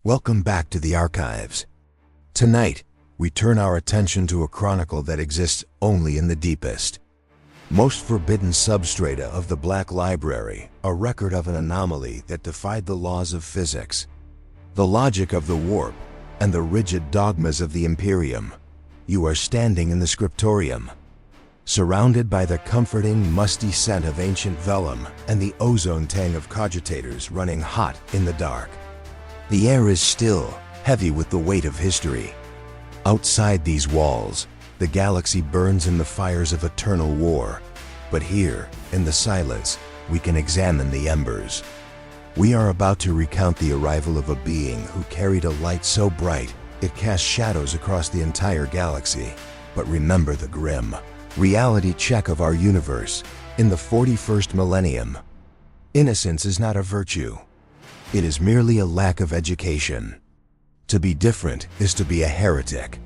Welcome back to the archives. Tonight, we turn our attention to a chronicle that exists only in the deepest, most forbidden substrata of the Black Library, a record of an anomaly that defied the laws of physics, the logic of the warp, and the rigid dogmas of the Imperium. You are standing in the scriptorium, surrounded by the comforting, musty scent of ancient vellum and the ozone tang of cogitators running hot in the dark. The air is still, heavy with the weight of history. Outside these walls, the galaxy burns in the fires of eternal war. But here, in the silence, we can examine the embers. We are about to recount the arrival of a being who carried a light so bright it cast shadows across the entire galaxy. But remember the grim reality check of our universe in the 41st millennium. Innocence is not a virtue. It is merely a lack of education. To be different is to be a heretic.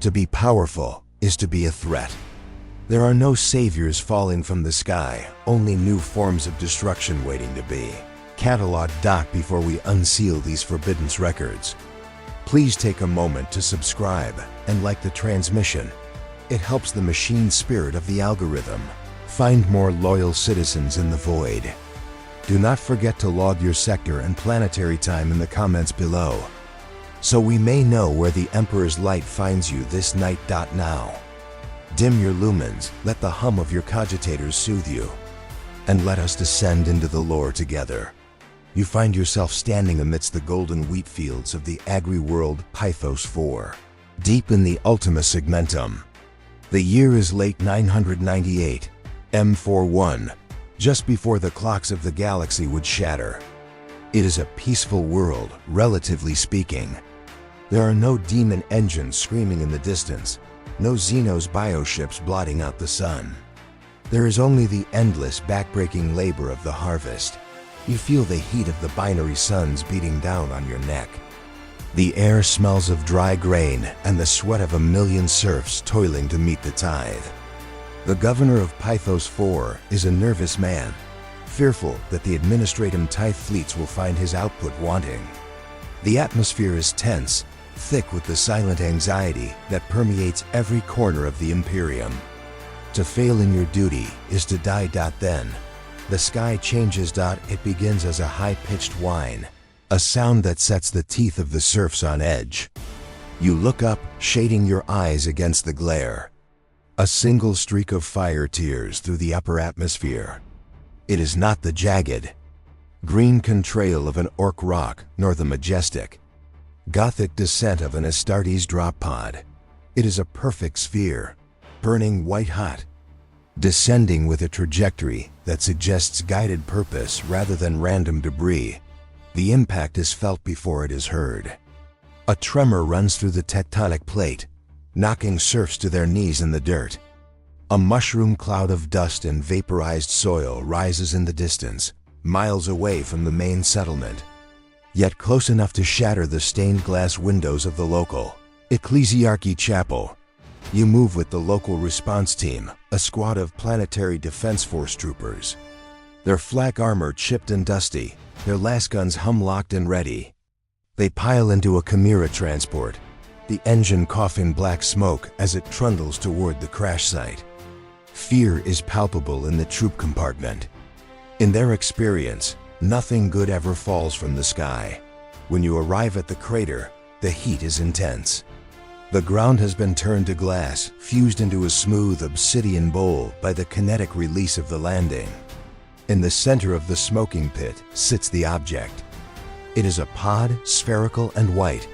To be powerful is to be a threat. There are no saviors falling from the sky, only new forms of destruction waiting to be cataloged before we unseal these forbidden records. Please take a moment to subscribe and like the transmission. It helps the machine spirit of the algorithm find more loyal citizens in the void. Do not forget to log your sector and planetary time in the comments below, so we may know where the Emperor's light finds you this night. Now, dim your lumens, let the hum of your cogitators soothe you, and let us descend into the lore together. You find yourself standing amidst the golden wheat fields of the Agri-World Pythos IV, deep in the Ultima Segmentum. The year is late 998, M41, just before the clocks of the galaxy would shatter. It is a peaceful world, relatively speaking. There are no demon engines screaming in the distance, no Xenos bioships blotting out the sun. There is only the endless, backbreaking labor of the harvest. You feel the heat of the binary suns beating down on your neck. The air smells of dry grain and the sweat of a million serfs toiling to meet the tithe. The governor of Pythos IV is a nervous man, fearful that the administratum tithe fleets will find his output wanting. The atmosphere is tense, thick with the silent anxiety that permeates every corner of the Imperium. To fail in your duty is to die. Then, the sky changes. It begins as a high-pitched whine, a sound that sets the teeth of the serfs on edge. You look up, shading your eyes against the glare. A single streak of fire tears through the upper atmosphere. It is not the jagged, green contrail of an Ork rock, nor the majestic, Gothic descent of an Astartes drop pod. It is a perfect sphere, burning white-hot, descending with a trajectory that suggests guided purpose rather than random debris. The impact is felt before it is heard. A tremor runs through the tectonic plate, knocking serfs to their knees in the dirt. A mushroom cloud of dust and vaporized soil rises in the distance, miles away from the main settlement, yet close enough to shatter the stained glass windows of the local Ecclesiarchy Chapel. You move with the local response team, a squad of Planetary Defense Force troopers. Their flak armor chipped and dusty, their lasguns hum-locked and ready. They pile into a Chimera transport, the engine coughing black smoke as it trundles toward the crash site. Fear is palpable in the troop compartment. In their experience, nothing good ever falls from the sky. When you arrive at the crater, the heat is intense. The ground has been turned to glass, fused into a smooth obsidian bowl by the kinetic release of the landing. In the center of the smoking pit sits the object. It is a pod, spherical and white,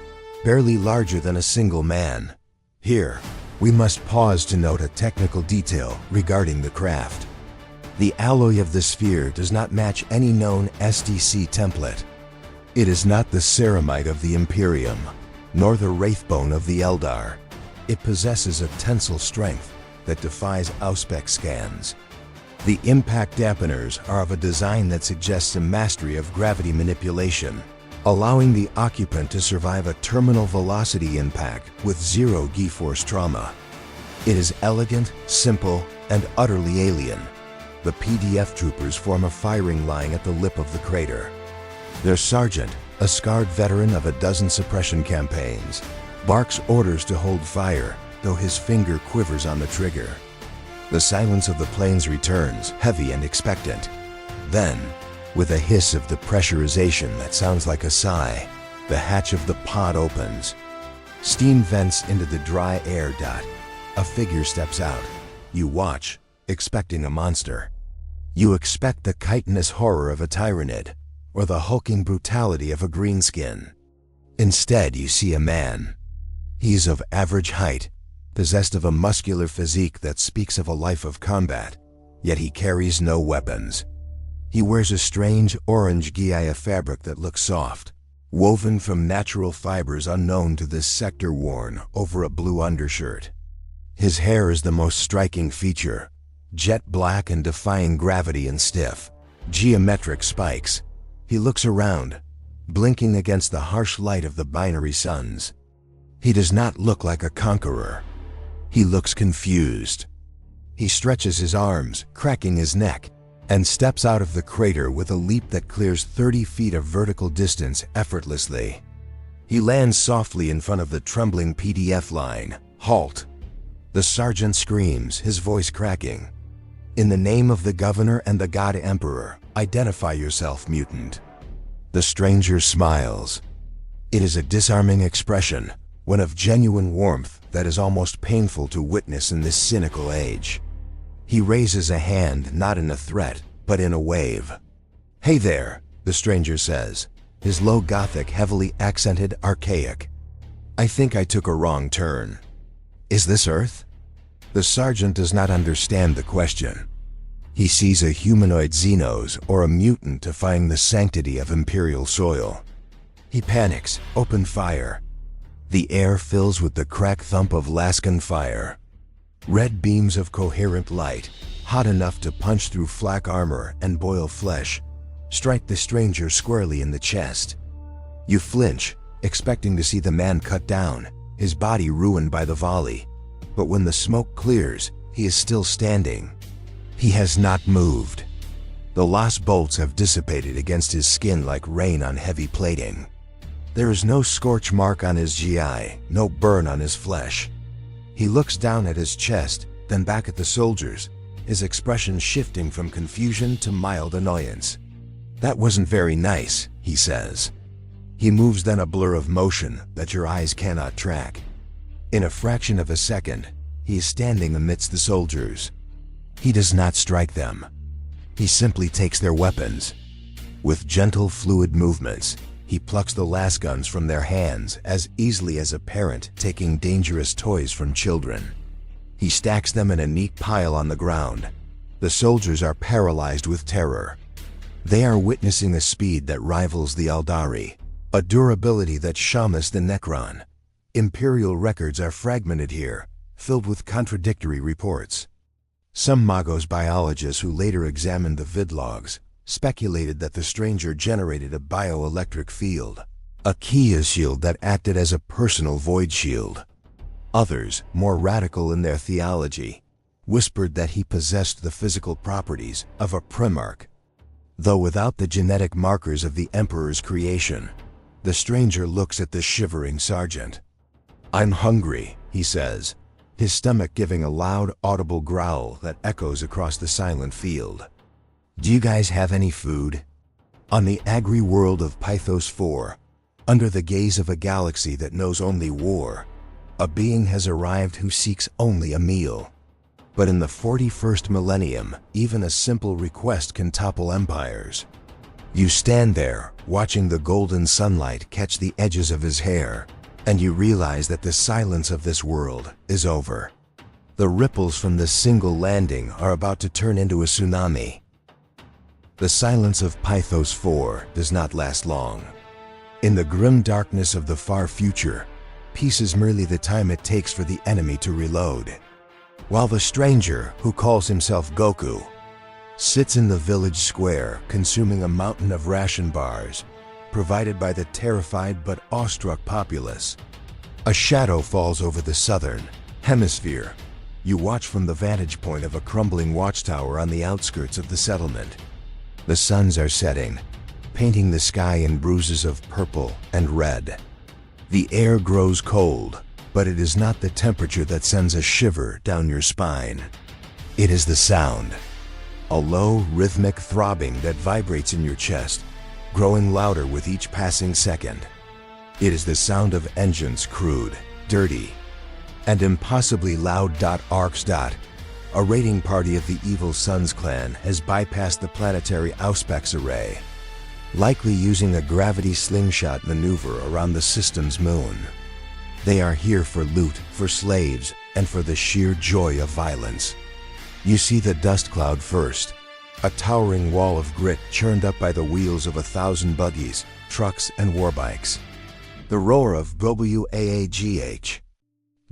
barely larger than a single man. Here, we must pause to note a technical detail regarding the craft. The alloy of the sphere does not match any known SDC template. It is not the ceramite of the Imperium, nor the wraithbone of the Eldar. It possesses a tensile strength that defies Auspex scans. The impact dampeners are of a design that suggests a mastery of gravity manipulation, allowing the occupant to survive a terminal velocity impact with zero G-force trauma. It is elegant, simple, and utterly alien. The PDF troopers form a firing line at the lip of the crater. Their sergeant, a scarred veteran of a dozen suppression campaigns, barks orders to hold fire, though his finger quivers on the trigger. The silence of the plains returns, heavy and expectant. Then, with a hiss of depressurization that sounds like a sigh, the hatch of the pod opens. Steam vents into the dry air. A figure steps out. You watch, expecting a monster. You expect the chitinous horror of a Tyranid, or the hulking brutality of a greenskin. Instead, you see a man. He's of average height, possessed of a muscular physique that speaks of a life of combat, yet he carries no weapons. He wears a strange orange ghiaya fabric that looks soft, woven from natural fibers unknown to this sector, worn over a blue undershirt. His hair is the most striking feature, jet black and defying gravity in stiff, geometric spikes. He looks around, blinking against the harsh light of the binary suns. He does not look like a conqueror. He looks confused. He stretches his arms, cracking his neck, and steps out of the crater with a leap that clears 30 feet of vertical distance effortlessly. He lands softly in front of the trembling PDF line. Halt! The sergeant screams, his voice cracking. In the name of the governor and the god emperor, identify yourself, mutant. The stranger smiles. It is a disarming expression, one of genuine warmth that is almost painful to witness in this cynical age. He raises a hand, not in a threat, but in a wave. Hey there, the stranger says, his low Gothic heavily accented archaic. I think I took a wrong turn. Is this Earth? The sergeant does not understand the question. He sees a humanoid Xenos or a mutant defying the sanctity of Imperial soil. He panics, open fire. The air fills with the crack thump of Laskan fire. Red beams of coherent light, hot enough to punch through flak armor and boil flesh, strike the stranger squarely in the chest. You flinch, expecting to see the man cut down, his body ruined by the volley. But when the smoke clears, he is still standing. He has not moved. The lost bolts have dissipated against his skin like rain on heavy plating. There is no scorch mark on his GI, no burn on his flesh. He looks down at his chest, then back at the soldiers, his expression shifting from confusion to mild annoyance. That wasn't very nice, he says. He moves then a blur of motion that your eyes cannot track. In a fraction of a second, he is standing amidst the soldiers. He does not strike them. He simply takes their weapons. With gentle, fluid movements, he plucks the lasguns from their hands as easily as a parent taking dangerous toys from children. He stacks them in a neat pile on the ground. The soldiers are paralyzed with terror. They are witnessing a speed that rivals the Aldari, a durability that shamas the Necron. Imperial records are fragmented here, filled with contradictory reports. Some Magos biologists who later examined the vidlogs speculated that the stranger generated a bioelectric field, a Kia shield that acted as a personal void shield. Others, more radical in their theology, whispered that he possessed the physical properties of a Primarch. Though without the genetic markers of the Emperor's creation, the stranger looks at the shivering sergeant. I'm hungry, he says, his stomach giving a loud, audible growl that echoes across the silent field. Do you guys have any food? On the Agri-World of Pythos IV, under the gaze of a galaxy that knows only war, a being has arrived who seeks only a meal. But in the 41st millennium, even a simple request can topple empires. You stand there, watching the golden sunlight catch the edges of his hair, and you realize that the silence of this world is over. The ripples from this single landing are about to turn into a tsunami. The silence of Pythos IV does not last long. In the grim darkness of the far future, peace is merely the time it takes for the enemy to reload. While the stranger, who calls himself Goku, sits in the village square consuming a mountain of ration bars provided by the terrified but awestruck populace. A shadow falls over the southern hemisphere. You watch from the vantage point of a crumbling watchtower on the outskirts of the settlement. The suns are setting. painting the sky in bruises of purple and red. The air grows cold, but it is not the temperature that sends a shiver down your spine. It is the sound. A low, rhythmic throbbing that vibrates in your chest, growing louder with each passing second. It is the sound of engines crude, dirty, and impossibly loud. Orks. A raiding party of the Evil Suns clan has bypassed the planetary Auspex array, likely using a gravity slingshot maneuver around the system's moon. They are here for loot, for slaves, and for the sheer joy of violence. You see the dust cloud first, a towering wall of grit churned up by the wheels of 1,000 buggies, trucks, and warbikes. The roar of WAAGH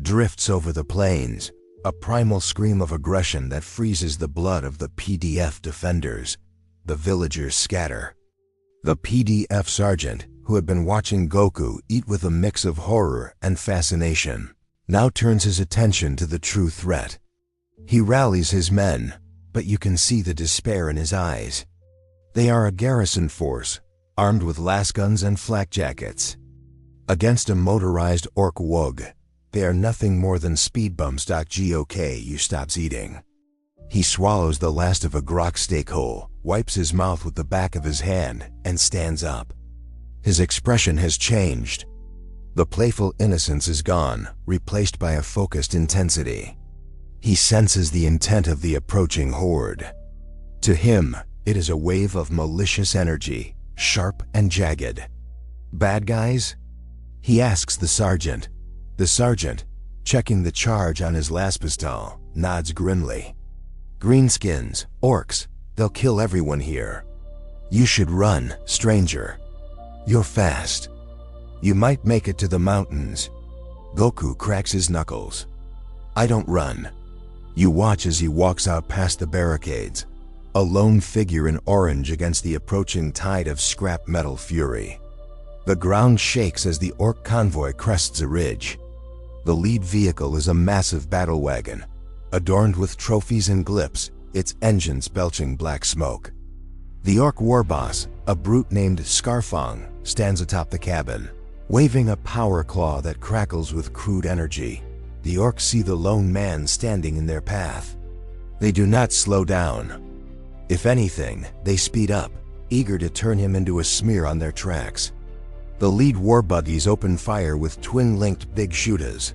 drifts over the plains, a primal scream of aggression that freezes the blood of the PDF defenders. The villagers scatter. The PDF sergeant, who had been watching Goku eat with a mix of horror and fascination, now turns his attention to the true threat. He rallies his men, but you can see the despair in his eyes. They are a garrison force, armed with lasguns and flak jackets. Against a motorized Ork Wug, they are nothing more than speed bumps. GOKU stops eating. He swallows the last of a grok steak whole, wipes his mouth with the back of his hand, and stands up. His expression has changed. The playful innocence is gone, replaced by a focused intensity. He senses the intent of the approaching horde. To him, it is a wave of malicious energy, sharp and jagged. Bad guys? He asks the sergeant. The sergeant, checking the charge on his Laspistol, nods grimly. Greenskins, Orks, they'll kill everyone here. You should run, stranger. You're fast. You might make it to the mountains. Goku cracks his knuckles. I don't run. You watch as he walks out past the barricades, a lone figure in orange against the approaching tide of scrap metal fury. The ground shakes as the Ork convoy crests a ridge. The lead vehicle is a massive battle wagon, adorned with trophies and glyphs, its engines belching black smoke. The Ork war boss, a brute named Scarfang, stands atop the cabin, waving a power claw that crackles with crude energy. The Orks see the lone man standing in their path. They do not slow down. If anything, they speed up, eager to turn him into a smear on their tracks. The lead war buggies open fire with twin-linked big shooters.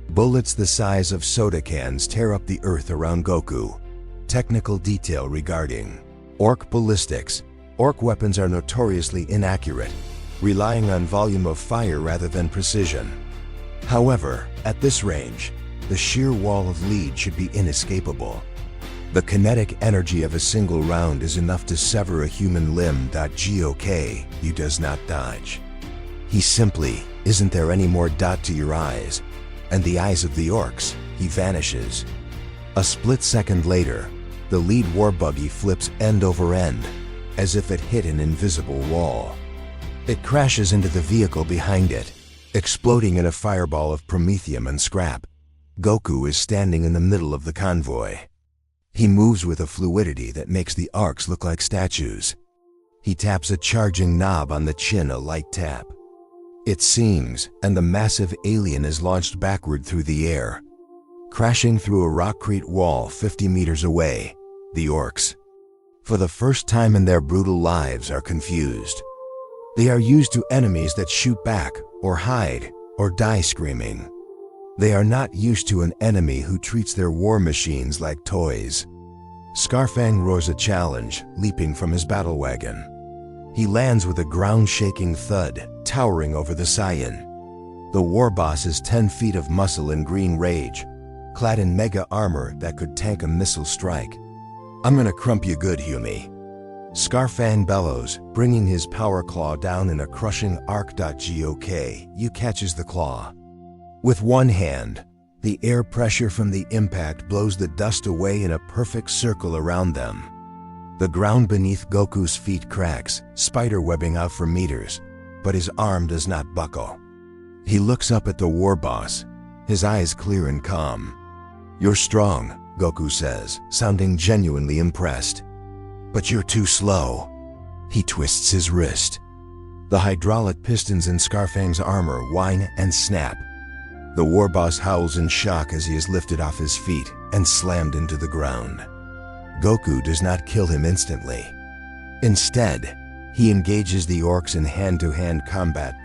Bullets the size of soda cans tear up the earth around Goku. Technical detail regarding Ork ballistics. Ork weapons are notoriously inaccurate, relying on volume of fire rather than precision. However, at this range, the sheer wall of lead should be inescapable. The kinetic energy of a single round is enough to sever a human limb. GOKU does not dodge. He simply isn't there anymore. To your eyes, and the eyes of the Orks, he vanishes. A split second later, the lead war buggy flips end over end, as if it hit an invisible wall. It crashes into the vehicle behind it, exploding in a fireball of promethium and scrap. Goku is standing in the middle of the convoy. He moves with a fluidity that makes the Orks look like statues. He taps a charging knob on the chin, a light tap. It seems, and the massive alien is launched backward through the air, crashing through a rockcrete wall 50 meters away. The Orks, for the first time in their brutal lives, are confused. They are used to enemies that shoot back, or hide, or die screaming. They are not used to an enemy who treats their war machines like toys. Scarfang roars a challenge, leaping from his battle wagon. He lands with a ground-shaking thud, towering over the Saiyan. The war boss is 10 feet of muscle and green rage, clad in mega armor that could tank a missile strike. I'm gonna crump you good, Humi. Scarfang bellows, bringing his power claw down in a crushing arc. GOKU catches the claw. With one hand, the air pressure from the impact blows the dust away in a perfect circle around them. The ground beneath Goku's feet cracks, spiderwebbing out for meters, but his arm does not buckle. He looks up at the war boss, his eyes clear and calm. "You're strong," Goku says, sounding genuinely impressed. "But you're too slow." He twists his wrist. The hydraulic pistons in Scarfang's armor whine and snap. The war boss howls in shock as he is lifted off his feet and slammed into the ground. Goku does not kill him instantly. Instead, he engages the Orks in hand-to-hand combat.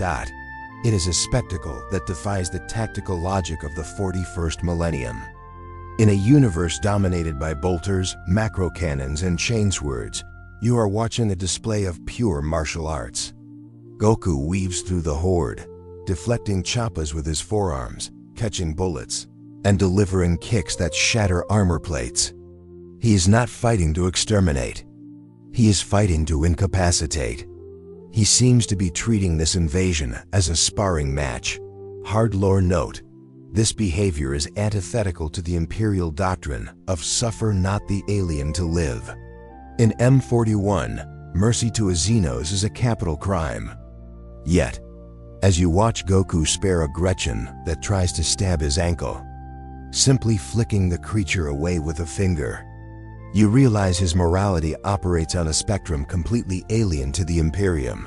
It is a spectacle that defies the tactical logic of the 41st millennium. In a universe dominated by bolters, macro cannons, and chainswords, you are watching a display of pure martial arts. Goku weaves through the horde, deflecting choppas with his forearms, catching bullets, and delivering kicks that shatter armor plates. He is not fighting to exterminate. He is fighting to incapacitate. He seems to be treating this invasion as a sparring match. Hard lore note: this behavior is antithetical to the Imperial doctrine of suffer not the alien to live. In M41, mercy to a Xenos is a capital crime. Yet, as you watch Goku spare a Gretchen that tries to stab his ankle, simply flicking the creature away with a finger, you realize his morality operates on a spectrum completely alien to the Imperium.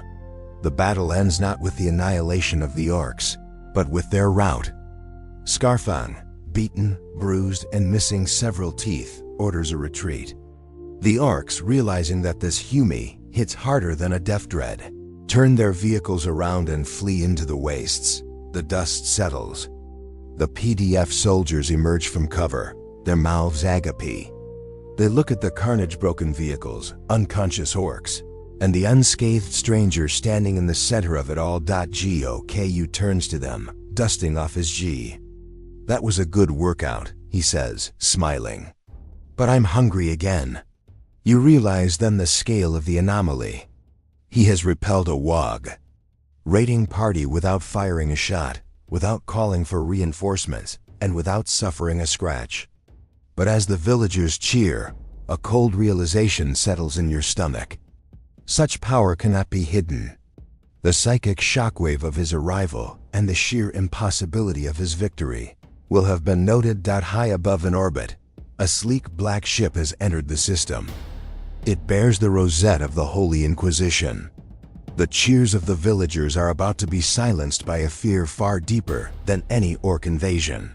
The battle ends not with the annihilation of the Orks, but with their rout. Scarfang, beaten, bruised, and missing several teeth, orders a retreat. The Orks, realizing that this Humi hits harder than a Death Dread, turn their vehicles around and flee into the wastes. The dust settles. The PDF soldiers emerge from cover, their mouths agape. They look at the carnage-broken vehicles, unconscious Orks, and the unscathed stranger standing in the center of it all. Goku turns to them, dusting off his G. "That was a good workout," he says, smiling. "But I'm hungry again." You realize then the scale of the anomaly. He has repelled a Wog, raiding party without firing a shot, without calling for reinforcements, and without suffering a scratch. But as the villagers cheer, a cold realization settles in your stomach. Such power cannot be hidden. The psychic shockwave of his arrival and the sheer impossibility of his victory will have been noted. High above in orbit, a sleek black ship has entered the system. It bears the rosette of the Holy Inquisition. The cheers of the villagers are about to be silenced by a fear far deeper than any Ork invasion.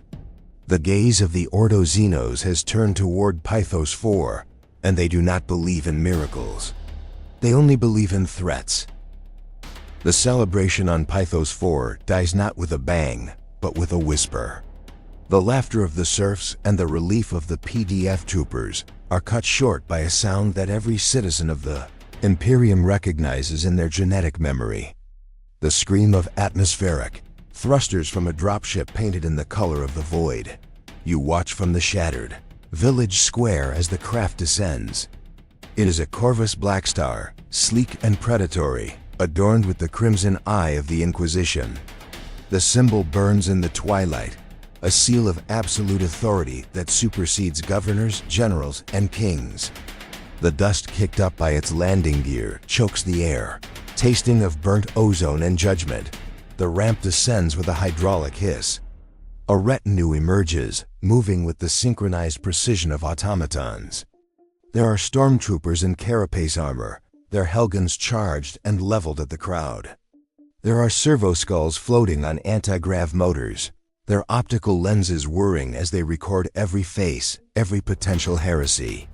The gaze of the Ordo Xenos has turned toward Pythos IV, and they do not believe in miracles. They only believe in threats. The celebration on Pythos IV dies not with a bang, but with a whisper. The laughter of the serfs and the relief of the PDF troopers are cut short by a sound that every citizen of the Imperium recognizes in their genetic memory. The scream of atmospheric thrusters from a dropship painted in the color of the void. You watch from the shattered village square as the craft descends. It is a Corvus Blackstar, sleek and predatory, adorned with the crimson eye of the Inquisition. The symbol burns in the twilight, a seal of absolute authority that supersedes governors, generals, and kings. The dust kicked up by its landing gear chokes the air, tasting of burnt ozone and judgment. The ramp descends with a hydraulic hiss. A retinue emerges, moving with the synchronized precision of automatons. There are stormtroopers in carapace armor, their helgans charged and leveled at the crowd. There are servo skulls floating on anti-grav motors, their optical lenses whirring as they record every face, every potential heresy.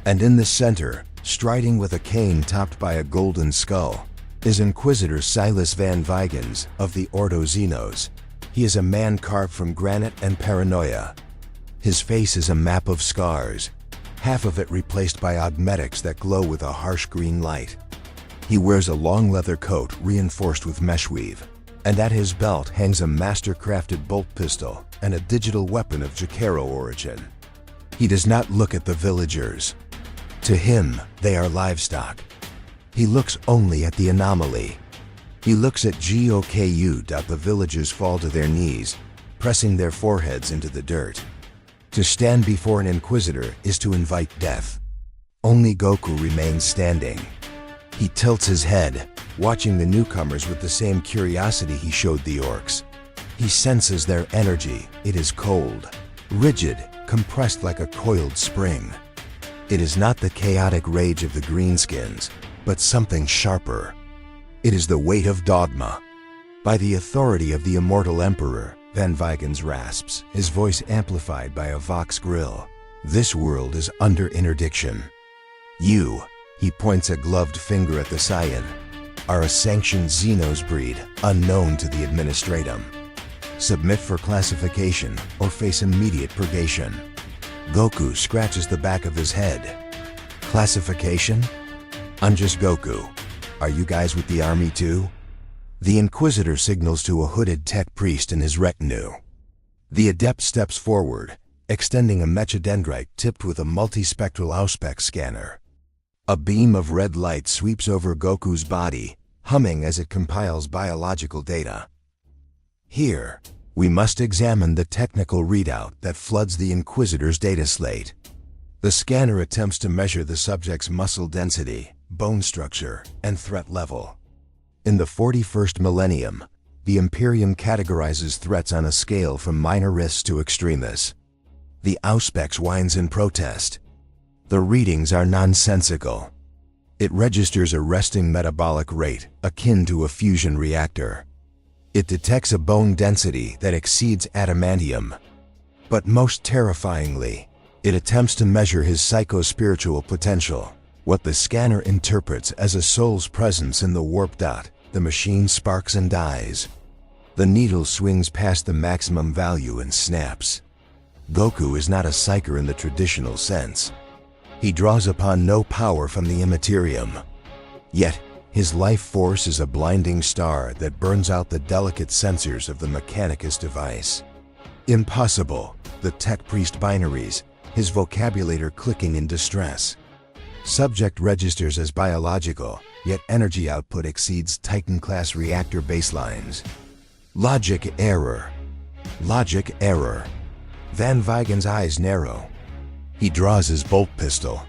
And in the center, striding with a cane topped by a golden skull, is Inquisitor Silas Van Vigens of the Ordo Xenos. He is a man carved from granite and paranoia. His face is a map of scars, half of it replaced by augmetics that glow with a harsh green light. He wears a long leather coat reinforced with meshweave, and at his belt hangs a master-crafted bolt pistol and a digital weapon of Jakaro origin. He does not look at the villagers. To him, they are livestock. He looks only at the anomaly. He looks at GOKU. The villagers fall to their knees, pressing their foreheads into the dirt. To stand before an Inquisitor is to invite death. Only Goku remains standing. He tilts his head, watching the newcomers with the same curiosity he showed the Orks. He senses their energy. It is cold, rigid, compressed like a coiled spring. It is not the chaotic rage of the greenskins, but something sharper. It is the weight of dogma. By the authority of the immortal emperor, Van Vigens rasps, his voice amplified by a vox grill. This world is under interdiction. You, he points a gloved finger at the Saiyan, are a sanctioned Xenos breed unknown to the administratum. Submit for classification or face immediate purgation. Goku scratches the back of his head. Classification? I'm just Goku. Are you guys with the army too? The Inquisitor signals to a hooded tech priest and his retinue. The adept steps forward, extending a mechadendrite tipped with a multispectral auspex scanner. A beam of red light sweeps over Goku's body, humming as it compiles biological data. Here, we must examine the technical readout that floods the Inquisitor's data slate. The scanner attempts to measure the subject's muscle density, bone structure, and threat level. In the 41st millennium, the Imperium categorizes threats on a scale from minor risks to extremis. The Auspex whines in protest. The readings are nonsensical. It registers a resting metabolic rate akin to a fusion reactor. It detects a bone density that exceeds adamantium. But most terrifyingly, it attempts to measure his psycho-spiritual potential. What the scanner interprets as a soul's presence in the warp dot, the machine sparks and dies. The needle swings past the maximum value and snaps. Goku is not a psyker in the traditional sense. He draws upon no power from the immaterium. Yet, his life force is a blinding star that burns out the delicate sensors of the Mechanicus device. Impossible, the tech priest binaries, his vocabulator clicking in distress. Subject registers as biological, yet energy output exceeds Titan-class reactor baselines. Logic error. Logic error. Van Vigen's eyes narrow. He draws his bolt pistol.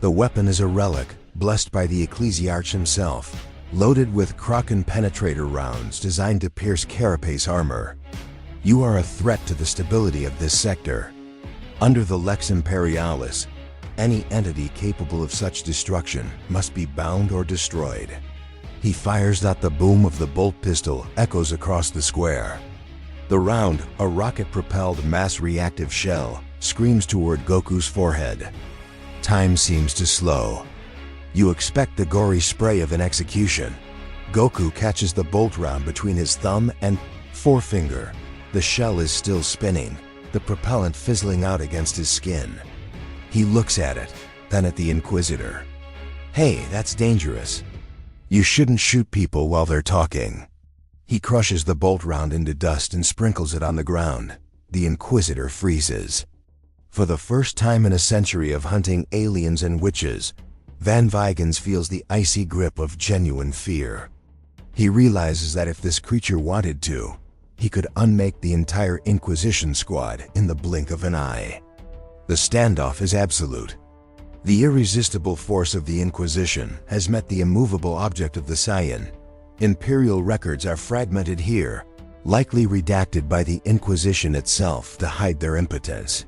The weapon is a relic, blessed by the Ecclesiarch himself, loaded with Kraken penetrator rounds designed to pierce carapace armor. You are a threat to the stability of this sector. Under the Lex Imperialis, any entity capable of such destruction must be bound or destroyed. He fires that the boom of the bolt pistol echoes across the square. The round, a rocket-propelled mass-reactive shell, screams toward Goku's forehead. Time seems to slow. You expect the gory spray of an execution. Goku catches the bolt round between his thumb and forefinger. The shell is still spinning, the propellant fizzling out against his skin. He looks at it, then at the Inquisitor. Hey, that's dangerous. You shouldn't shoot people while they're talking. He crushes the bolt round into dust and sprinkles it on the ground. The Inquisitor freezes. For the first time in a century of hunting aliens and witches, Van Vigens feels the icy grip of genuine fear. He realizes that if this creature wanted to, he could unmake the entire Inquisition squad in the blink of an eye. The standoff is absolute. The irresistible force of the Inquisition has met the immovable object of the Saiyan. Imperial records are fragmented here, likely redacted by the Inquisition itself to hide their impotence.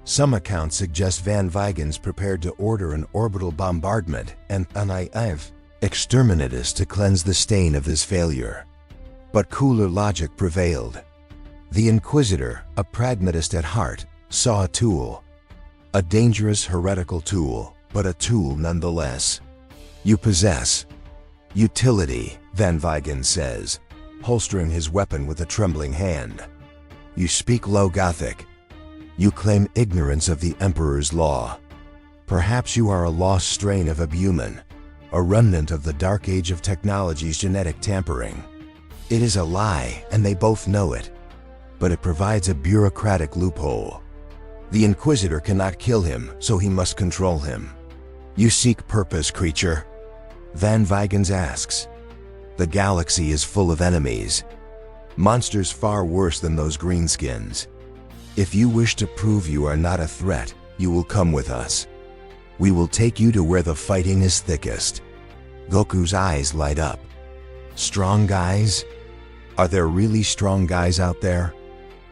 Some accounts suggest Van Vigens prepared to order an orbital bombardment and an exterminatus to cleanse the stain of his failure. But cooler logic prevailed. The Inquisitor, a pragmatist at heart, saw a tool. A dangerous heretical tool, but a tool nonetheless. You possess utility, Van Vigens says, holstering his weapon with a trembling hand. You speak low Gothic. You claim ignorance of the Emperor's law. Perhaps you are a lost strain of Abumen, a remnant of the dark age of technology's genetic tampering. It is a lie, and they both know it. But it provides a bureaucratic loophole. The Inquisitor cannot kill him, so he must control him. You seek purpose, creature? Van Vigens asks. The galaxy is full of enemies. Monsters far worse than those greenskins. If you wish to prove you are not a threat, you will come with us. We will take you to where the fighting is thickest. Goku's eyes light up. Strong guys? Are there really strong guys out there?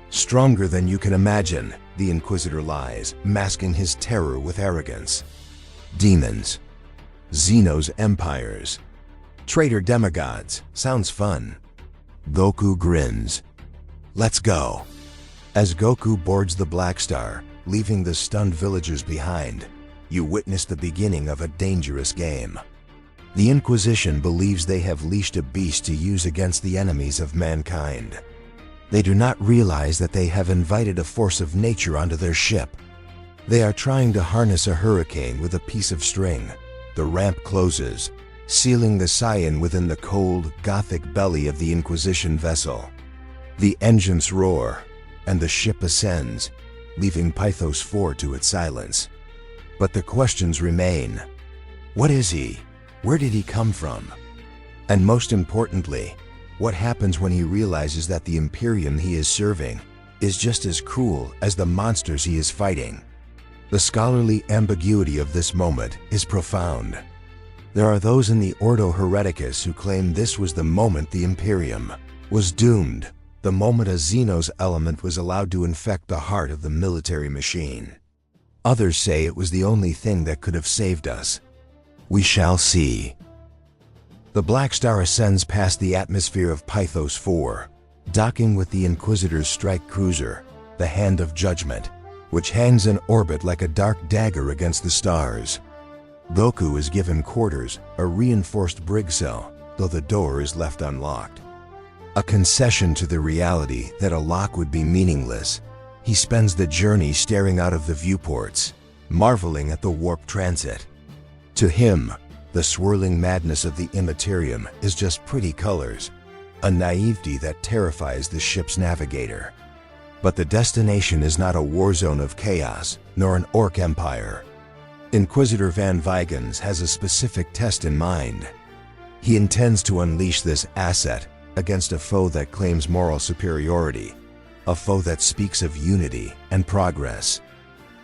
Stronger than you can imagine, the Inquisitor lies, masking his terror with arrogance. Demons. Xeno's empires. Traitor demigods. Sounds fun. Goku grins. Let's go. As Goku boards the Black Star, leaving the stunned villagers behind, you witness the beginning of a dangerous game. The Inquisition believes they have leashed a beast to use against the enemies of mankind. They do not realize that they have invited a force of nature onto their ship. They are trying to harness a hurricane with a piece of string. The ramp closes, sealing the Saiyan within the cold, gothic belly of the Inquisition vessel. The engines roar, and the ship ascends, leaving Pythos IV to its silence. But the questions remain. What is he? Where did he come from? And most importantly, what happens when he realizes that the Imperium he is serving is just as cruel as the monsters he is fighting? The scholarly ambiguity of this moment is profound. There are those in the Ordo Hereticus who claim this was the moment the Imperium was doomed, the moment a Xenos element was allowed to infect the heart of the military machine. Others say it was the only thing that could have saved us. We shall see. The Black Star ascends past the atmosphere of Pythos IV, docking with the Inquisitor's strike cruiser, the Hand of Judgment, which hangs in orbit like a dark dagger against the stars. Goku is given quarters, a reinforced brig cell, though the door is left unlocked. A concession to the reality that a lock would be meaningless, he spends the journey staring out of the viewports, marveling at the warp transit. To him, the swirling madness of the Immaterium is just pretty colors, a naivety that terrifies the ship's navigator. But the destination is not a war zone of chaos, nor an Ork empire. Inquisitor Van Vigens has a specific test in mind. He intends to unleash this asset against a foe that claims moral superiority, a foe that speaks of unity and progress.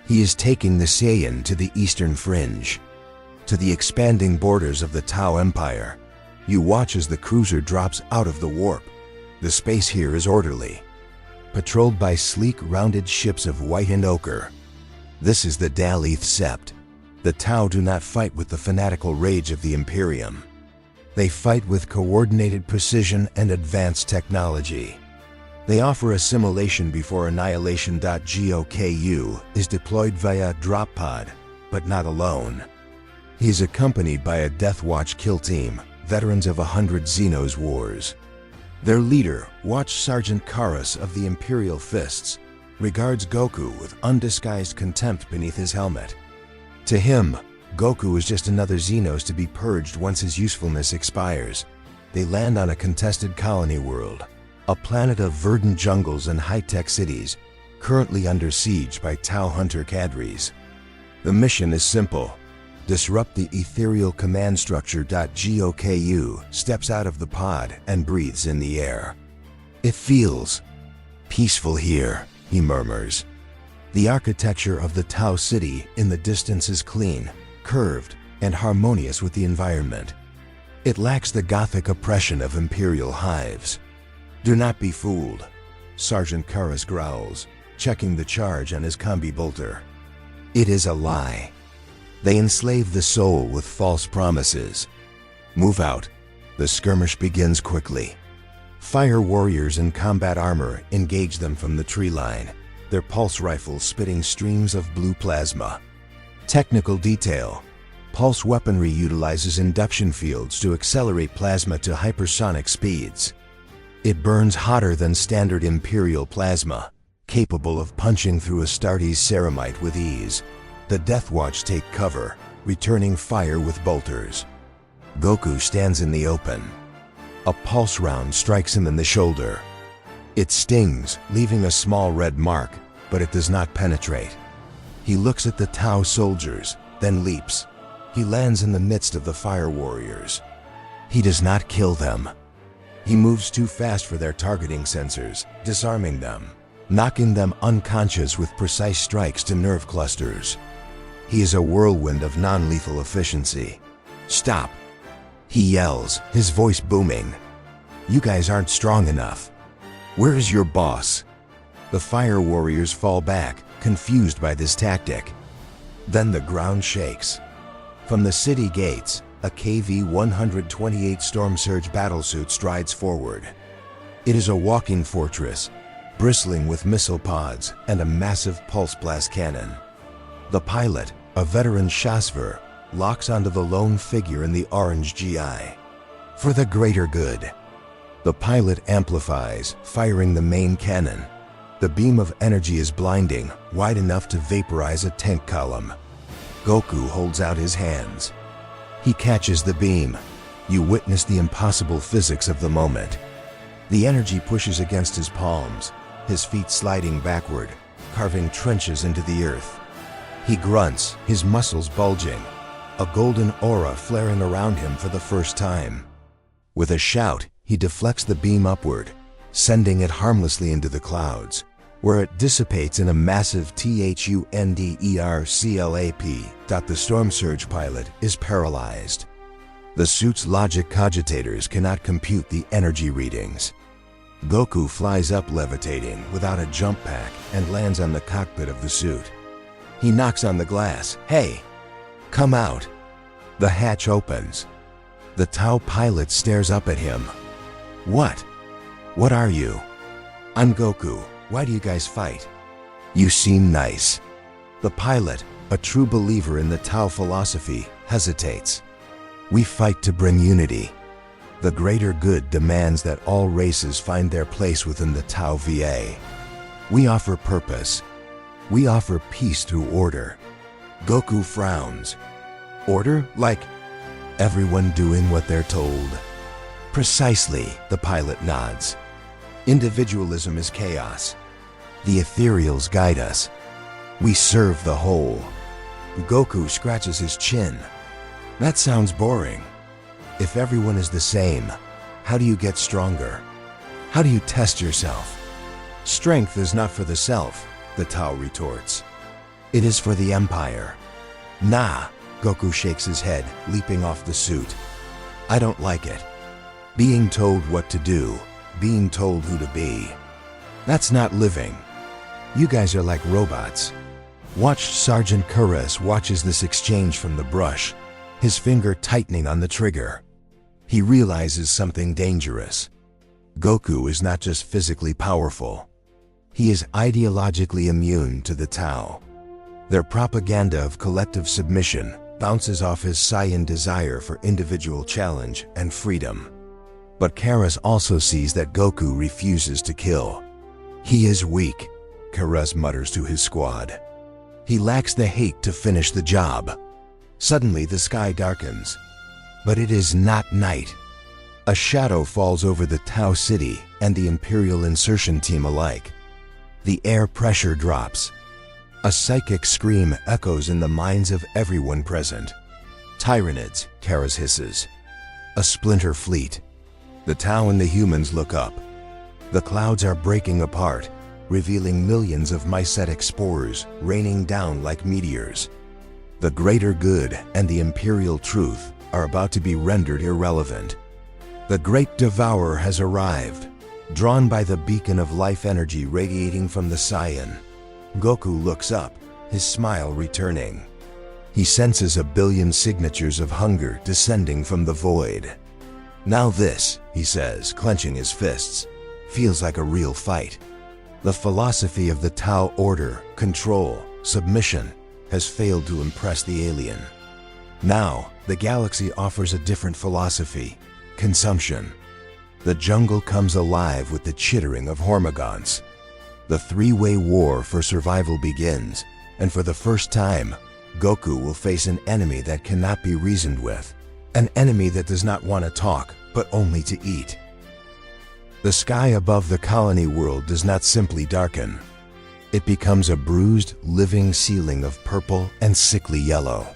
He is taking the Saiyan to the eastern fringe, to the expanding borders of the Tau Empire. You watch as the cruiser drops out of the warp. The space here is orderly, patrolled by sleek, rounded ships of white and ochre. This is the Daleth Sept. The Tau do not fight with the fanatical rage of the Imperium. They fight with coordinated precision and advanced technology. They offer assimilation before annihilation. GOKU is deployed via drop pod, but not alone. He is accompanied by a Death Watch kill team, veterans of 100 Xenos wars. Their leader, Watch Sergeant Karras of the Imperial Fists, regards Goku with undisguised contempt beneath his helmet. To him, Goku is just another Xenos to be purged once his usefulness expires. They land on a contested colony world, a planet of verdant jungles and high-tech cities, currently under siege by Tau hunter cadres. The mission is simple: disrupt the ethereal command structure. GOKU steps out of the pod and breathes in the air. It feels peaceful here, he murmurs. The architecture of the Tau city in the distance is clean, curved, and harmonious with the environment. It lacks the gothic oppression of imperial hives. Do not be fooled, Sergeant Karras growls, checking the charge on his combi bolter. It is a lie. They enslave the soul with false promises. Move out. The skirmish begins quickly. Fire warriors in combat armor engage them from the tree line, their pulse rifles spitting streams of blue plasma. Technical detail: pulse weaponry utilizes induction fields to accelerate plasma to hypersonic speeds. It burns hotter than standard Imperial plasma, capable of punching through Astartes ceramite with ease. The Death Watch take cover, returning fire with bolters. Goku stands in the open. A pulse round strikes him in the shoulder. It stings, leaving a small red mark, but it does not penetrate. He looks at the Tau soldiers, then leaps. He lands in the midst of the fire warriors. He does not kill them. He moves too fast for their targeting sensors, disarming them, knocking them unconscious with precise strikes to nerve clusters. He is a whirlwind of non-lethal efficiency. Stop! He yells, his voice booming. You guys aren't strong enough. Where is your boss? The fire warriors fall back, confused by this tactic. Then the ground shakes. From the city gates, a KV-128 Storm Surge battlesuit strides forward. It is a walking fortress, bristling with missile pods and a massive pulse blast cannon. The pilot, a veteran Shasver, locks onto the lone figure in the orange GI. For the greater good. The pilot amplifies, firing the main cannon. The beam of energy is blinding, wide enough to vaporize a tank column. Goku holds out his hands. He catches the beam. You witness the impossible physics of the moment. The energy pushes against his palms, his feet sliding backward, carving trenches into the earth. He grunts, his muscles bulging, a golden aura flaring around him for the first time. With a shout, he deflects the beam upward, sending it harmlessly into the clouds, where it dissipates in a massive THUNDERCLAP. The Storm Surge pilot is paralyzed. The suit's logic cogitators cannot compute the energy readings. Goku flies up levitating without a jump pack and lands on the cockpit of the suit. He knocks on the glass. "Hey, come out." The hatch opens. The Tau pilot stares up at him. "What? What are you?" "I'm Goku. Why do you guys fight?" "You seem nice." The pilot, a true believer in the Tau philosophy, hesitates. "We fight to bring unity. The greater good demands that all races find their place within the Tau VA. We offer purpose. We offer peace through order." Goku frowns. "Order? Like everyone doing what they're told?" "Precisely," the pilot nods. "Individualism is chaos. The ethereals guide us. We serve the whole." Goku scratches his chin. "That sounds boring. If everyone is the same, how do you get stronger? How do you test yourself?" "Strength is not for the self," the Tau retorts. "It is for the Empire." "Nah," Goku shakes his head, leaping off the suit. "I don't like it. Being told what to do, being told who to be. That's not living. You guys are like robots." Sergeant Kuras watches this exchange from the brush, his finger tightening on the trigger. He realizes something dangerous. Goku is not just physically powerful. He is ideologically immune to the Tau. Their propaganda of collective submission bounces off his Saiyan desire for individual challenge and freedom. But Kuras also sees that Goku refuses to kill. "He is weak," Kuras mutters to his squad. "He lacks the hate to finish the job." Suddenly the sky darkens. But it is not night. A shadow falls over the Tau city and the Imperial insertion team alike. The air pressure drops. A psychic scream echoes in the minds of everyone present. "Tyranids," Kuras hisses. "A splinter fleet." The Tau and the humans look up. The clouds are breaking apart, revealing millions of mycetic spores raining down like meteors. The greater good and the imperial truth are about to be rendered irrelevant. The great Devourer has arrived, drawn by the beacon of life energy radiating from the Saiyan. Goku looks up, his smile returning. He senses a billion signatures of hunger descending from the void. "Now this," he says, clenching his fists, "feels like a real fight." The philosophy of the Tau order, control, submission, has failed to impress the alien. Now, the galaxy offers a different philosophy: consumption. The jungle comes alive with the chittering of hormagaunts. The three-way war for survival begins, and for the first time, Goku will face an enemy that cannot be reasoned with. An enemy that does not want to talk, but only to eat. The sky above the colony world does not simply darken. It becomes a bruised, living ceiling of purple and sickly yellow.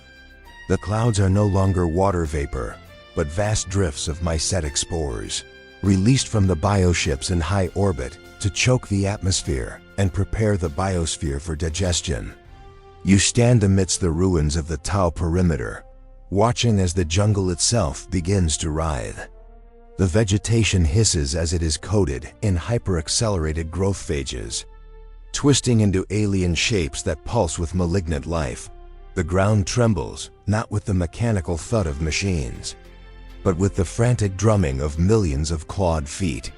The clouds are no longer water vapor, but vast drifts of mycetic spores, released from the bioships in high orbit to choke the atmosphere and prepare the biosphere for digestion. You stand amidst the ruins of the Tau perimeter, watching as the jungle itself begins to writhe. The vegetation hisses as it is coated in hyper-accelerated growth phages, twisting into alien shapes that pulse with malignant life. The ground trembles, not with the mechanical thud of machines, but with the frantic drumming of millions of clawed feet.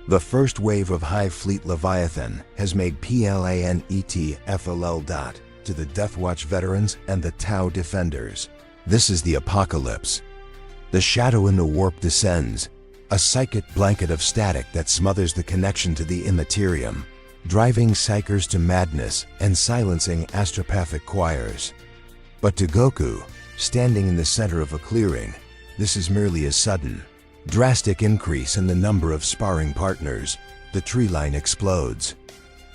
The first wave of Hive Fleet Leviathan has made PLANETFLL. To the Deathwatch veterans and the Tau defenders. This is the apocalypse. The shadow in the warp descends, a psychic blanket of static that smothers the connection to the immaterium, driving psychers to madness and silencing astropathic choirs. But to Goku, standing in the center of a clearing, this is merely a sudden, drastic increase in the number of sparring partners. The tree line explodes.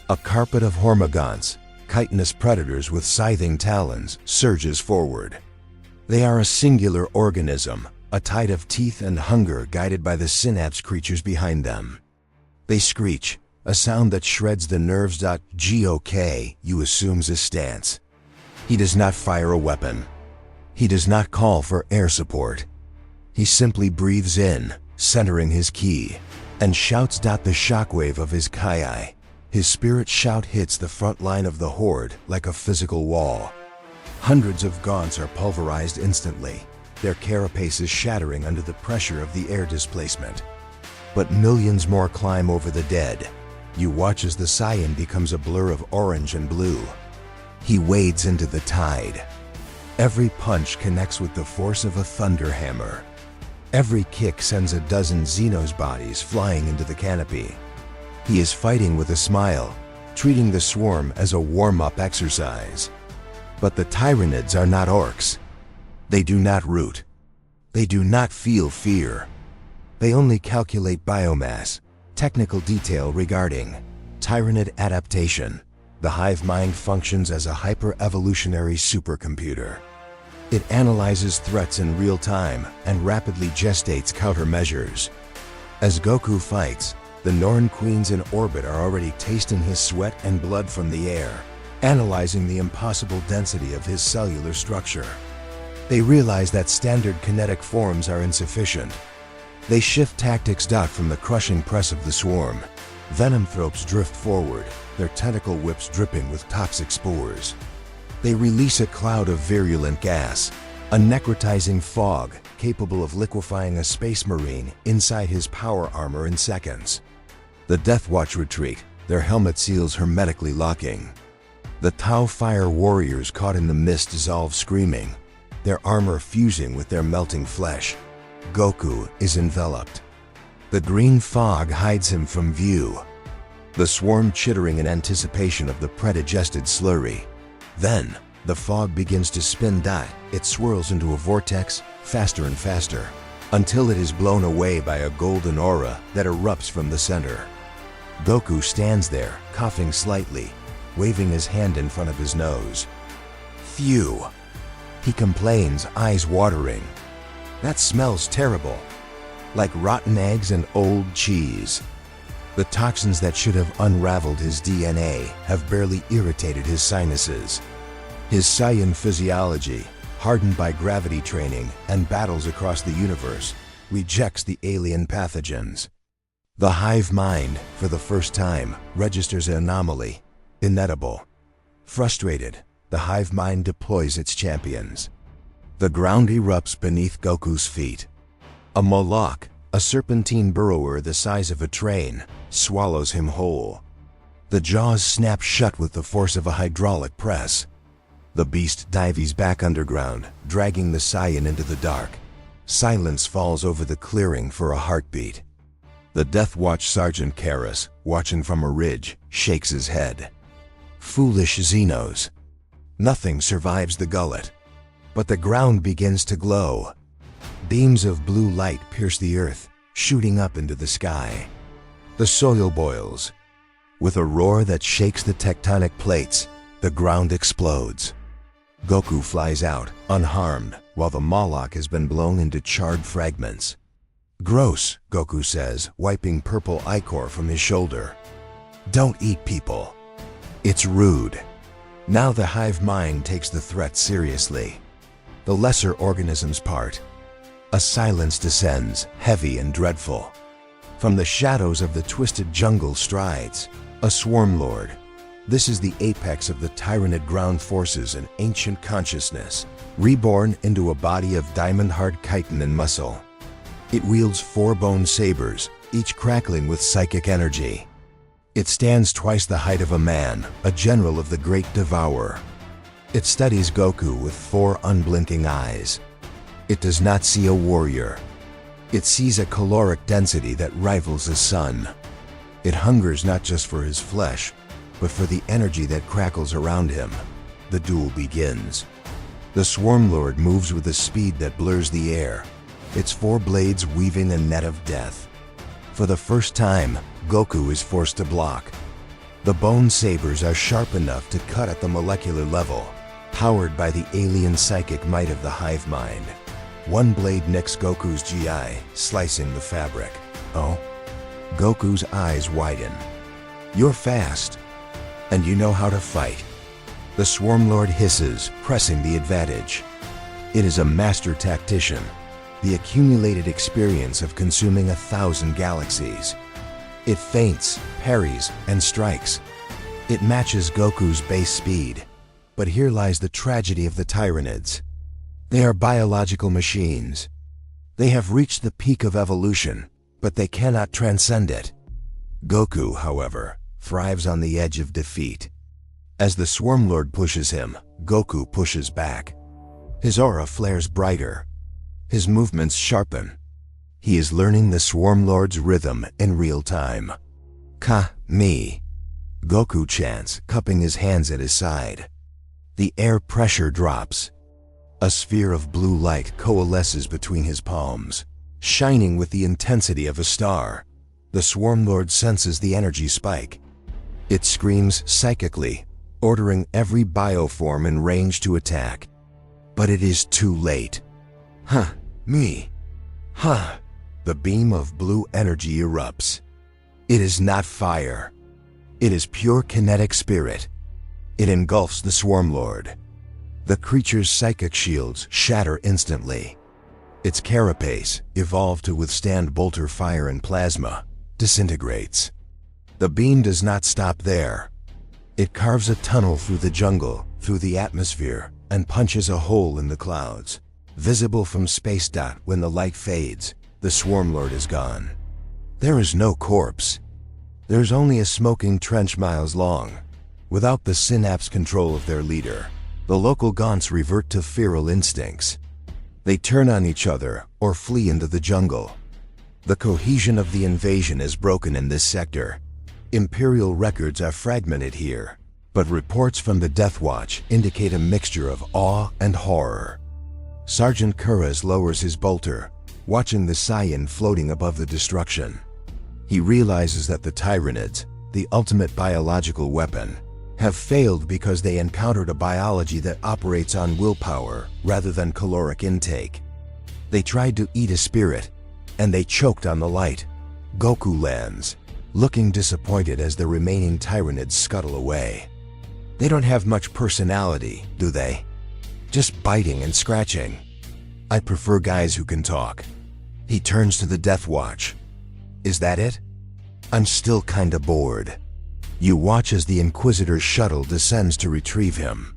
A carpet of hormagaunts, chitinous predators with scything talons, surges forward. They are a singular organism, a tide of teeth and hunger guided by the synapse creatures behind them. They screech, a sound that shreds the nerves. GOKU assumes his stance. He does not fire a weapon. He does not call for air support. He simply breathes in, centering his ki, and shouts. The shockwave of his kai. His spirit shout hits the front line of the horde like a physical wall. Hundreds of gaunts are pulverized instantly, their carapaces shattering under the pressure of the air displacement. But millions more climb over the dead. You watch as the Saiyan becomes a blur of orange and blue. He wades into the tide. Every punch connects with the force of a thunder hammer. Every kick sends a dozen Xenos bodies flying into the canopy. He is fighting with a smile, treating the swarm as a warm-up exercise. But the Tyranids are not Orks. They do not root. They do not feel fear. They only calculate biomass, technical detail regarding Tyranid adaptation. The hive mind functions as a hyper-evolutionary supercomputer. It analyzes threats in real time and rapidly gestates countermeasures. As Goku fights, the Norn queens in orbit are already tasting his sweat and blood from the air, analyzing the impossible density of his cellular structure. They realize that standard kinetic forms are insufficient. They shift tactics. From the crushing press of the swarm, venomthropes drift forward, their tentacle whips dripping with toxic spores. They release a cloud of virulent gas, a necrotizing fog capable of liquefying a space marine inside his power armor in seconds. The Deathwatch retreat, their helmet seals hermetically locking. The Tau Fire warriors caught in the mist dissolve screaming, their armor fusing with their melting flesh. Goku is enveloped. The green fog hides him from view. The swarm chittering in anticipation of the predigested slurry. Then, the fog begins to spin. It swirls into a vortex, faster and faster, until it is blown away by a golden aura that erupts from the center. Goku stands there, coughing slightly, waving his hand in front of his nose. Phew! He complains, eyes watering. That smells terrible. Like rotten eggs and old cheese. The toxins that should have unraveled his DNA have barely irritated his sinuses. His Saiyan physiology, hardened by gravity training and battles across the universe, rejects the alien pathogens. The hive mind, for the first time, registers an anomaly, inedible. Frustrated, the hive mind deploys its champions. The ground erupts beneath Goku's feet. A Moloch, a serpentine burrower the size of a train, swallows him whole. The jaws snap shut with the force of a hydraulic press. The beast dives back underground, dragging the Saiyan into the dark. Silence falls over the clearing for a heartbeat. The Deathwatch Sergeant Karras, watching from a ridge, shakes his head. Foolish Xenos. Nothing survives the gullet. But the ground begins to glow. Beams of blue light pierce the earth, shooting up into the sky. The soil boils. With a roar that shakes the tectonic plates, the ground explodes. Goku flies out, unharmed, while the Moloch has been blown into charred fragments. Gross, Goku says, wiping purple ichor from his shoulder. Don't eat people. It's rude. Now the hive mind takes the threat seriously. The lesser organisms part. A silence descends, heavy and dreadful. From the shadows of the twisted jungle strides a Swarmlord. This is the apex of the Tyranid ground forces and ancient consciousness, reborn into a body of diamond-hard chitin and muscle. It wields 4 bone sabers, each crackling with psychic energy. It stands twice the height of a man, a general of the great Devourer. It studies Goku with 4 unblinking eyes. It does not see a warrior. It sees a caloric density that rivals the sun. It hungers not just for his flesh, but for the energy that crackles around him. The duel begins. The Swarmlord moves with a speed that blurs the air, its 4 blades weaving a net of death. For the first time, Goku is forced to block. The bone sabers are sharp enough to cut at the molecular level, powered by the alien psychic might of the Hive mind. One blade nicks Goku's GI, slicing the fabric. Oh? Goku's eyes widen. You're fast, and you know how to fight. The Swarmlord hisses, pressing the advantage. It is a master tactician, the accumulated experience of consuming 1,000 galaxies. It feints, parries, and strikes. It matches Goku's base speed. But here lies the tragedy of the Tyranids. They are biological machines. They have reached the peak of evolution, but they cannot transcend it. Goku, however, thrives on the edge of defeat. As the Swarmlord pushes him, Goku pushes back. His aura flares brighter. His movements sharpen. He is learning the Swarmlord's rhythm in real time. Ka-me, Goku chants, cupping his hands at his side. The air pressure drops. A sphere of blue light coalesces between his palms, shining with the intensity of a star. The Swarmlord senses the energy spike. It screams psychically, ordering every bioform in range to attack. But it is too late. Me. The beam of blue energy erupts. It is not fire. It is pure kinetic spirit. It engulfs the Swarmlord. The creature's psychic shields shatter instantly. Its carapace, evolved to withstand bolter fire and plasma, disintegrates. The beam does not stop there. It carves a tunnel through the jungle, through the atmosphere, and punches a hole in the clouds. Visible from space. When the light fades, the Swarmlord is gone. There is no corpse. There's only a smoking trench miles long. Without the synapse control of their leader, the local Gaunts revert to feral instincts. They turn on each other or flee into the jungle. The cohesion of the invasion is broken in this sector. Imperial records are fragmented here, but reports from the Death Watch indicate a mixture of awe and horror. Sergeant Kuras lowers his bolter, watching the Saiyan floating above the destruction. He realizes that the Tyranids, the ultimate biological weapon, have failed because they encountered a biology that operates on willpower rather than caloric intake. They tried to eat a spirit, and they choked on the light. Goku lands, looking disappointed as the remaining Tyranids scuttle away. They don't have much personality, do they? Just biting and scratching. I prefer guys who can talk. He turns to the Death Watch. Is that it? I'm still kinda bored. You watch as the Inquisitor's shuttle descends to retrieve him.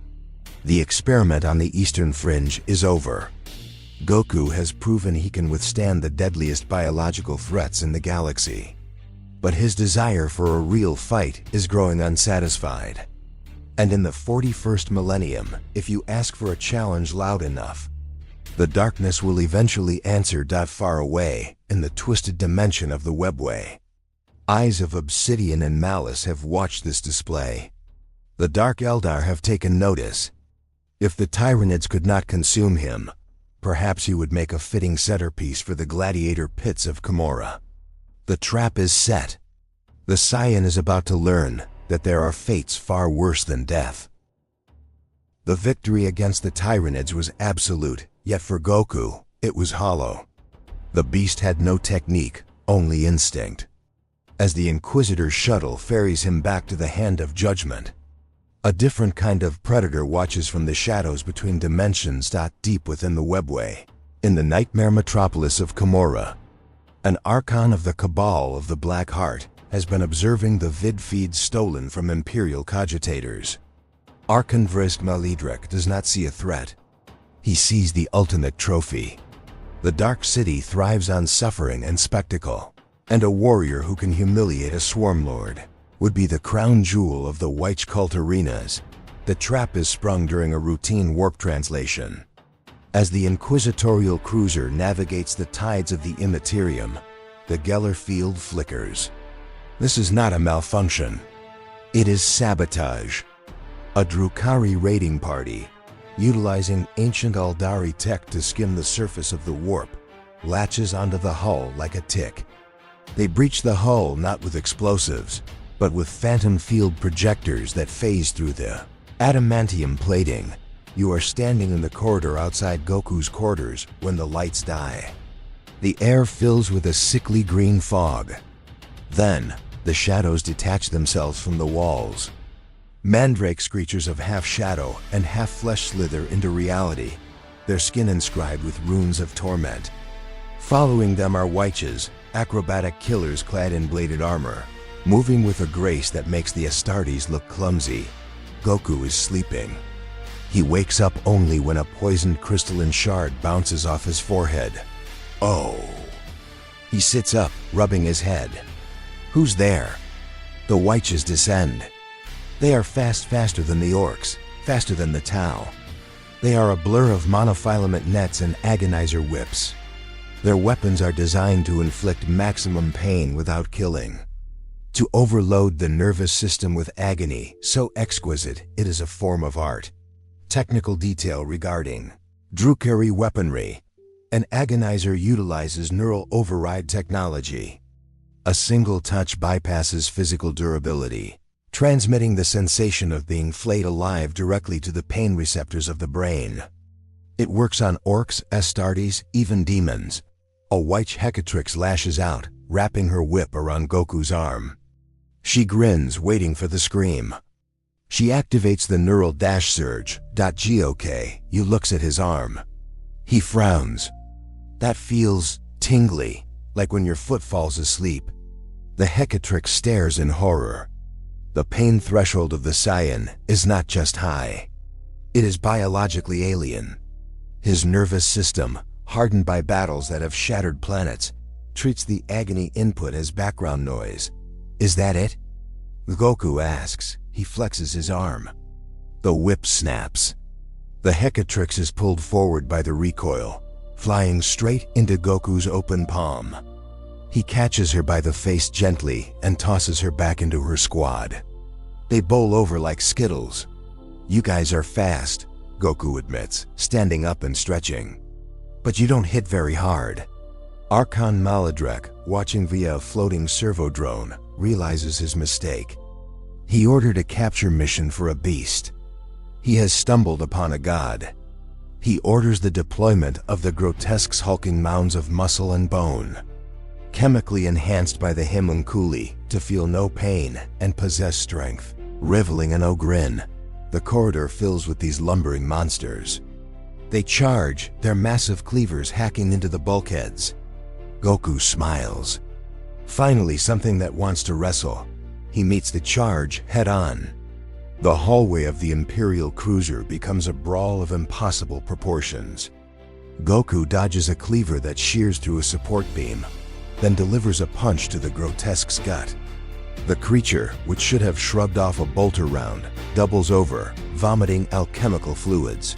The experiment on the eastern fringe is over. Goku has proven he can withstand the deadliest biological threats in the galaxy. But his desire for a real fight is growing unsatisfied. And in the 41st millennium, if you ask for a challenge loud enough, the darkness will eventually answer. Far away, in the twisted dimension of the webway, eyes of obsidian and malice have watched this display. The Dark Eldar have taken notice. If the Tyranids could not consume him, perhaps he would make a fitting centerpiece for the gladiator pits of Kimura. The trap is set. The Saiyan is about to learn that there are fates far worse than death. The victory against the Tyranids was absolute, yet for Goku, it was hollow. The beast had no technique, only instinct. As the Inquisitor's shuttle ferries him back to the Hand of Judgment, a different kind of predator watches from the shadows between dimensions. Deep within the webway, in the nightmare metropolis of Kimura, an archon of the Cabal of the Black Heart has been observing the vid feeds stolen from Imperial cogitators. Archon Malidrek does not see a threat. He sees the ultimate trophy. The Dark City thrives on suffering and spectacle, and a warrior who can humiliate a Swarmlord would be the crown jewel of the White cult arenas. The trap is sprung during a routine warp translation. As the inquisitorial cruiser navigates the tides of the immaterium, the Geller field flickers. This is not a malfunction. It is sabotage. A Drukhari raiding party, utilizing ancient Aldari tech to skim the surface of the warp, latches onto the hull like a tick. They breach the hull not with explosives, but with phantom field projectors that phase through the adamantium plating. You are standing in the corridor outside Goku's quarters when the lights die. The air fills with a sickly green fog. Then, the shadows detach themselves from the walls. Mandrake creatures of half shadow and half flesh slither into reality, their skin inscribed with runes of torment. Following them are Wyches, acrobatic killers clad in bladed armor, moving with a grace that makes the Astartes look clumsy. Goku is sleeping. He wakes up only when a poisoned crystalline shard bounces off his forehead. Oh. He sits up, rubbing his head. Who's there? The Wyches descend. They are faster than the Orks, faster than the Tau. They are a blur of monofilament nets and agonizer whips. Their weapons are designed to inflict maximum pain without killing. To overload the nervous system with agony so exquisite it is a form of art. Technical detail regarding Drukhari weaponry. An agonizer utilizes neural override technology. A single touch bypasses physical durability, transmitting the sensation of being flayed alive directly to the pain receptors of the brain. It works on Orks, Astartes, even demons. A white Hecatrix lashes out, wrapping her whip around Goku's arm. She grins, waiting for the scream. She activates the neural dash surge. GOK, you looks at his arm. He frowns. That feels tingly, like when your foot falls asleep. The Hecatrix stares in horror. The pain threshold of the Saiyan is not just high. It is biologically alien. His nervous system, hardened by battles that have shattered planets, treats the agony input as background noise. Is that it? Goku asks. He flexes his arm. The whip snaps. The Hecatrix is pulled forward by the recoil, flying straight into Goku's open palm. He catches her by the face gently and tosses her back into her squad. They bowl over like skittles. You guys are fast, Goku admits, standing up and stretching. But you don't hit very hard. Archon Malidrek, watching via a floating servo drone, realizes his mistake. He ordered a capture mission for a beast. He has stumbled upon a god. He orders the deployment of the grotesque hulking mounds of muscle and bone, chemically enhanced by the homunculi to feel no pain and possess strength. Rivaling an ogrin, the corridor fills with these lumbering monsters. They charge, their massive cleavers hacking into the bulkheads. Goku smiles. Finally, something that wants to wrestle. He meets the charge head-on. The hallway of the Imperial cruiser becomes a brawl of impossible proportions. Goku dodges a cleaver that shears through a support beam, then delivers a punch to the grotesque's gut. The creature, which should have shrugged off a bolter round, doubles over, vomiting alchemical fluids.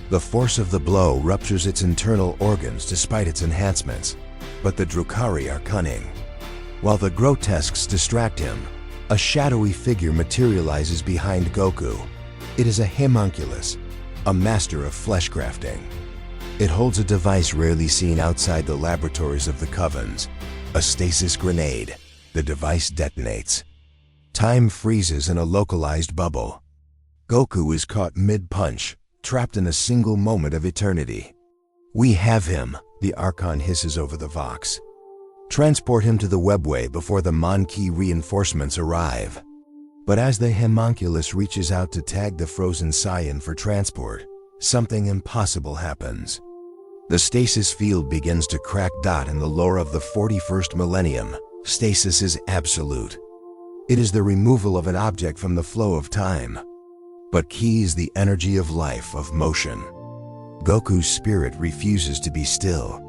The force of the blow ruptures its internal organs despite its enhancements, but the Drukhari are cunning. While the grotesques distract him, a shadowy figure materializes behind Goku. It is a homunculus, a master of flesh crafting. It holds a device rarely seen outside the laboratories of the Covens, a stasis grenade. The device detonates. Time freezes in a localized bubble. Goku is caught mid-punch, trapped in a single moment of eternity. We have him, the Archon hisses over the Vox. Transport him to the webway before the Monkey reinforcements arrive. But as the homunculus reaches out to tag the frozen Saiyan for transport, something impossible happens. The stasis field begins to crack. In the lore of the 41st millennium, Stasis is absolute. It is the removal of an object from the flow of time. But Ki is the energy of life, of motion. Goku's spirit refuses to be still.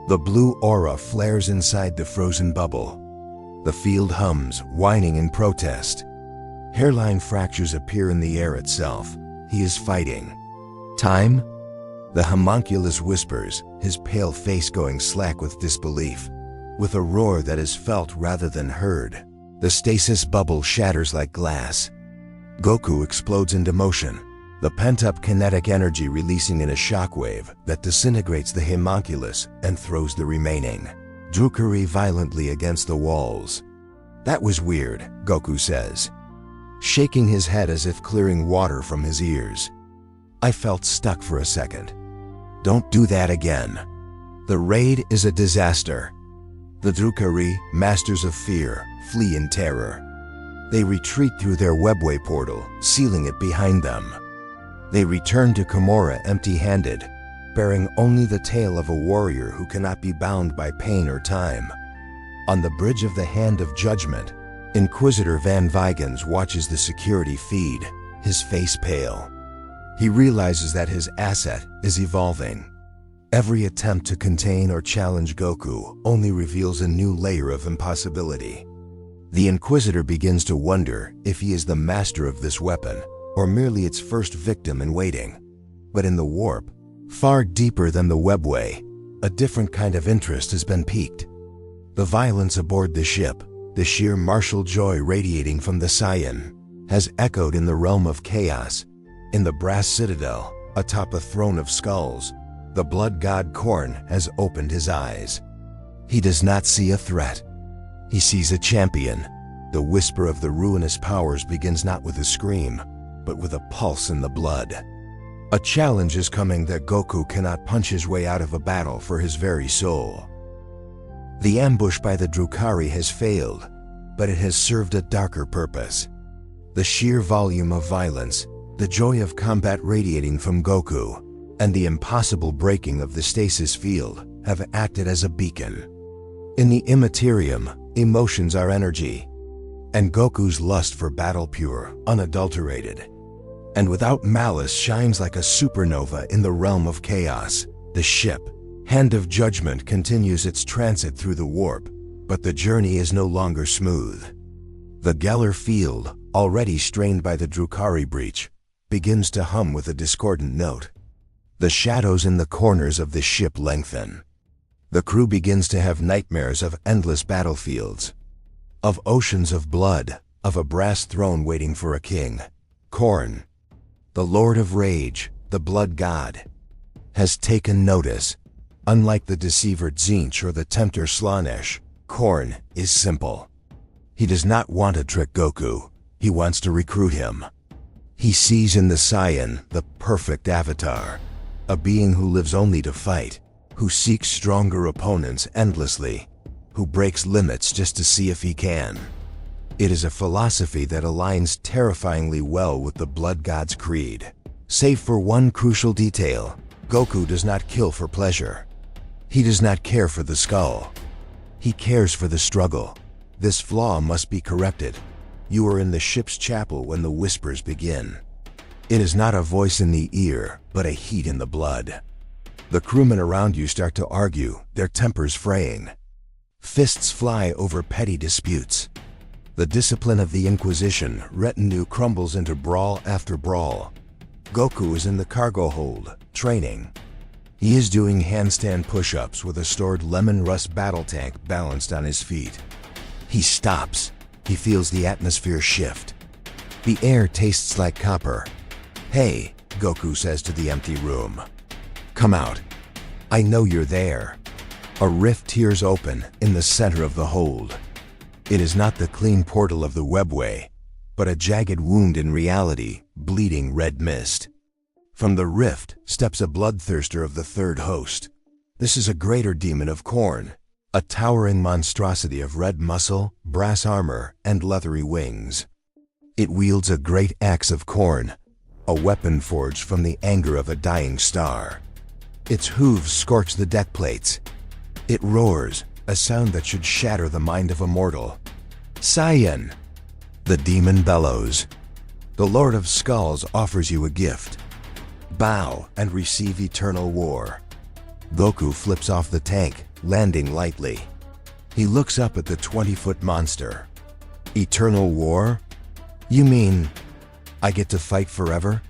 The blue aura flares inside the frozen bubble. The field hums, whining in protest. Hairline fractures appear in the air itself. He is fighting. Time? The homunculus whispers, his pale face going slack with disbelief. With a roar that is felt rather than heard, the stasis bubble shatters like glass. Goku explodes into motion, the pent-up kinetic energy releasing in a shockwave that disintegrates the homunculus and throws the remaining Drukari violently against the walls. That was weird, Goku says, shaking his head as if clearing water from his ears. I felt stuck for a second. Don't do that again. The raid is a disaster. The Drukari, masters of fear, flee in terror. They retreat through their webway portal, sealing it behind them. They return to Komora empty-handed, bearing only the tale of a warrior who cannot be bound by pain or time. On the bridge of the Hand of Judgment, Inquisitor Van Vigens watches the security feed, his face pale. He realizes that his asset is evolving. Every attempt to contain or challenge Goku only reveals a new layer of impossibility. The Inquisitor begins to wonder if he is the master of this weapon, or merely its first victim in waiting. But in the warp, far deeper than the webway, a different kind of interest has been piqued. The violence aboard the ship, the sheer martial joy radiating from the Saiyan, has echoed in the realm of chaos. In the brass citadel, atop a throne of skulls, the blood god Korn has opened his eyes. He does not see a threat. He sees a champion. The whisper of the ruinous powers begins not with a scream, but with a pulse in the blood. A challenge is coming that Goku cannot punch his way out of a battle for his very soul. The ambush by the Drukari has failed, but it has served a darker purpose. The sheer volume of violence, the joy of combat radiating from Goku, and the impossible breaking of the stasis field have acted as a beacon. In the immaterium, emotions are energy, and Goku's lust for battle pure, unadulterated, and without malice shines like a supernova in the realm of chaos. The ship, Hand of Judgment, continues its transit through the warp, but the journey is no longer smooth. The Geller field, already strained by the Drukari breach, begins to hum with a discordant note. The shadows in the corners of the ship lengthen. The crew begins to have nightmares of endless battlefields, of oceans of blood, of a brass throne waiting for a king. Korn, the Lord of Rage, the Blood God, has taken notice. Unlike the deceiver Tzeentch or the tempter Slanesh, Korn is simple. He does not want to trick Goku. He wants to recruit him. He sees in the Saiyan the perfect avatar, a being who lives only to fight, who seeks stronger opponents endlessly, who breaks limits just to see if he can. It is a philosophy that aligns terrifyingly well with the Blood God's creed. Save for one crucial detail, Goku does not kill for pleasure. He does not care for the skull. He cares for the struggle. This flaw must be corrected. You are in the ship's chapel when the whispers begin. It is not a voice in the ear, but a heat in the blood. The crewmen around you start to argue, their tempers fraying. Fists fly over petty disputes. The discipline of the Inquisition retinue crumbles into brawl after brawl. Goku is in the cargo hold, training. He is doing handstand push-ups with a stored lemon rust battle tank balanced on his feet. He stops. He feels the atmosphere shift. The air tastes like copper. "Hey," Goku says to the empty room. "Come out. I know you're there." A rift tears open in the center of the hold. It is not the clean portal of the webway, but a jagged wound in reality, bleeding red mist. From the rift steps a bloodthirster of the third host. This is a greater demon of Korn, a towering monstrosity of red muscle, brass armor, and leathery wings. It wields a great axe of Korn, a weapon forged from the anger of a dying star. Its hooves scorch the deck plates. It roars, a sound that should shatter the mind of a mortal. Saiyan! The demon bellows. The Lord of Skulls offers you a gift. Bow and receive eternal war. Goku flips off the tank, landing lightly. He looks up at the 20-foot monster. Eternal war? You mean I get to fight forever?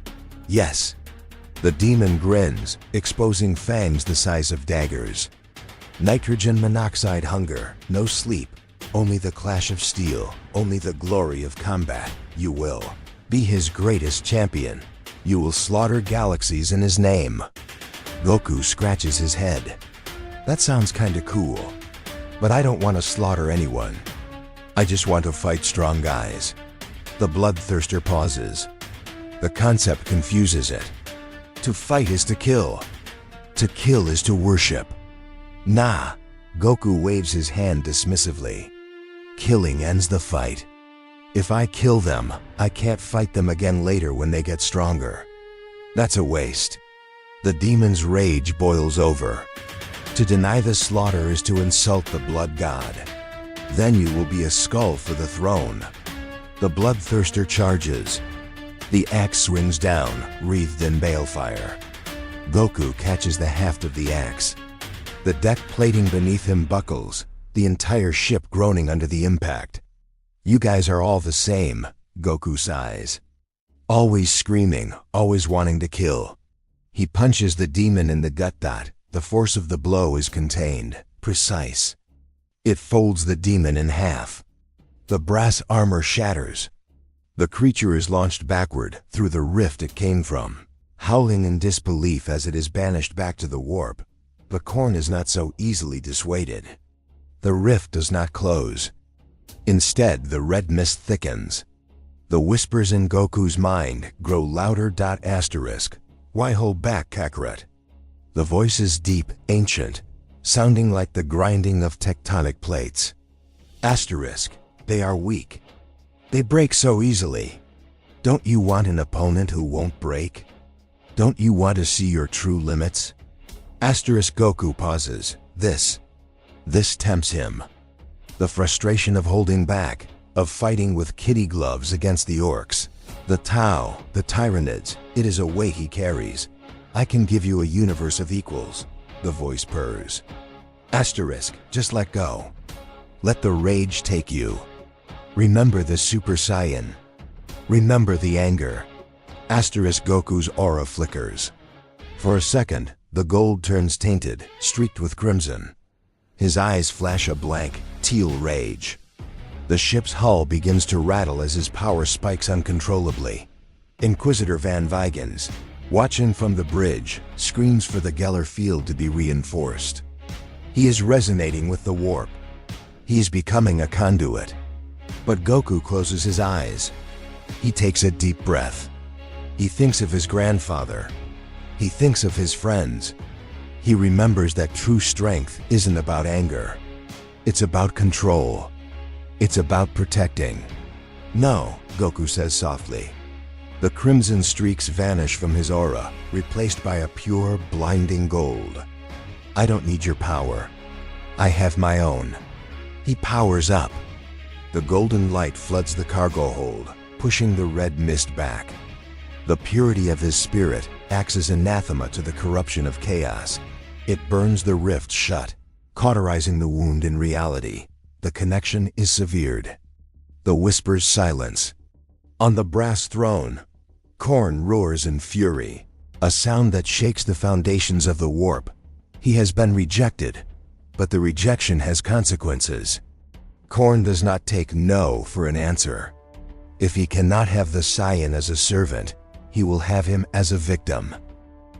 Yes. The demon grins, exposing fangs the size of daggers. Nitrogen monoxide hunger, no sleep, only the clash of steel, only the glory of combat. You will be his greatest champion. You will slaughter galaxies in his name. Goku scratches his head. That sounds kinda cool, but I don't want to slaughter anyone. I just want to fight strong guys. The bloodthirster pauses. The concept confuses it. To fight is to kill. To kill is to worship. Nah, Goku waves his hand dismissively. Killing ends the fight. If I kill them, I can't fight them again later when they get stronger. That's a waste. The demon's rage boils over. To deny the slaughter is to insult the blood god. Then you will be a skull for the throne. The bloodthirster charges. The axe swings down, wreathed in balefire. Goku catches the haft of the axe. The deck plating beneath him buckles, the entire ship groaning under the impact. You guys are all the same, Goku sighs. Always screaming, always wanting to kill. He punches the demon in the gut. The force of the blow is contained, precise. It folds the demon in half. The brass armor shatters. The creature is launched backward through the rift it came from, howling in disbelief as it is banished back to the warp. But Korn is not so easily dissuaded. The rift does not close. Instead, the red mist thickens. The whispers in Goku's mind grow louder. Why hold back, Kakarot? The voice is deep, ancient, sounding like the grinding of tectonic plates. They are weak. They break so easily. Don't you want an opponent who won't break? Don't you want to see your true limits? Goku pauses. This tempts him. The frustration of holding back, of fighting with kitty gloves against the Orks. The Tau, the Tyranids, it is a weight he carries. I can give you a universe of equals, the voice purrs. Just let go. Let the rage take you. Remember the Super Saiyan. Remember the anger. Goku's aura flickers. For a second, the gold turns tainted, streaked with crimson. His eyes flash a blank, teal rage. The ship's hull begins to rattle as his power spikes uncontrollably. Inquisitor Van Vigens, watching from the bridge, screams for the Geller field to be reinforced. He is resonating with the warp. He is becoming a conduit. But Goku closes his eyes. He takes a deep breath. He thinks of his grandfather. He thinks of his friends. He remembers that true strength isn't about anger. It's about control. It's about protecting. No, Goku says softly. The crimson streaks vanish from his aura, replaced by a pure, blinding gold. I don't need your power. I have my own. He powers up. The golden light floods the cargo hold, pushing the red mist back. The purity of his spirit acts as anathema to the corruption of chaos. It burns the rift shut, cauterizing the wound in reality. The connection is severed. The whispers silence. On the brass throne, Korn roars in fury, a sound that shakes the foundations of the warp. He has been rejected, but the rejection has consequences. Korn does not take no for an answer. If he cannot have the Saiyan as a servant, he will have him as a victim.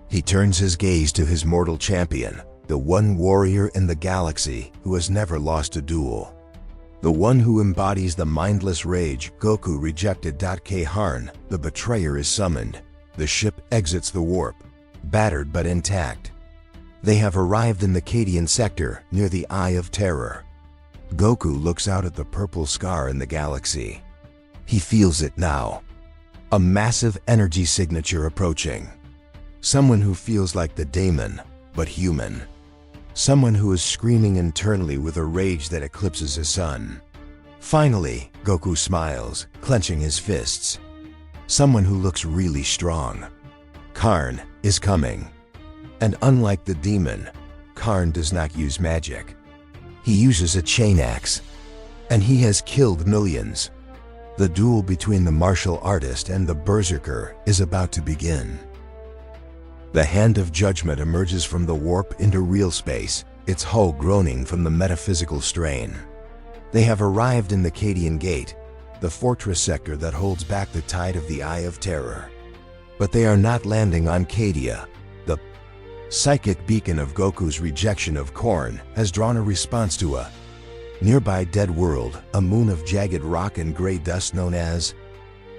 He turns his gaze to his mortal champion, the one warrior in the galaxy who has never lost a duel. The one who embodies the mindless rage Goku rejected. Kaharn, the betrayer, is summoned. The ship exits the warp, battered but intact. They have arrived in the Cadian sector near the Eye of Terror. Goku looks out at the purple scar in the galaxy. He feels it now. A massive energy signature approaching. Someone who feels like the daemon, but human. Someone who is screaming internally with a rage that eclipses his sun. Finally, Goku smiles, clenching his fists. Someone who looks really strong. Karn is coming. And unlike the demon, Karn does not use magic. He uses a chain axe. And he has killed millions. The duel between the martial artist and the berserker is about to begin. The hand of judgment emerges from the warp into real space, its hull groaning from the metaphysical strain. They have arrived in the Cadian Gate, the fortress sector that holds back the tide of the Eye of Terror. But they are not landing on Cadia. The psychic beacon of Goku's rejection of Korn has drawn a response to a nearby dead world, a moon of jagged rock and gray dust known as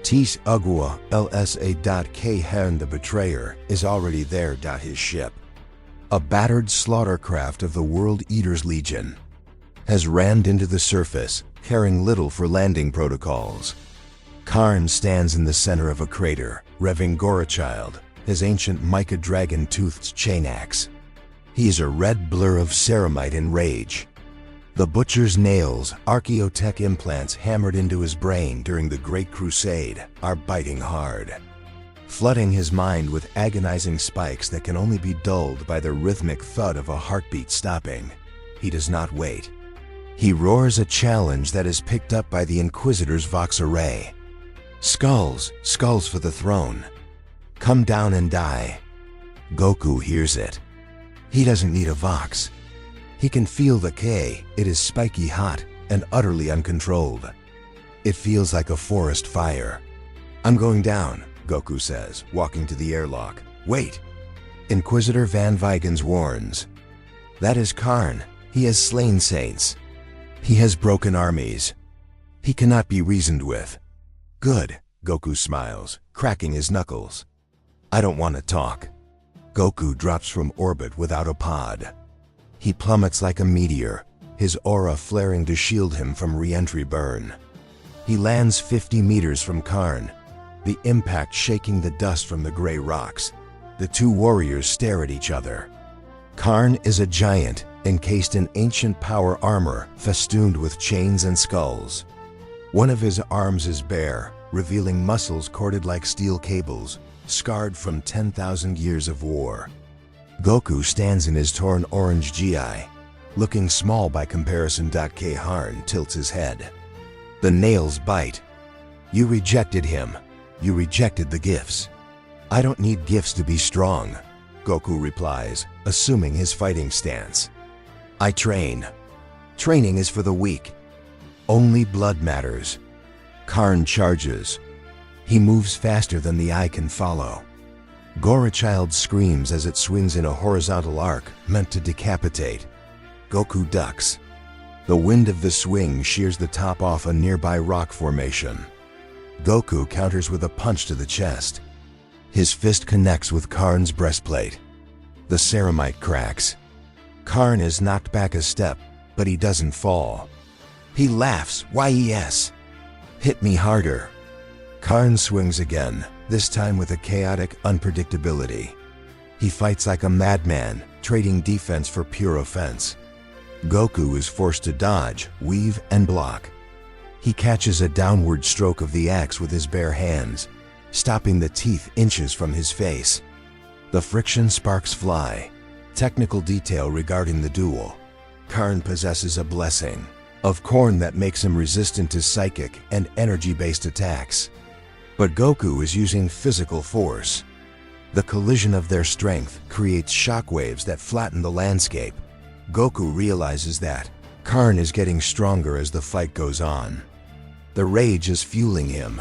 Tis Agua LSA.K. Hern the Betrayer is already there. His ship, a battered slaughtercraft of the World Eaters Legion, has rammed into the surface, caring little for landing protocols. Karn stands in the center of a crater, revving Gorochild, his ancient mica dragon-toothed chain axe. He is a red blur of ceramite and rage. The butcher's nails, archaeotech implants hammered into his brain during the Great Crusade, are biting hard, flooding his mind with agonizing spikes that can only be dulled by the rhythmic thud of a heartbeat stopping. He does not wait. He roars a challenge that is picked up by the Inquisitor's Vox Array. Skulls, skulls for the throne. Come down and die. Goku hears it. He doesn't need a Vox. He can feel the K. It is spiky hot and utterly uncontrolled. It feels like a forest fire. I'm going down, Goku says, walking to the airlock. Wait. Inquisitor Van Vigens warns. That is Karn. He has slain saints. He has broken armies. He cannot be reasoned with. Good, Goku smiles, cracking his knuckles. I don't want to talk. Goku drops from orbit without a pod. He plummets like a meteor, his aura flaring to shield him from re-entry burn. He lands 50 meters from Karn, the impact shaking the dust from the gray rocks. The two warriors stare at each other. Karn is a giant, encased in ancient power armor festooned with chains and skulls. One of his arms is bare, revealing muscles corded like steel cables, scarred from 10,000 years of war. Goku stands in his torn orange GI, looking small by comparison. K. Harn tilts his head. The nails bite. You rejected him. You rejected the gifts. I don't need gifts to be strong, Goku replies, assuming his fighting stance. I train. Training is for the weak. Only blood matters. Karn charges. He moves faster than the eye can follow. Gorochild screams as it swings in a horizontal arc meant to decapitate. Goku ducks. The wind of the swing shears the top off a nearby rock formation. Goku counters with a punch to the chest. His fist connects with Karn's breastplate. The ceramite cracks. Karn is knocked back a step, but he doesn't fall. He laughs, yes. Hit me harder. Karn swings again, this time with a chaotic unpredictability. He fights like a madman, trading defense for pure offense. Goku is forced to dodge, weave, and block. He catches a downward stroke of the axe with his bare hands, stopping the teeth inches from his face. The friction sparks fly. Technical detail regarding the duel. Karn possesses a blessing of Korn that makes him resistant to psychic and energy-based attacks. But Goku is using physical force. The collision of their strength creates shockwaves that flatten the landscape. Goku realizes that Karn is getting stronger as the fight goes on. The rage is fueling him.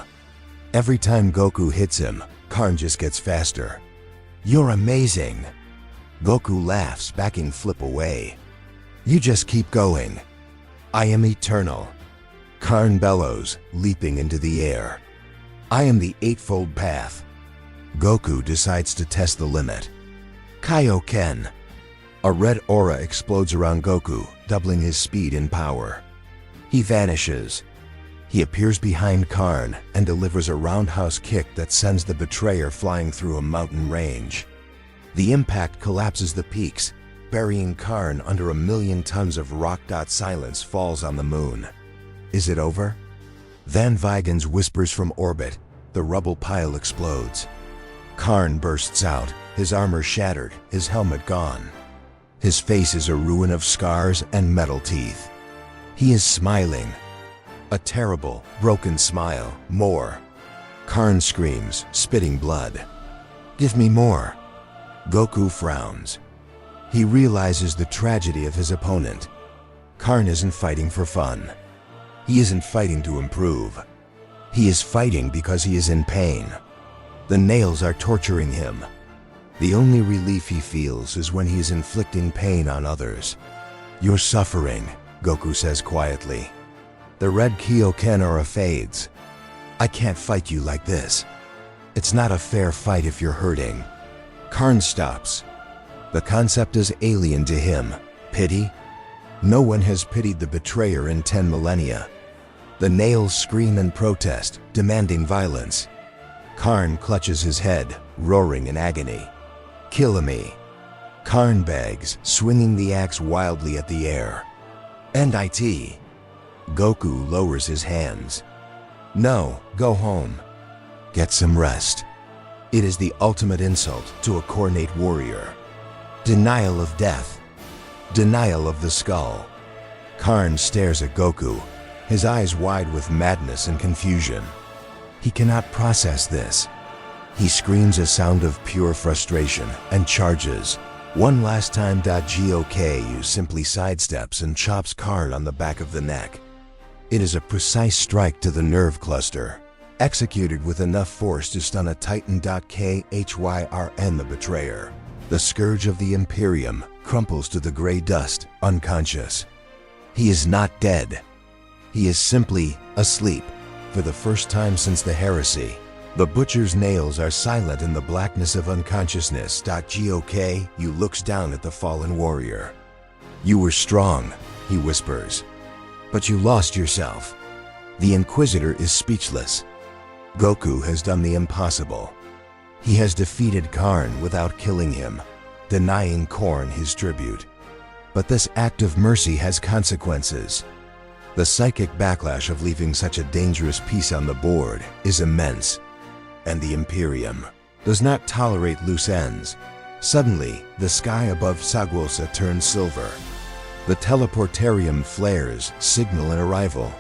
Every time Goku hits him, Karn just gets faster. You're amazing. Goku laughs, backing Flip away. You just keep going. I am eternal. Karn bellows, leaping into the air. I am the Eightfold Path. Goku decides to test the limit. Kaioken. A red aura explodes around Goku, doubling his speed and power. He vanishes. He appears behind Karn and delivers a roundhouse kick that sends the betrayer flying through a mountain range. The impact collapses the peaks, burying Karn under 1,000,000 tons of rock. Silence falls on the moon. Is it over? Van Vigens whispers from orbit. The rubble pile explodes. Karn bursts out, his armor shattered, his helmet gone. His face is a ruin of scars and metal teeth. He is smiling. A terrible, broken smile. More. Karn screams, spitting blood. Give me more. Goku frowns. He realizes the tragedy of his opponent. Karn isn't fighting for fun. He isn't fighting to improve. He is fighting because he is in pain. The nails are torturing him. The only relief he feels is when he is inflicting pain on others. You're suffering, Goku says quietly. The red Kyoken aura fades. I can't fight you like this. It's not a fair fight if you're hurting. Karn stops. The concept is alien to him. Pity? No one has pitied the betrayer in 10 millennia. The nails scream in protest, demanding violence. Karn clutches his head, roaring in agony. Kill me. Karn begs, swinging the axe wildly at the air. NIT. Goku lowers his hands. No, go home. Get some rest. It is the ultimate insult to a coronate warrior. Denial of death. Denial of the skull. Karn stares at Goku, his eyes wide with madness and confusion. He cannot process this. He screams a sound of pure frustration and charges. One last time. GOKU simply sidesteps and chops Karn on the back of the neck. It is a precise strike to the nerve cluster, executed with enough force to stun a Titan. Hyrn. The betrayer, the scourge of the Imperium, crumples to the gray dust, unconscious. He is not dead. He is simply asleep, for the first time since the heresy. The butcher's nails are silent in the blackness of unconsciousness. GOKU looks down at the fallen warrior. You were strong, he whispers, but you lost yourself. The Inquisitor is speechless. Goku has done the impossible. He has defeated Karn without killing him, denying Korn his tribute. But this act of mercy has consequences. The psychic backlash of leaving such a dangerous piece on the board is immense. And the Imperium does not tolerate loose ends. Suddenly, the sky above Sagwolsa turns silver. The teleportarium flares, signal an arrival.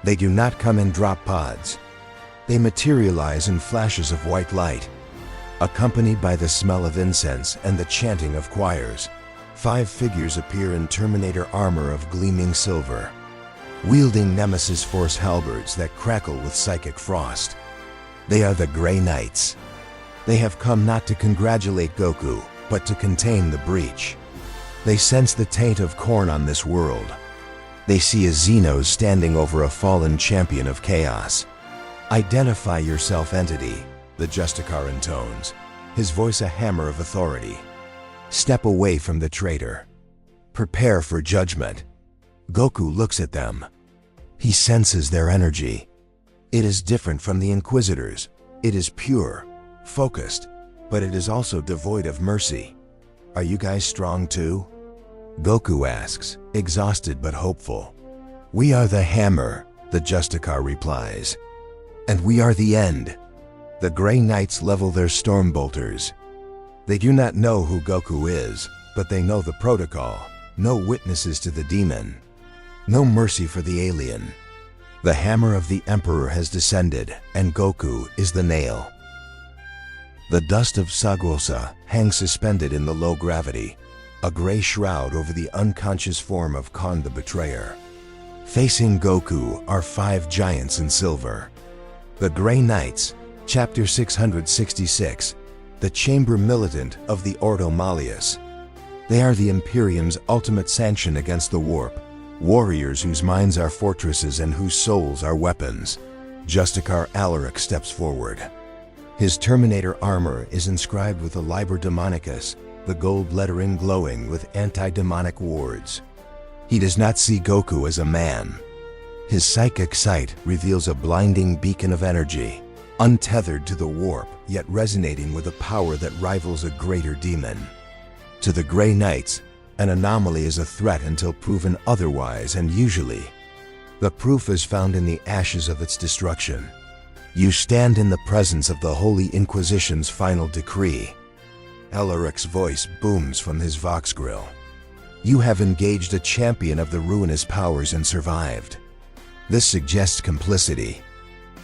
They do not come in drop pods. They materialize in flashes of white light, accompanied by the smell of incense and the chanting of choirs. 5 figures appear in Terminator armor of gleaming silver, wielding Nemesis Force halberds that crackle with psychic frost. They are the Grey Knights. They have come not to congratulate Goku, but to contain the breach. They sense the taint of Korn on this world. They see a Xenos standing over a fallen champion of chaos. Identify yourself, entity, the Justicar intones, his voice a hammer of authority. Step away from the traitor. Prepare for judgment. Goku looks at them. He senses their energy. It is different from the Inquisitors. It is pure, focused, but it is also devoid of mercy. Are you guys strong too? Goku asks, exhausted but hopeful. We are the hammer, the Justicar replies. And we are the end. The Grey Knights level their storm bolters. They do not know who Goku is, but they know the protocol. No witnesses to the demon. No mercy for the alien. The hammer of the Emperor has descended, and Goku is the nail. The dust of Sagwolsa hangs suspended in the low gravity, a gray shroud over the unconscious form of Kon the Betrayer. Facing Goku are 5 giants in silver. The Grey Knights, Chapter 666, the Chamber Militant of the Ordo Malleus. They are the Imperium's ultimate sanction against the warp. Warriors whose minds are fortresses and whose souls are weapons. Justicar Alaric steps forward. His Terminator armor is inscribed with the Liber Demonicus, the gold lettering glowing with anti-demonic wards. He does not see Goku as a man. His psychic sight reveals a blinding beacon of energy, untethered to the warp, yet resonating with a power that rivals a greater demon. To the Grey Knights, An anomaly is a threat until proven otherwise, and usually, the proof is found in the ashes of its destruction. You stand in the presence of the Holy Inquisition's final decree. Alaric's voice booms from his vox grill. You have engaged a champion of the ruinous powers and survived. This suggests complicity.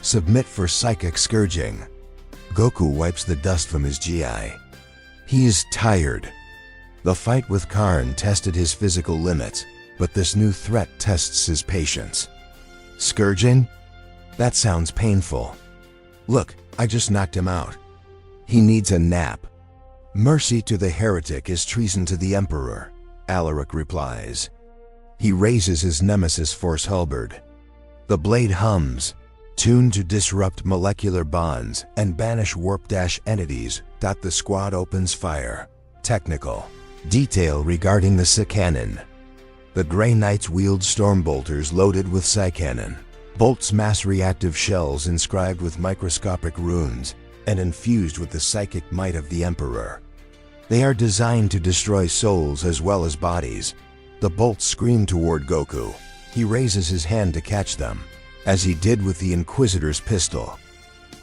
Submit for psychic scourging. Goku wipes the dust from his GI. He is tired. The fight with Karn tested his physical limits, but this new threat tests his patience. Scourging? That sounds painful. Look, I just knocked him out. He needs a nap. Mercy to the heretic is treason to the Emperor, Alaric replies. He raises his nemesis force halberd. The blade hums, tuned to disrupt molecular bonds and banish warp-entities. The squad opens fire. Technical detail regarding the Psy-Cannon. The Grey Knights wield stormbolters loaded with Psy-Cannon. Bolts mass reactive shells inscribed with microscopic runes and infused with the psychic might of the Emperor. They are designed to destroy souls as well as bodies. The bolts scream toward Goku. He raises his hand to catch them, as he did with the Inquisitor's pistol.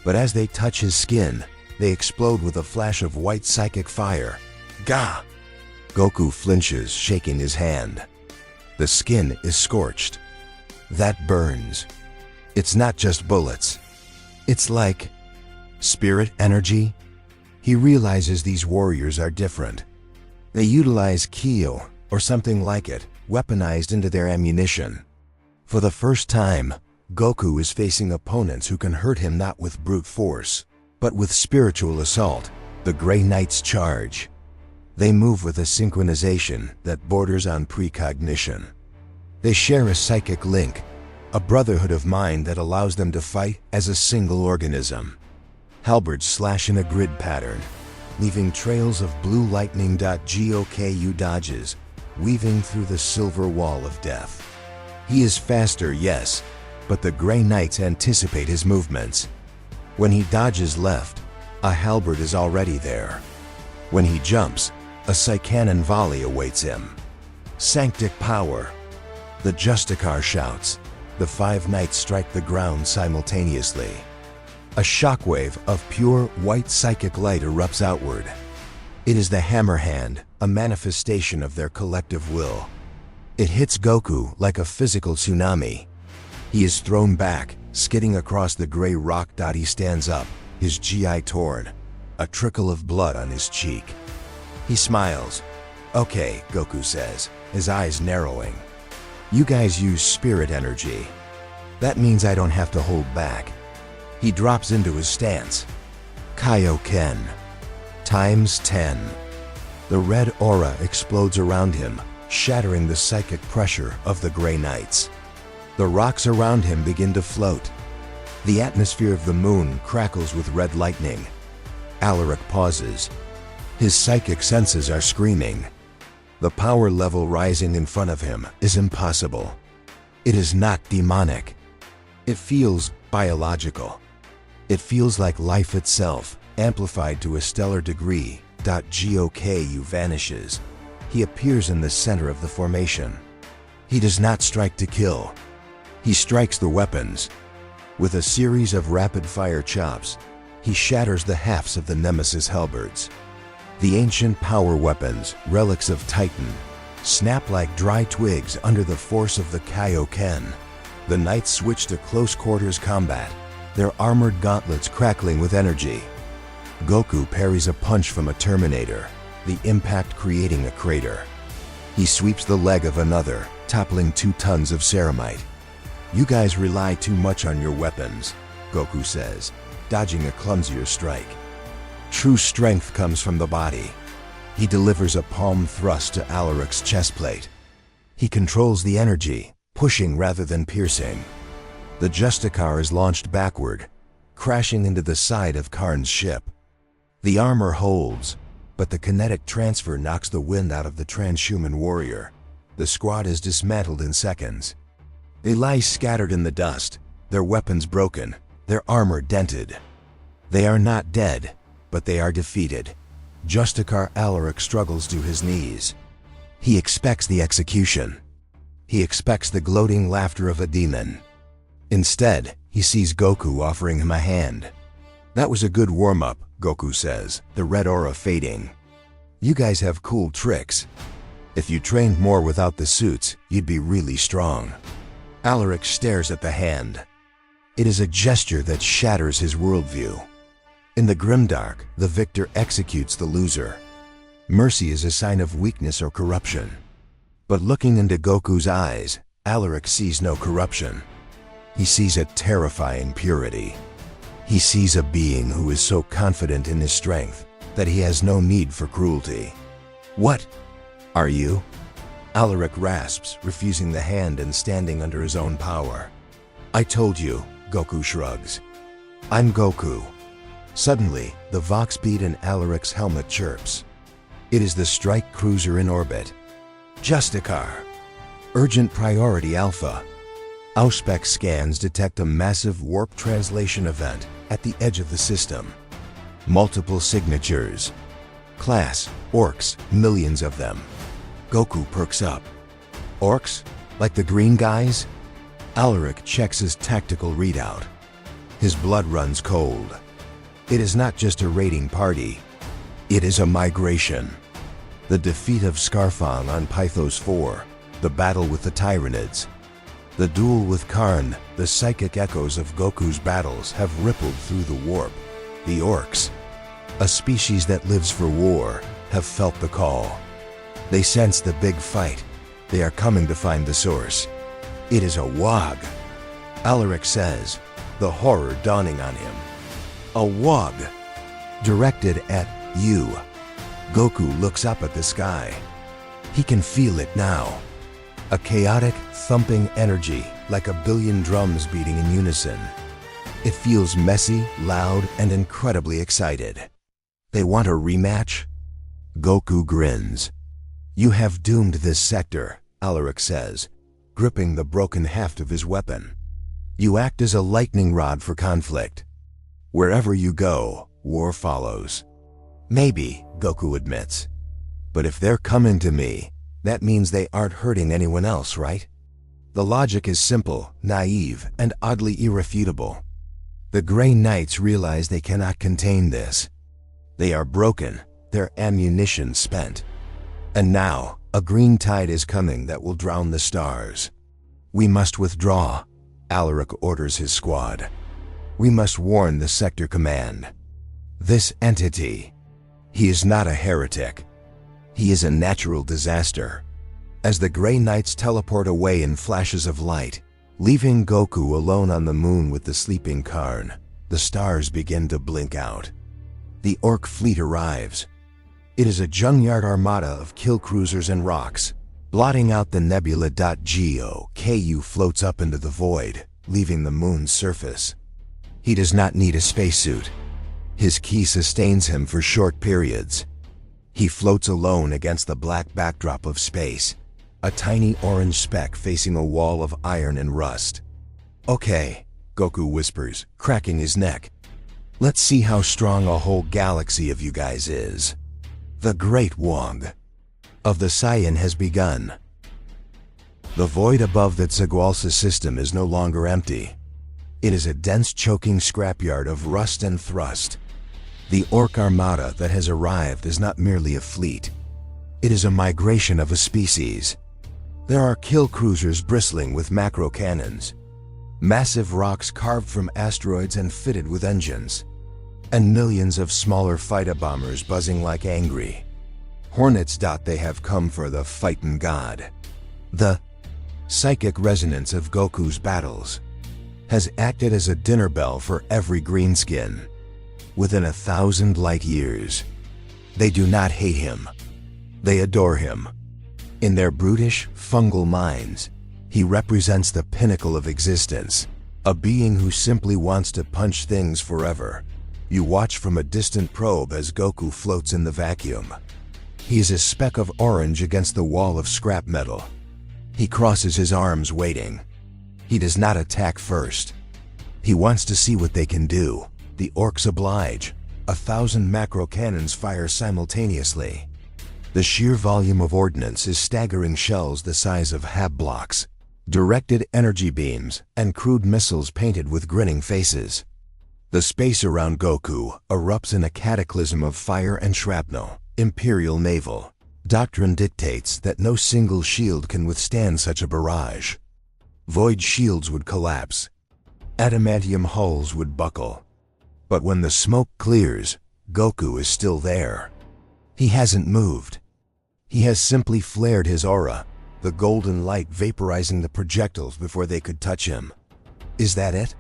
But as they touch his skin, they explode with a flash of white psychic fire. Gah! Goku flinches, shaking his hand. The skin is scorched. That burns. It's not just bullets. It's like spirit energy. He realizes these warriors are different. They utilize Kyo, or something like it, weaponized into their ammunition. For the first time, Goku is facing opponents who can hurt him not with brute force, but with spiritual assault. The Grey Knights charge. They move with a synchronization that borders on precognition. They share a psychic link, a brotherhood of mind that allows them to fight as a single organism. Halberds slash in a grid pattern, leaving trails of blue lightning. Goku dodges, weaving through the silver wall of death. He is faster, yes, but the Grey Knights anticipate his movements. When he dodges left, a halberd is already there. When he jumps, a Psy-Cannon volley awaits him. Sanctic power. The Justicar shouts. The 5 knights strike the ground simultaneously. A shockwave of pure white psychic light erupts outward. It is the Hammer Hand, a manifestation of their collective will. It hits Goku like a physical tsunami. He is thrown back, skidding across the gray rock. He stands up, his GI torn, a trickle of blood on his cheek. He smiles. Okay, Goku says, his eyes narrowing. You guys use spirit energy. That means I don't have to hold back. He drops into his stance. Kaioken. Times 10. The red aura explodes around him, shattering the psychic pressure of the Grey Knights. The rocks around him begin to float. The atmosphere of the moon crackles with red lightning. Alaric pauses. His psychic senses are screaming. The power level rising in front of him is impossible. It is not demonic. It feels biological. It feels like life itself, amplified to a stellar degree. Goku vanishes. He appears in the center of the formation. He does not strike to kill. He strikes the weapons. With a series of rapid-fire chops, he shatters the halves of the Nemesis halberds. The ancient power weapons, relics of Titan, snap like dry twigs under the force of the Kaioken. The knights switch to close-quarters combat, their armored gauntlets crackling with energy. Goku parries a punch from a Terminator, the impact creating a crater. He sweeps the leg of another, toppling 2 tons of ceramite. You guys rely too much on your weapons, Goku says, dodging a clumsier strike. True strength comes from the body. He delivers a palm thrust to Alaric's chestplate. He controls the energy, pushing rather than piercing. The Justicar is launched backward, crashing into the side of Karn's ship. The armor holds, but the kinetic transfer knocks the wind out of the transhuman warrior. The squad is dismantled in seconds. They lie scattered in the dust, their weapons broken, their armor dented. They are not dead, but they are defeated. Justicar Alaric struggles to his knees. He expects the execution. He expects the gloating laughter of a demon. Instead, he sees Goku offering him a hand. "That was a good warm-up," Goku says, the red aura fading. "You guys have cool tricks. If you trained more without the suits, you'd be really strong." Alaric stares at the hand. It is a gesture that shatters his worldview. In the Grimdark, the victor executes the loser. Mercy is a sign of weakness or corruption. But looking into Goku's eyes, Alaric sees no corruption. He sees a terrifying purity. He sees a being who is so confident in his strength that he has no need for cruelty. "What are you?" Alaric rasps, refusing the hand and standing under his own power. "I told you," Goku shrugs. "I'm Goku." Suddenly, the Vox beat in Alaric's helmet chirps. It is the strike cruiser in orbit. Justicar. Urgent Priority Alpha. Auspex scans detect a massive warp translation event at the edge of the system. Multiple signatures. Class, Orks, millions of them. Goku perks up. Orks? Like the green guys? Alaric checks his tactical readout. His blood runs cold. It is not just a raiding party. It is a migration. The defeat of Scarfon on Pythos IV, the battle with the Tyranids, the duel with Karn, the psychic echoes of Goku's battles have rippled through the warp. The Orks, a species that lives for war, have felt the call. They sense the big fight. They are coming to find the source. It is a Wog, Alaric says, the horror dawning on him. A Wog, directed at you. Goku looks up at the sky. He can feel it now. A chaotic, thumping energy, like a billion drums beating in unison. It feels messy, loud, and incredibly excited. They want a rematch? Goku grins. "You have doomed this sector," Alaric says, gripping the broken haft of his weapon. "You act as a lightning rod for conflict. Wherever you go, war follows." "Maybe," Goku admits. "But if they're coming to me, that means they aren't hurting anyone else, right?" The logic is simple, naive, and oddly irrefutable. The Grey Knights realize they cannot contain this. They are broken, their ammunition spent. And now, a green tide is coming that will drown the stars. "We must withdraw," Alaric orders his squad. "We must warn the sector command. This entity, he is not a heretic. He is a natural disaster." As the Grey Knights teleport away in flashes of light, leaving Goku alone on the moon with the sleeping Karn, the stars begin to blink out. The Ork fleet arrives. It is a junkyard armada of kill cruisers and rocks. Blotting out the nebula. GOKU floats up into the void, leaving the moon's surface. He does not need a spacesuit. His ki sustains him for short periods. He floats alone against the black backdrop of space, a tiny orange speck facing a wall of iron and rust. "Okay," Goku whispers, cracking his neck. "Let's see how strong a whole galaxy of you guys is." The Great Wog of the Saiyan has begun. The void above the Tsagualsa system is no longer empty. It is a dense, choking scrapyard of rust and thrust. The Ork armada that has arrived is not merely a fleet. It is a migration of a species. There are kill cruisers bristling with macro cannons, massive rocks carved from asteroids and fitted with engines, and millions of smaller fighter bombers buzzing like angry hornets. They have come for the Fightin God. The psychic resonance of Goku's battles has acted as a dinner bell for every greenskin. Within 1,000 light years, they do not hate him. They adore him. In their brutish, fungal minds, he represents the pinnacle of existence, a being who simply wants to punch things forever. You watch from a distant probe as Goku floats in the vacuum. He is a speck of orange against the wall of scrap metal. He crosses his arms waiting. He does not attack first. He wants to see what they can do. The Orks oblige. 1,000 macro cannons fire simultaneously. The sheer volume of ordnance is staggering: shells the size of hab blocks, directed energy beams, and crude missiles painted with grinning faces. The space around Goku erupts in a cataclysm of fire and shrapnel. Imperial naval doctrine dictates that no single shield can withstand such a barrage. Void shields would collapse. Adamantium hulls would buckle. But when the smoke clears, Goku is still there. He hasn't moved. He has simply flared his aura, the golden light vaporizing the projectiles before they could touch him. Is that it?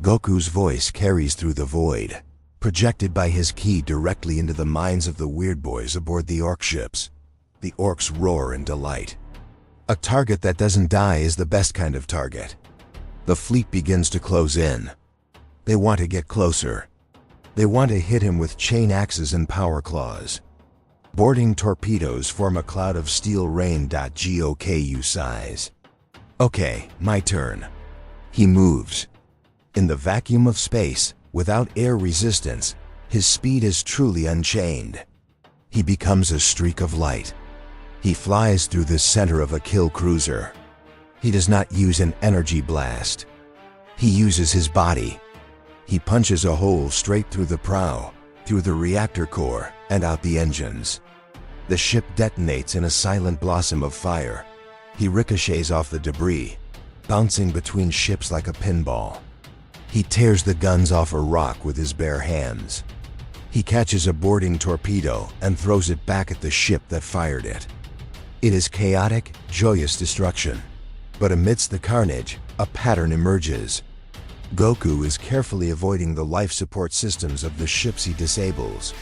Goku's voice carries through the void, projected by his ki directly into the minds of the weird boys aboard the Ork ships. The Orks roar in delight. A target that doesn't die is the best kind of target. The fleet begins to close in. They want to get closer. They want to hit him with chain axes and power claws. Boarding torpedoes form a cloud of steel rain. GOKU size. Okay, my turn. He moves. In the vacuum of space, without air resistance, his speed is truly unchained. He becomes a streak of light. He flies through the center of a kill cruiser. He does not use an energy blast. He uses his body. He punches a hole straight through the prow, through the reactor core, and out the engines. The ship detonates in a silent blossom of fire. He ricochets off the debris, bouncing between ships like a pinball. He tears the guns off a rock with his bare hands. He catches a boarding torpedo and throws it back at the ship that fired it. It is chaotic, joyous destruction. But amidst the carnage, a pattern emerges. Goku is carefully avoiding the life support systems of the ships he disables.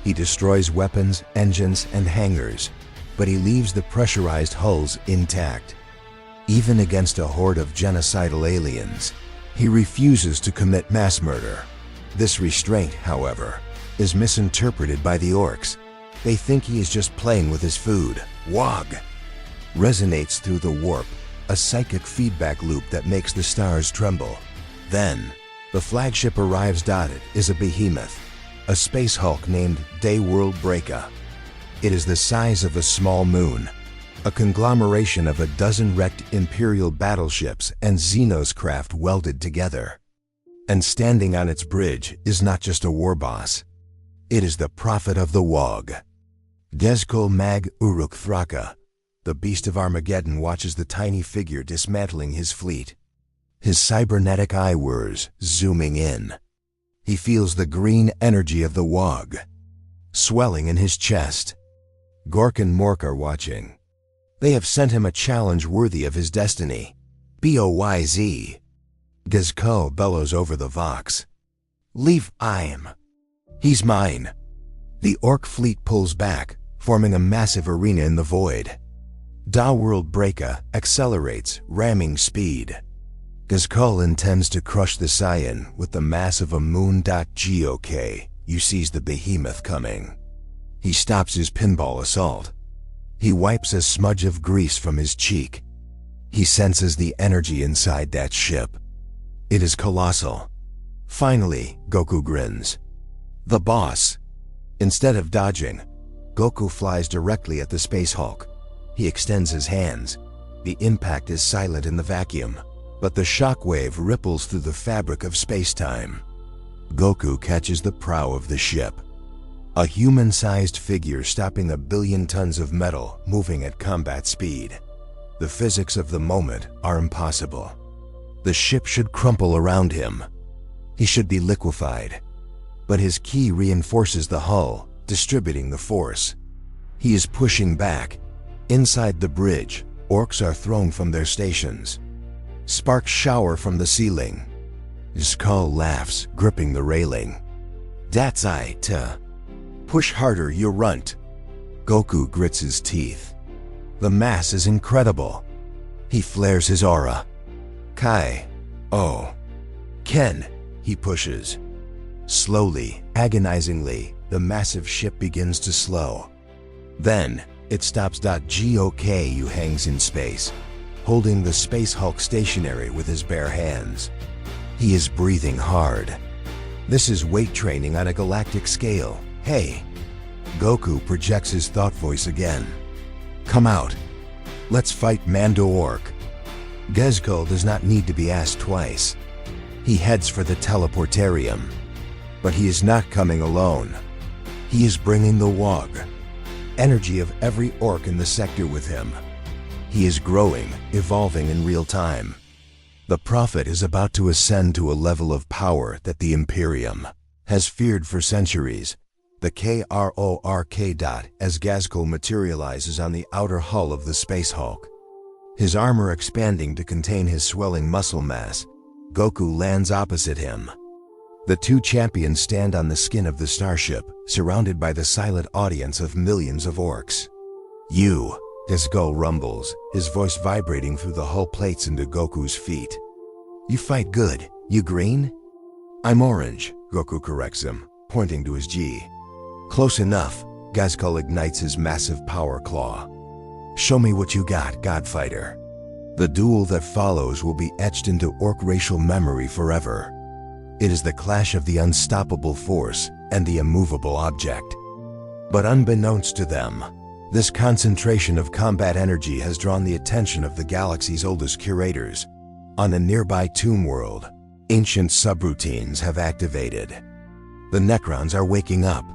He destroys weapons, engines, and hangars, but he leaves the pressurized hulls intact. Even against a horde of genocidal aliens, he refuses to commit mass murder. This restraint, however, is misinterpreted by the Orks. They think he is just playing with his food. Wog resonates through the warp, a psychic feedback loop that makes the stars tremble. Then, the flagship arrives. It is a behemoth, a space hulk named Day-World Breaker. It is the size of a small moon, a conglomeration of a dozen wrecked Imperial battleships and Xenos craft welded together. And standing on its bridge is not just a war boss. It is the prophet of the Wog. Dezkol Mag Uruk Thraka, the beast of Armageddon, watches the tiny figure dismantling his fleet. His cybernetic eye whirs, zooming in. He feels the green energy of the Wog, swelling in his chest. Gork and Mork are watching. They have sent him a challenge worthy of his destiny. Boyz. Dezkol bellows over the Vox. Leave him. He's mine. The Ork fleet pulls back, forming a massive arena in the void. Day-World Breaker accelerates, ramming speed. Dezkol intends to crush the Saiyan with the mass of a moon. GOKU sees the behemoth coming. He stops his pinball assault. He wipes a smudge of grease from his cheek. He senses the energy inside that ship. It is colossal. Finally, Goku grins. The boss. Instead of dodging, Goku flies directly at the Space Hulk. He extends his hands. The impact is silent in the vacuum, but the shockwave ripples through the fabric of space-time. Goku catches the prow of the ship. A human-sized figure stopping 1 billion tons of metal moving at combat speed. The physics of the moment are impossible. The ship should crumple around him. He should be liquefied. But his ki reinforces the hull, distributing the force. He is pushing back. Inside the bridge, Orks are thrown from their stations. Sparks shower from the ceiling. Skull laughs, gripping the railing. That's it. Push harder, you runt. Goku grits his teeth. The mass is incredible. He flares his aura. Kai. Oh. Ken. He pushes. Slowly, agonizingly, the massive ship begins to slow. Then, it stops. GOKU hangs in space, holding the Space Hulk stationary with his bare hands. He is breathing hard. This is weight training on a galactic scale. Hey, Goku projects his thought voice again. Come out. Let's fight Mando Ork. Gezkul does not need to be asked twice. He heads for the teleportarium. But he is not coming alone. He is bringing the Wog, energy of every Ork in the sector with him. He is growing, evolving in real time. The Prophet is about to ascend to a level of power that the Imperium has feared for centuries. The KRORK dot as Gezkul materializes on the outer hull of the Space Hulk. His armor expanding to contain his swelling muscle mass, Goku lands opposite him. The two champions stand on the skin of the starship, surrounded by the silent audience of millions of Orks. You, Gezkul rumbles, his voice vibrating through the hull plates into Goku's feet. You fight good, you green? I'm orange, Goku corrects him, pointing to his G. Close enough, Gezkul ignites his massive power claw. Show me what you got, Godfighter. The duel that follows will be etched into Ork racial memory forever. It is the clash of the unstoppable force and the immovable object. But unbeknownst to them, this concentration of combat energy has drawn the attention of the galaxy's oldest curators. On a nearby tomb world, ancient subroutines have activated. The Necrons are waking up.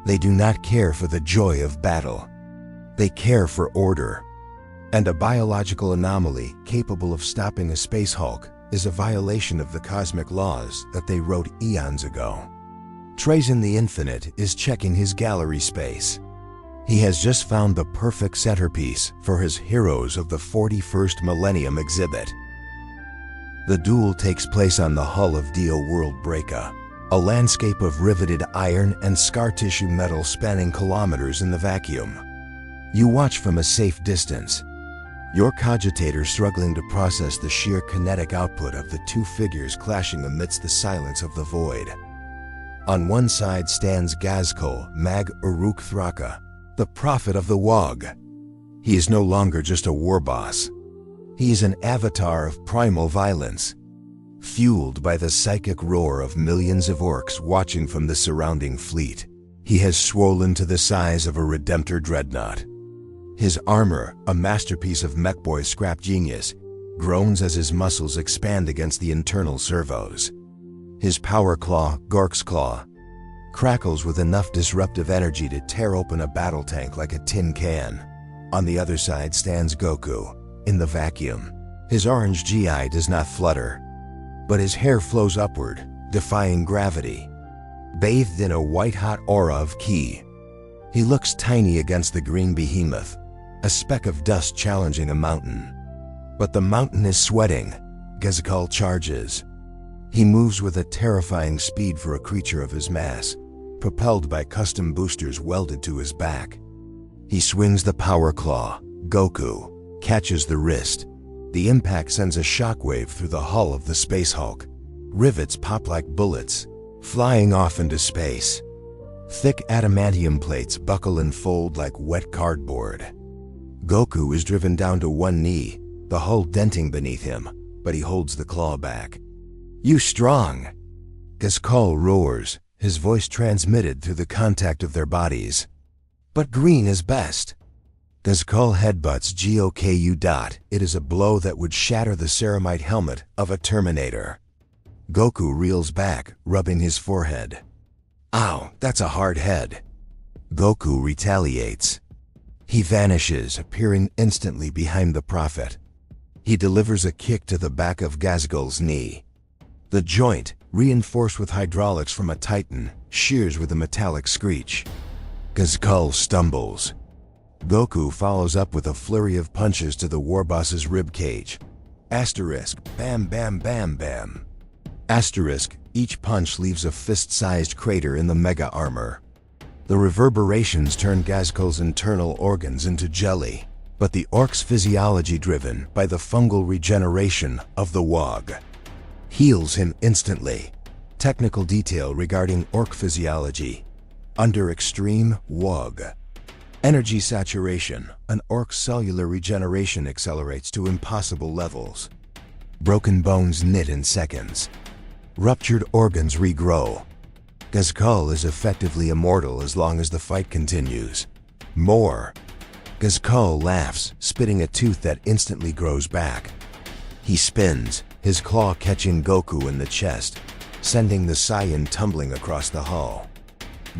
They do not care for the joy of battle. They care for order. And a biological anomaly capable of stopping a Space Hulk is a violation of the cosmic laws that they wrote eons ago. Trazyn the Infinite is checking his gallery space. He has just found the perfect centerpiece for his Heroes of the 41st Millennium exhibit. The duel takes place on the hull of World Breaka, a landscape of riveted iron and scar tissue metal spanning kilometers in the vacuum. You watch from a safe distance, your cogitator struggling to process the sheer kinetic output of the two figures clashing amidst the silence of the void. On one side stands Gezkul Mag Uruk Thraka, the prophet of the Wog. He is no longer just a war boss. He is an avatar of primal violence, fueled by the psychic roar of millions of Orks watching from the surrounding fleet. He has swollen to the size of a Redemptor dreadnought. His armor, a masterpiece of mechboy scrap genius, groans as his muscles expand against the internal servos. His power claw, Gork's Claw, crackles with enough disruptive energy to tear open a battle tank like a tin can. On the other side stands Goku, in the vacuum. His orange GI does not flutter, but his hair flows upward, defying gravity. Bathed in a white-hot aura of ki, he looks tiny against the green behemoth, a speck of dust challenging a mountain. But the mountain is sweating. Gezkul charges. He moves with a terrifying speed for a creature of his mass, propelled by custom boosters welded to his back. He swings the power claw. Goku catches the wrist. The impact sends a shockwave through the hull of the Space Hulk. Rivets pop like bullets, flying off into space. Thick adamantium plates buckle and fold like wet cardboard. Goku is driven down to one knee, the hull denting beneath him, but he holds the claw back. You strong! Gezkul roars, his voice transmitted through the contact of their bodies. But green is best. Gezkul headbutts GOKU dot. It is a blow that would shatter the ceramite helmet of a Terminator. Goku reels back, rubbing his forehead. Ow, that's a hard head. Goku retaliates. He vanishes, appearing instantly behind the Prophet. He delivers a kick to the back of Gezkul's knee. The joint, reinforced with hydraulics from a Titan, shears with a metallic screech. Gezkul stumbles. Goku follows up with a flurry of punches to the warboss's ribcage. Asterisk, bam bam bam bam. Asterisk, each punch leaves a fist-sized crater in the mega armor. The reverberations turn Gezkul's internal organs into jelly, but the Ork's physiology, driven by the fungal regeneration of the Wog, heals him instantly. Technical detail regarding Ork physiology. Under extreme Wog energy saturation, an Ork's cellular regeneration accelerates to impossible levels. Broken bones knit in seconds. Ruptured organs regrow. Gazkul is effectively immortal as long as the fight continues. More. Gazkul laughs, spitting a tooth that instantly grows back. He spins, his claw catching Goku in the chest, sending the Saiyan tumbling across the hull.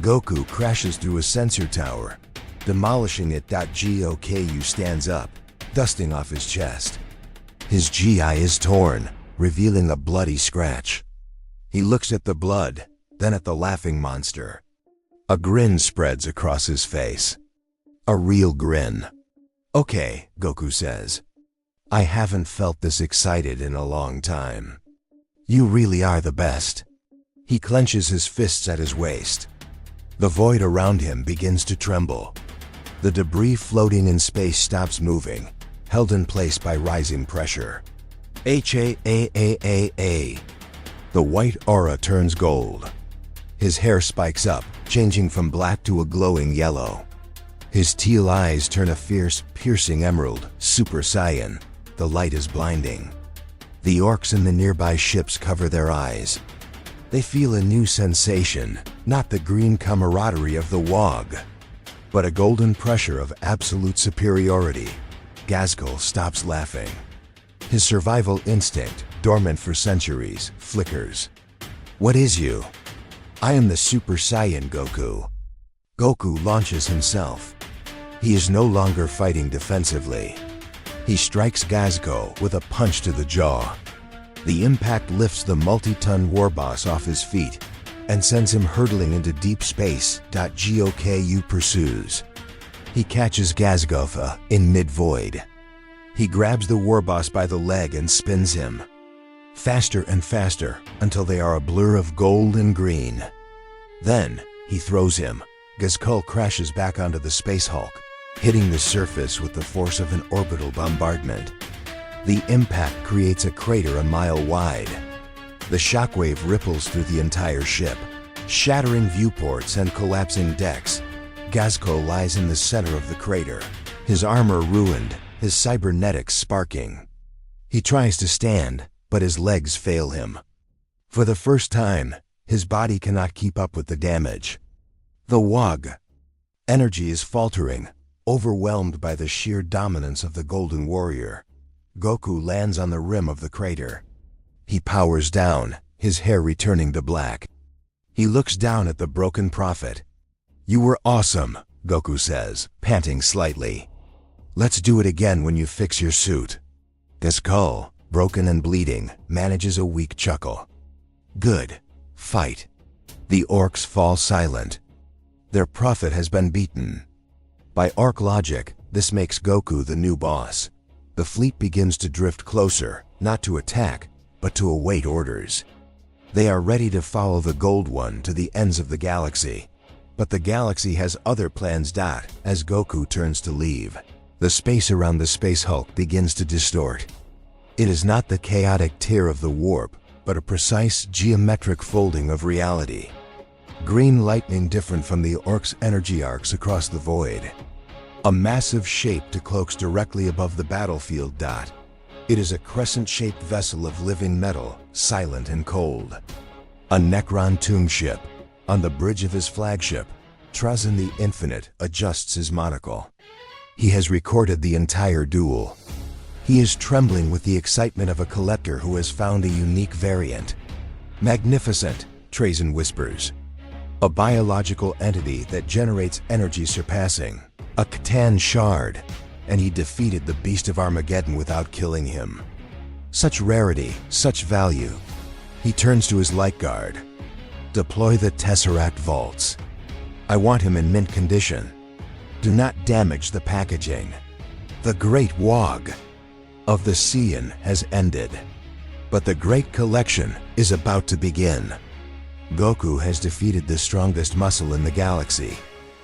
Goku crashes through a sensor tower, demolishing it. GOKU stands up, dusting off his chest. His GI is torn, revealing a bloody scratch. He looks at the blood, then at the laughing monster. A grin spreads across his face. A real grin. "Okay," Goku says. "I haven't felt this excited in a long time. You really are the best." He clenches his fists at his waist. The void around him begins to tremble. The debris floating in space stops moving, held in place by rising pressure. HAAAAA. The white aura turns gold. His hair spikes up, changing from black to a glowing yellow. His teal eyes turn a fierce, piercing emerald, Super Saiyan. The light is blinding. The Orks in the nearby ships cover their eyes. They feel a new sensation, not the green camaraderie of the Wog, but a golden pressure of absolute superiority. Gazkul stops laughing. His survival instinct, dormant for centuries, flickers. "What is you?" "I am the Super Saiyan, Goku." Goku launches himself. He is no longer fighting defensively. He strikes Gazkul with a punch to the jaw. The impact lifts the multi-ton warboss off his feet and sends him hurtling into deep space. GOKU pursues. He catches Gazkul in mid-void. He grabs the warboss by the leg and spins him. Faster and faster until they are a blur of gold and green. Then he throws him. Gazkul crashes back onto the Space Hulk, hitting the surface with the force of an orbital bombardment. The impact creates a crater a mile wide. The shockwave ripples through the entire ship, shattering viewports and collapsing decks. Gazkul lies in the center of the crater, his armor ruined, his cybernetics sparking. He tries to stand, but his legs fail him. For the first time, his body cannot keep up with the damage. The Wog. Energy is faltering, overwhelmed by the sheer dominance of the Golden Warrior. Goku lands on the rim of the crater. He powers down, his hair returning to black. He looks down at the broken prophet. "You were awesome," Goku says, panting slightly. "Let's do it again when you fix your suit." Gazkul, broken and bleeding, manages a weak chuckle. "Good. Fight." The Orks fall silent. Their prophet has been beaten. By Ork logic, this makes Goku the new boss. The fleet begins to drift closer, not to attack, but to await orders. They are ready to follow the Gold One to the ends of the galaxy. But the galaxy has other plans. As Goku turns to leave, the space around the Space Hulk begins to distort. It is not the chaotic tear of the warp, but a precise geometric folding of reality. Green lightning different from the Orks' energy arcs across the void. A massive shape cloaks directly above the battlefield. It is a crescent-shaped vessel of living metal, silent and cold. A Necron tomb ship. On the bridge of his flagship, Trazin the Infinite adjusts his monocle. He has recorded the entire duel. He is trembling with the excitement of a collector who has found a unique variant. "Magnificent," Trazin whispers. "A biological entity that generates energy surpassing. A Catan shard, and he defeated the Beast of Armageddon without killing him. Such rarity, such value." He turns to his light guard. "Deploy the Tesseract vaults. I want him in mint condition. Do not damage the packaging." The Great Wog of the Saiyan has ended, but the Great Collection is about to begin. Goku has defeated the strongest muscle in the galaxy,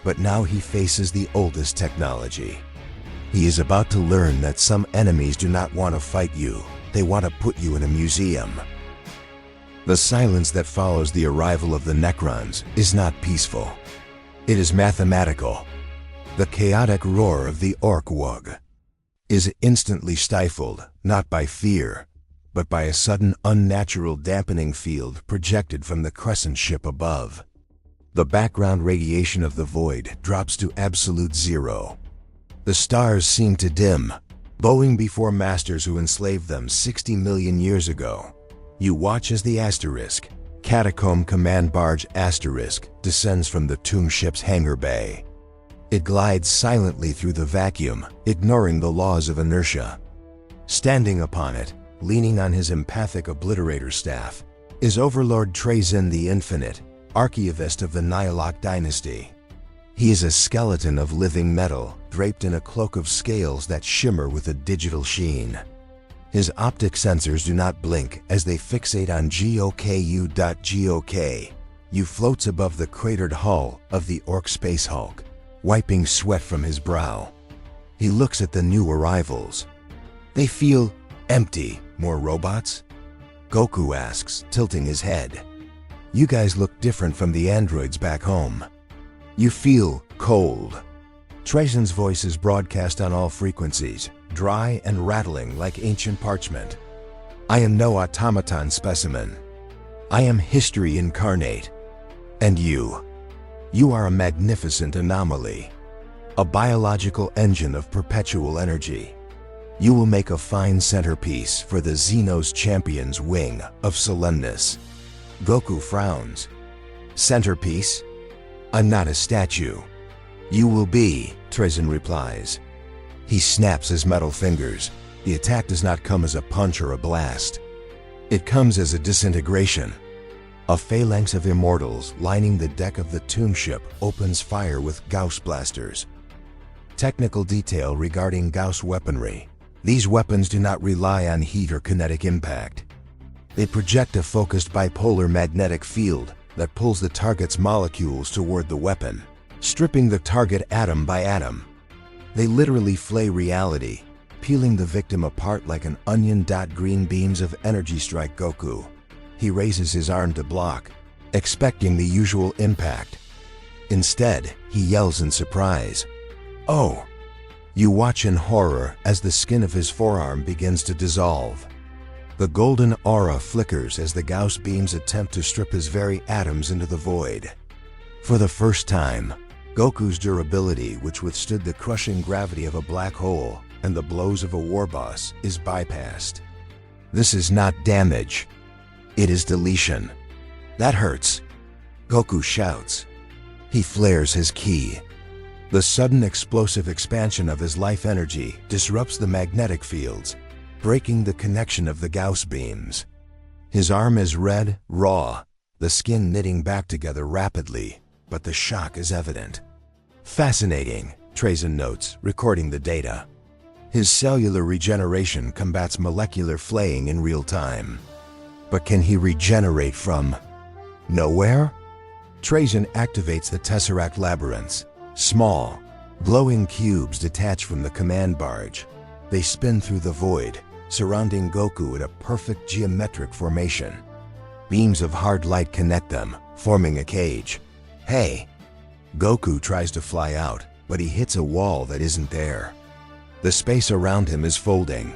but now he faces the oldest technology. He is about to learn that some enemies do not want to fight you, they want to put you in a museum. The silence that follows the arrival of the Necrons is not peaceful. It is mathematical. The chaotic roar of the Ork Wog is instantly stifled, not by fear, but by a sudden unnatural dampening field projected from the crescent ship above. The background radiation of the void drops to absolute zero. The stars seem to dim, bowing before masters who enslaved them 60 million years ago. You watch as the Asterisk, Catacomb Command Barge Asterisk, descends from the tomb ship's hangar bay. It glides silently through the vacuum, ignoring the laws of inertia. Standing upon it, leaning on his empathic obliterator staff, is Overlord Trazyn the Infinite, archivist of the Nihilok dynasty. He is a skeleton of living metal, draped in a cloak of scales that shimmer with a digital sheen. His optic sensors do not blink as they fixate on GOKU.GOK. You floats above the cratered hull of the Ork Space Hulk, wiping sweat from his brow. He looks at the new arrivals. They feel empty. More robots? Goku asks, tilting his head. You guys look different from the androids back home. You feel cold. Trazyn's voice is broadcast on all frequencies, dry and rattling like ancient parchment. I am no automaton specimen. I am history incarnate. And you are a magnificent anomaly. A biological engine of perpetual energy. You will make a fine centerpiece for the Xenos Champion's wing of Solemnus. Goku frowns. Centerpiece? I'm not a statue. You will be, Trazyn replies. He snaps his metal fingers. The attack does not come as a punch or a blast. It comes as a disintegration. A phalanx of immortals lining the deck of the tomb ship opens fire with Gauss blasters. Technical detail regarding Gauss weaponry. These weapons do not rely on heat or kinetic impact. They project a focused bipolar magnetic field that pulls the target's molecules toward the weapon, stripping the target atom by atom. They literally flay reality, peeling the victim apart like an onion. Green beams of energy strike Goku. He raises his arm to block, expecting the usual impact. Instead, he yells in surprise. Oh! You watch in horror as the skin of his forearm begins to dissolve. The golden aura flickers as the Gauss beams attempt to strip his very atoms into the void. For the first time, Goku's durability, which withstood the crushing gravity of a black hole and the blows of a war boss, is bypassed. This is not damage. It is deletion. That hurts. Goku shouts. He flares his ki. The sudden explosive expansion of his life energy disrupts the magnetic fields, breaking the connection of the Gauss beams. His arm is red, raw, the skin knitting back together rapidly, but the shock is evident. Fascinating, Trazyn notes, recording the data. His cellular regeneration combats molecular flaying in real time. But can he regenerate from nowhere? Trazyn activates the Tesseract labyrinths. Small, glowing cubes detach from the command barge. They spin through the void, surrounding Goku in a perfect geometric formation. Beams of hard light connect them, forming a cage. Hey! Goku tries to fly out, but he hits a wall that isn't there. The space around him is folding.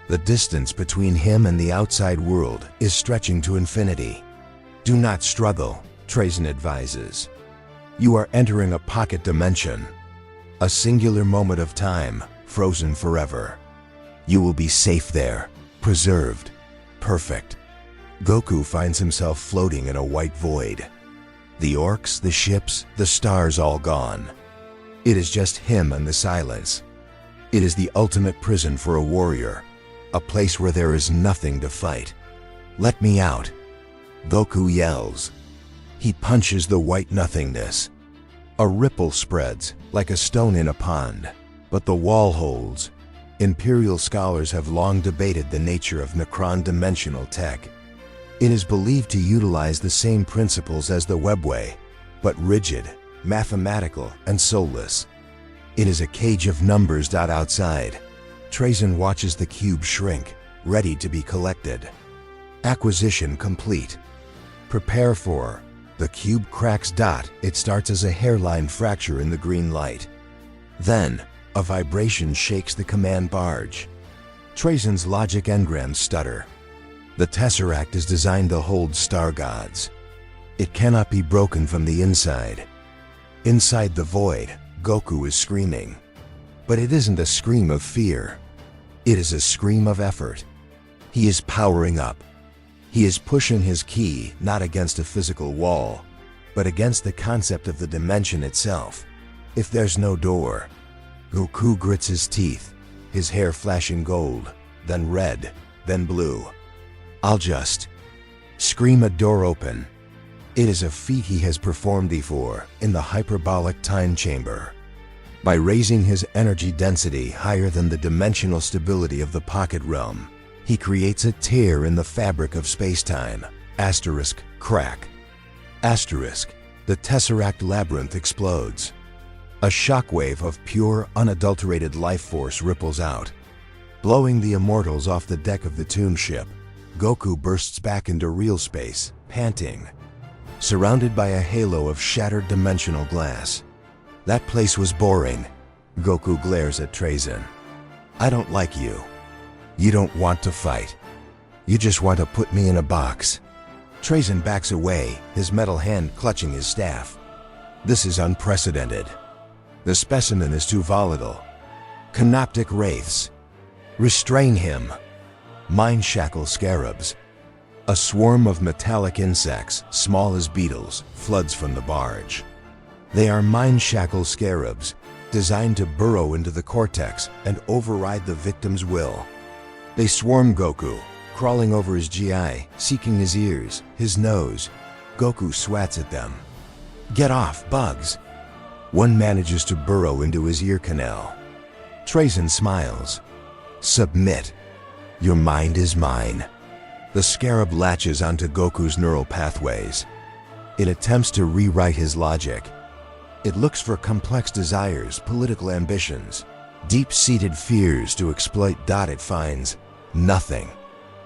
The distance between him and the outside world is stretching to infinity. Do not struggle, Trazyn advises. You are entering a pocket dimension. A singular moment of time, frozen forever. You will be safe there, preserved, perfect. Goku finds himself floating in a white void. The orcs, the ships, the stars all gone. It is just him and the silence. It is the ultimate prison for a warrior, a place where there is nothing to fight. Let me out. Goku yells. He punches the white nothingness. A ripple spreads, like a stone in a pond, but the wall holds. Imperial scholars have long debated the nature of Necron-dimensional tech. It is believed to utilize the same principles as the webway, but rigid, mathematical, and soulless. It is a cage of numbers. Outside, Trazyn watches the cube shrink, ready to be collected. Acquisition complete. Prepare for. The cube cracks. It starts as a hairline fracture in the green light. Then, a vibration shakes the command barge. Trazyn's logic engrams stutter. The Tesseract is designed to hold star gods. It cannot be broken from the inside. Inside the void, Goku is screaming. But it isn't a scream of fear. It is a scream of effort. He is powering up. He is pushing his ki not against a physical wall, but against the concept of the dimension itself. If there's no door, Goku grits his teeth, his hair flashing gold, then red, then blue. I'll just scream a door open. It is a feat he has performed before in the hyperbolic time chamber. By raising his energy density higher than the dimensional stability of the pocket realm, he creates a tear in the fabric of space-time. Asterisk, crack. Asterisk, the Tesseract labyrinth explodes. A shockwave of pure, unadulterated life force ripples out. Blowing the immortals off the deck of the tomb ship, Goku bursts back into real space, panting. Surrounded by a halo of shattered dimensional glass. That place was boring. Goku glares at Trazin. I don't like you. You don't want to fight. You just want to put me in a box. Trazin backs away, his metal hand clutching his staff. This is unprecedented. The specimen is too volatile. Canoptic wraiths. Restrain him. Mind shackle scarabs. A swarm of metallic insects, small as beetles, floods from the barge. They are mind shackle scarabs, designed to burrow into the cortex and override the victim's will. They swarm Goku, crawling over his GI, seeking his ears, his nose. Goku swats at them. Get off, bugs! One manages to burrow into his ear canal. Trazin smiles. Submit. Your mind is mine. The scarab latches onto Goku's neural pathways. It attempts to rewrite his logic. It looks for complex desires, political ambitions, deep-seated fears to exploit. It finds nothing.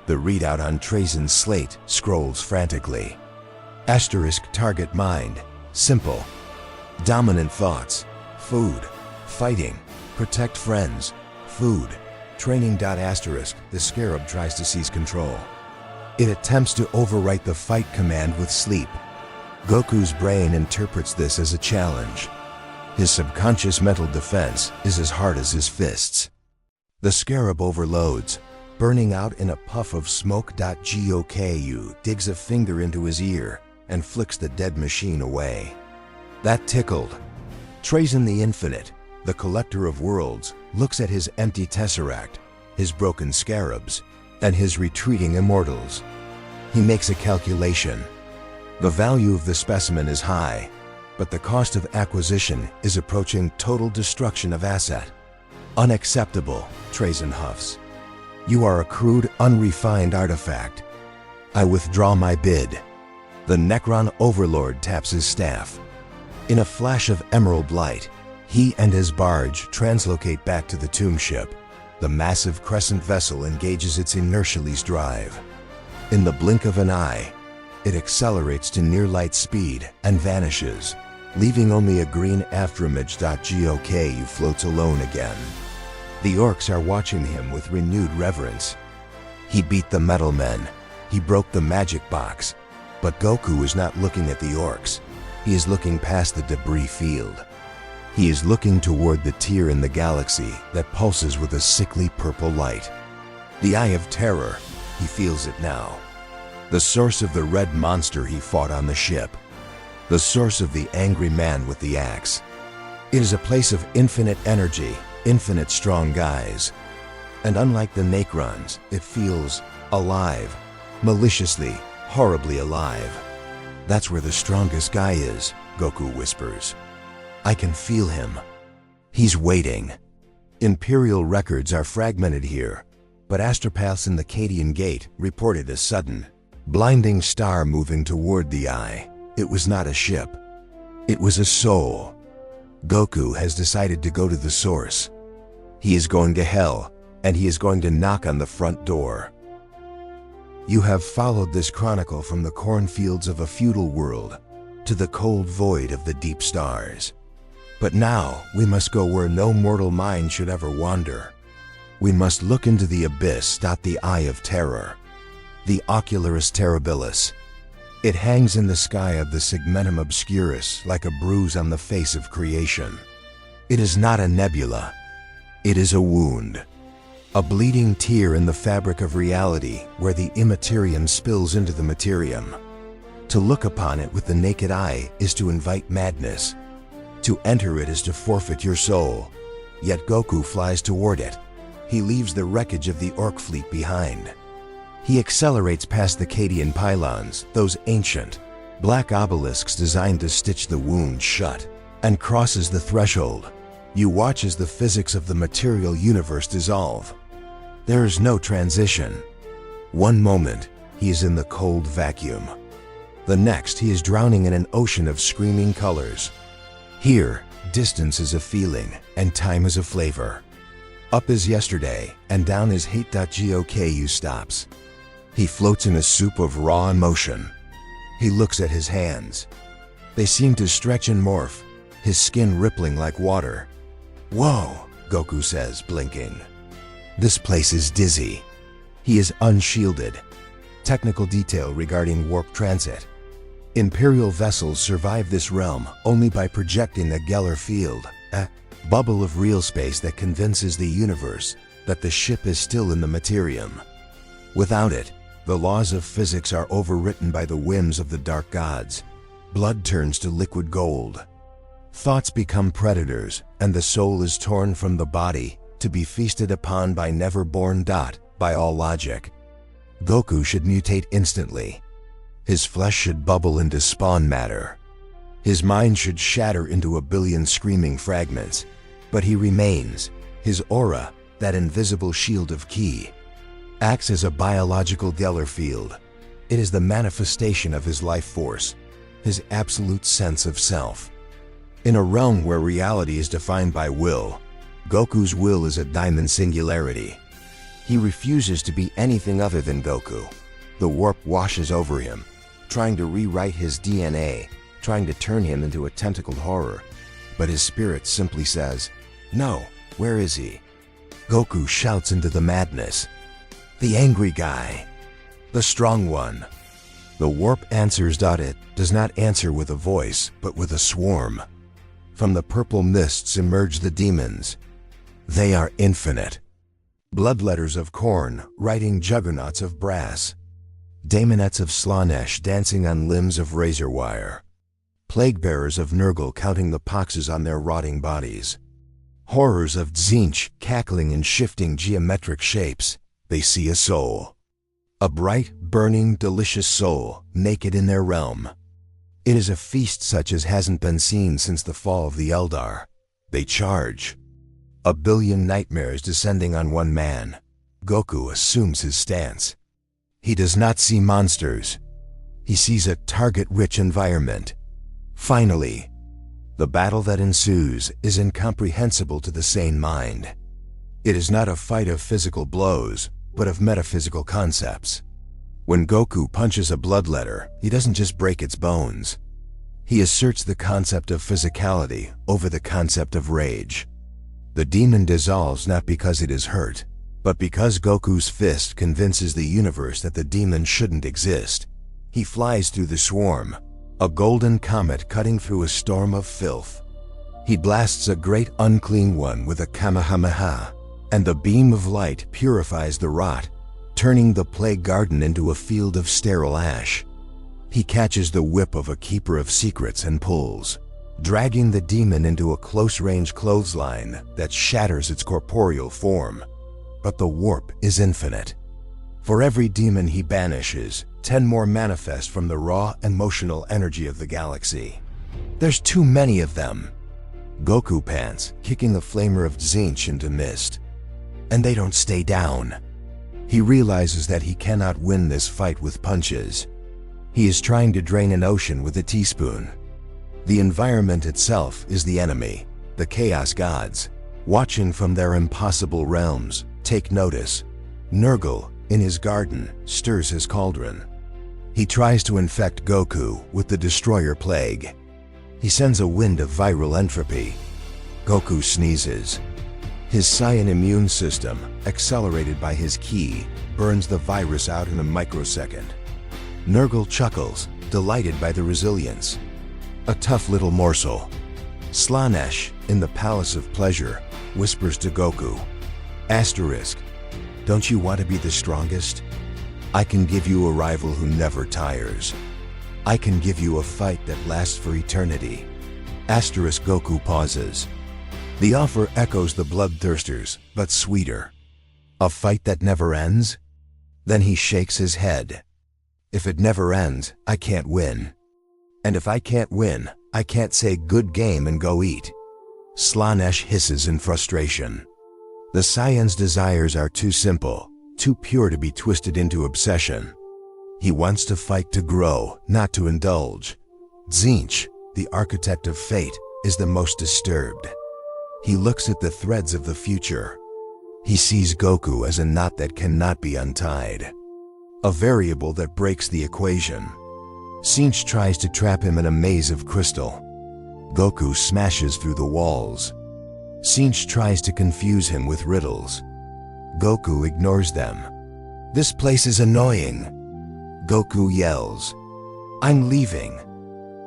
The readout on Trazin's slate scrolls frantically. Asterisk target mind. Simple. Dominant thoughts. Food. Fighting. Protect friends. Food. Training. Asterisk. The scarab tries to seize control. It attempts to overwrite the fight command with sleep. Goku's brain interprets this as a challenge. His subconscious mental defense is as hard as his fists. The scarab overloads, burning out in a puff of smoke. Goku digs a finger into his ear and flicks the dead machine away. That tickled. Trazin the Infinite, the collector of worlds, looks at his empty tesseract, his broken scarabs, and his retreating immortals. He makes a calculation. The value of the specimen is high, but the cost of acquisition is approaching total destruction of asset. Unacceptable, Trazin huffs. You are a crude, unrefined artifact. I withdraw my bid. The Necron Overlord taps his staff. In a flash of emerald light, he and his barge translocate back to the tomb ship. The massive crescent vessel engages its inertially's drive. In the blink of an eye, it accelerates to near light speed and vanishes, leaving only a green afterimage. Goku floats alone again. The Orks are watching him with renewed reverence. He beat the metal men. He broke the magic box. But Goku is not looking at the Orks. He is looking past the debris field. He is looking toward the tear in the galaxy that pulses with a sickly purple light. The Eye of Terror, he feels it now. The source of the red monster he fought on the ship. The source of the angry man with the axe. It is a place of infinite energy, infinite strong guys. And unlike the Necrons, it feels alive, maliciously, horribly alive. That's where the strongest guy is, Goku whispers. I can feel him. He's waiting. Imperial records are fragmented here, but astropaths in the Cadian Gate reported a sudden, blinding star moving toward the eye. It was not a ship. It was a soul. Goku has decided to go to the source. He is going to hell, and he is going to knock on the front door. You have followed this chronicle from the cornfields of a feudal world to the cold void of the deep stars. But now we must go where no mortal mind should ever wander. We must look into the abyss. The Eye of Terror. The Oculus Terribilis. It hangs in the sky of the segmentum obscurus like a bruise on the face of creation. It is not a nebula. It is a wound. A bleeding tear in the fabric of reality where the immaterium spills into the materium. To look upon it with the naked eye is to invite madness. To enter it is to forfeit your soul. Yet Goku flies toward it. He leaves the wreckage of the Ork fleet behind. He accelerates past the Cadian pylons, those ancient, black obelisks designed to stitch the wound shut, and crosses the threshold. You watch as the physics of the material universe dissolve. There is no transition. One moment, he is in the cold vacuum. The next, he is drowning in an ocean of screaming colors. Here, distance is a feeling, and time is a flavor. Up is yesterday, and down is hate.goku stops. He floats in a soup of raw emotion. He looks at his hands. They seem to stretch and morph, his skin rippling like water. "Whoa," Goku says, blinking. This place is dizzy. He is unshielded. Technical detail regarding warp transit. Imperial vessels survive this realm only by projecting a Geller field, a bubble of real space that convinces the universe that the ship is still in the materium. Without it, the laws of physics are overwritten by the whims of the dark gods. Blood turns to liquid gold. Thoughts become predators, and the soul is torn from the body to be feasted upon by never-born by all logic. Goku should mutate instantly. His flesh should bubble into spawn matter. His mind should shatter into a billion screaming fragments. But he remains. His aura, that invisible shield of ki, acts as a biological Geller field. It is the manifestation of his life force, his absolute sense of self. In a realm where reality is defined by will, Goku's will is a diamond singularity. He refuses to be anything other than Goku. The warp washes over him, trying to rewrite his DNA, trying to turn him into a tentacled horror. But his spirit simply says, "No, where is he?" Goku shouts into the madness. "The angry guy. The strong one." The warp answers. It does not answer with a voice, but with a swarm. From the purple mists emerge the demons. They are infinite. Bloodletters of corn writing juggernauts of brass. Daemonettes of Slanesh dancing on limbs of razor wire. Plague-bearers of Nurgle counting the poxes on their rotting bodies. Horrors of Tzeentch cackling in shifting geometric shapes. They see a soul. A bright, burning, delicious soul, naked in their realm. It is a feast such as hasn't been seen since the fall of the Eldar. They charge. A billion nightmares descending on one man. Goku assumes his stance. He does not see monsters. He sees a target-rich environment. Finally, the battle that ensues is incomprehensible to the sane mind. It is not a fight of physical blows, but of metaphysical concepts. When Goku punches a bloodletter, he doesn't just break its bones. He asserts the concept of physicality over the concept of rage. The demon dissolves not because it is hurt, but because Goku's fist convinces the universe that the demon shouldn't exist. He flies through the swarm, a golden comet cutting through a storm of filth. He blasts a great unclean one with a Kamehameha, and the beam of light purifies the rot, turning the plague garden into a field of sterile ash. He catches the whip of a keeper of secrets and pulls, dragging the demon into a close-range clothesline that shatters its corporeal form. But the warp is infinite. For every demon he banishes, 10 more manifest from the raw emotional energy of the galaxy. There's too many of them. Goku pants, kicking the flamer of Tzeentch into mist. And they don't stay down. He realizes that he cannot win this fight with punches. He is trying to drain an ocean with a teaspoon. The environment itself is the enemy. The Chaos Gods, watching from their impossible realms, take notice. Nurgle, in his garden, stirs his cauldron. He tries to infect Goku with the Destroyer Plague. He sends a wind of viral entropy. Goku sneezes. His Saiyan immune system, accelerated by his ki, burns the virus out in a microsecond. Nurgle chuckles, delighted by the resilience. A tough little morsel. Slaanesh, in the Palace of Pleasure, whispers to Goku, Asterisk, don't you want to be the strongest? I can give you a rival who never tires. I can give you a fight that lasts for eternity. Asterisk Goku pauses. The offer echoes the bloodthirsters, but sweeter. A fight that never ends? Then he shakes his head. If it never ends, I can't win. And if I can't win, I can't say good game and go eat. Slaanesh hisses in frustration. The Saiyan's desires are too simple, too pure to be twisted into obsession. He wants to fight to grow, not to indulge. Tzeentch, the architect of fate, is the most disturbed. He looks at the threads of the future. He sees Goku as a knot that cannot be untied. A variable that breaks the equation. Tzeentch tries to trap him in a maze of crystal. Goku smashes through the walls. Tzeentch tries to confuse him with riddles. Goku ignores them. This place is annoying. Goku yells, I'm leaving.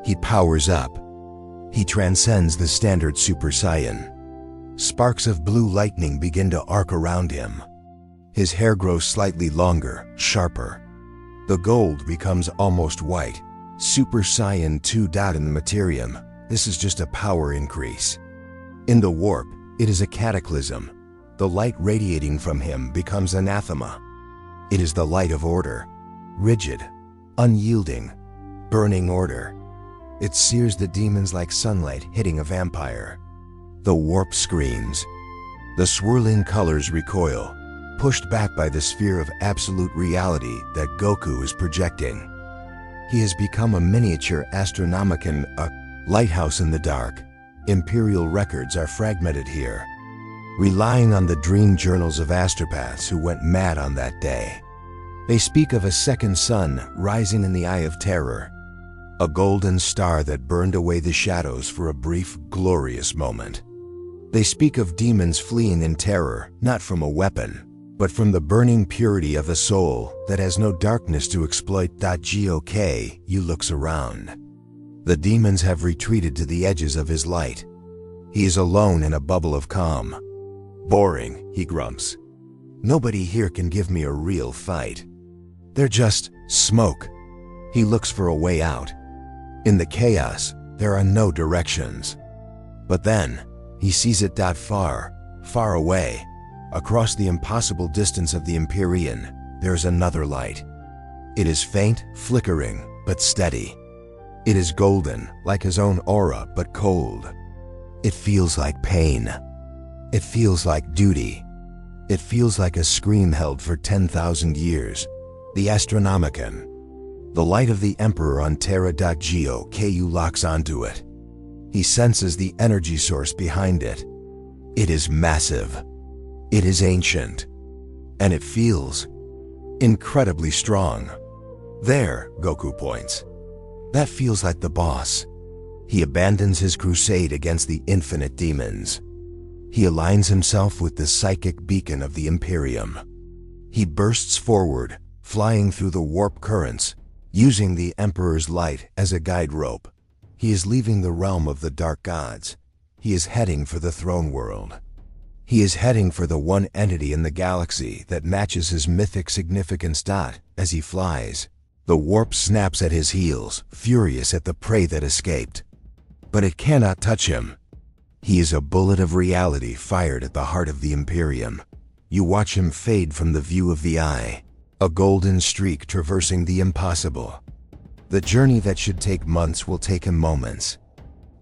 He powers up. He transcends the standard Super Saiyan. Sparks of blue lightning begin to arc around him. His hair grows slightly longer, sharper. The gold becomes almost white. Super Saiyan 2. In the materium, this is just a power increase. In the warp, it is a cataclysm. The light radiating from him becomes anathema. It is the light of order. Rigid, unyielding, burning order. It sears the demons like sunlight hitting a vampire. The warp screams. The swirling colors recoil, pushed back by the sphere of absolute reality that Goku is projecting. He has become a miniature Astronomicon, a lighthouse in the dark. Imperial records are fragmented here, relying on the dream journals of astropaths who went mad on that day. They speak of a second sun rising in the Eye of Terror, a golden star that burned away the shadows for a brief, glorious moment. They speak of demons fleeing in terror, not from a weapon, but from the burning purity of a soul that has no darkness to exploit. GOKU looks around. The demons have retreated to the edges of his light. He is alone in a bubble of calm. Boring, he grumps. Nobody here can give me a real fight. They're just smoke. He looks for a way out. In the chaos, there are no directions. But then, he sees it. Far, far away, across the impossible distance of the Empyrean, there's another light. It is faint, flickering, but steady. It is golden, like his own aura, but cold. It feels like pain. It feels like duty. It feels like a scream held for 10,000 years. The Astronomicon. The light of the Emperor on Terra. GOKU locks onto it. He senses the energy source behind it. It is massive. It is ancient. And it feels incredibly strong. There, Goku points. That feels like the boss. He abandons his crusade against the infinite demons. He aligns himself with the psychic beacon of the Imperium. He bursts forward, flying through the warp currents, using the Emperor's light as a guide rope. He is leaving the realm of the dark gods. He is heading for the throne world. He is heading for the one entity in the galaxy that matches his mythic significance. As he flies, the warp snaps at his heels, furious at the prey that escaped. But it cannot touch him. He is a bullet of reality fired at the heart of the Imperium. You watch him fade from the view of the eye, a golden streak traversing the impossible. The journey that should take months will take him moments.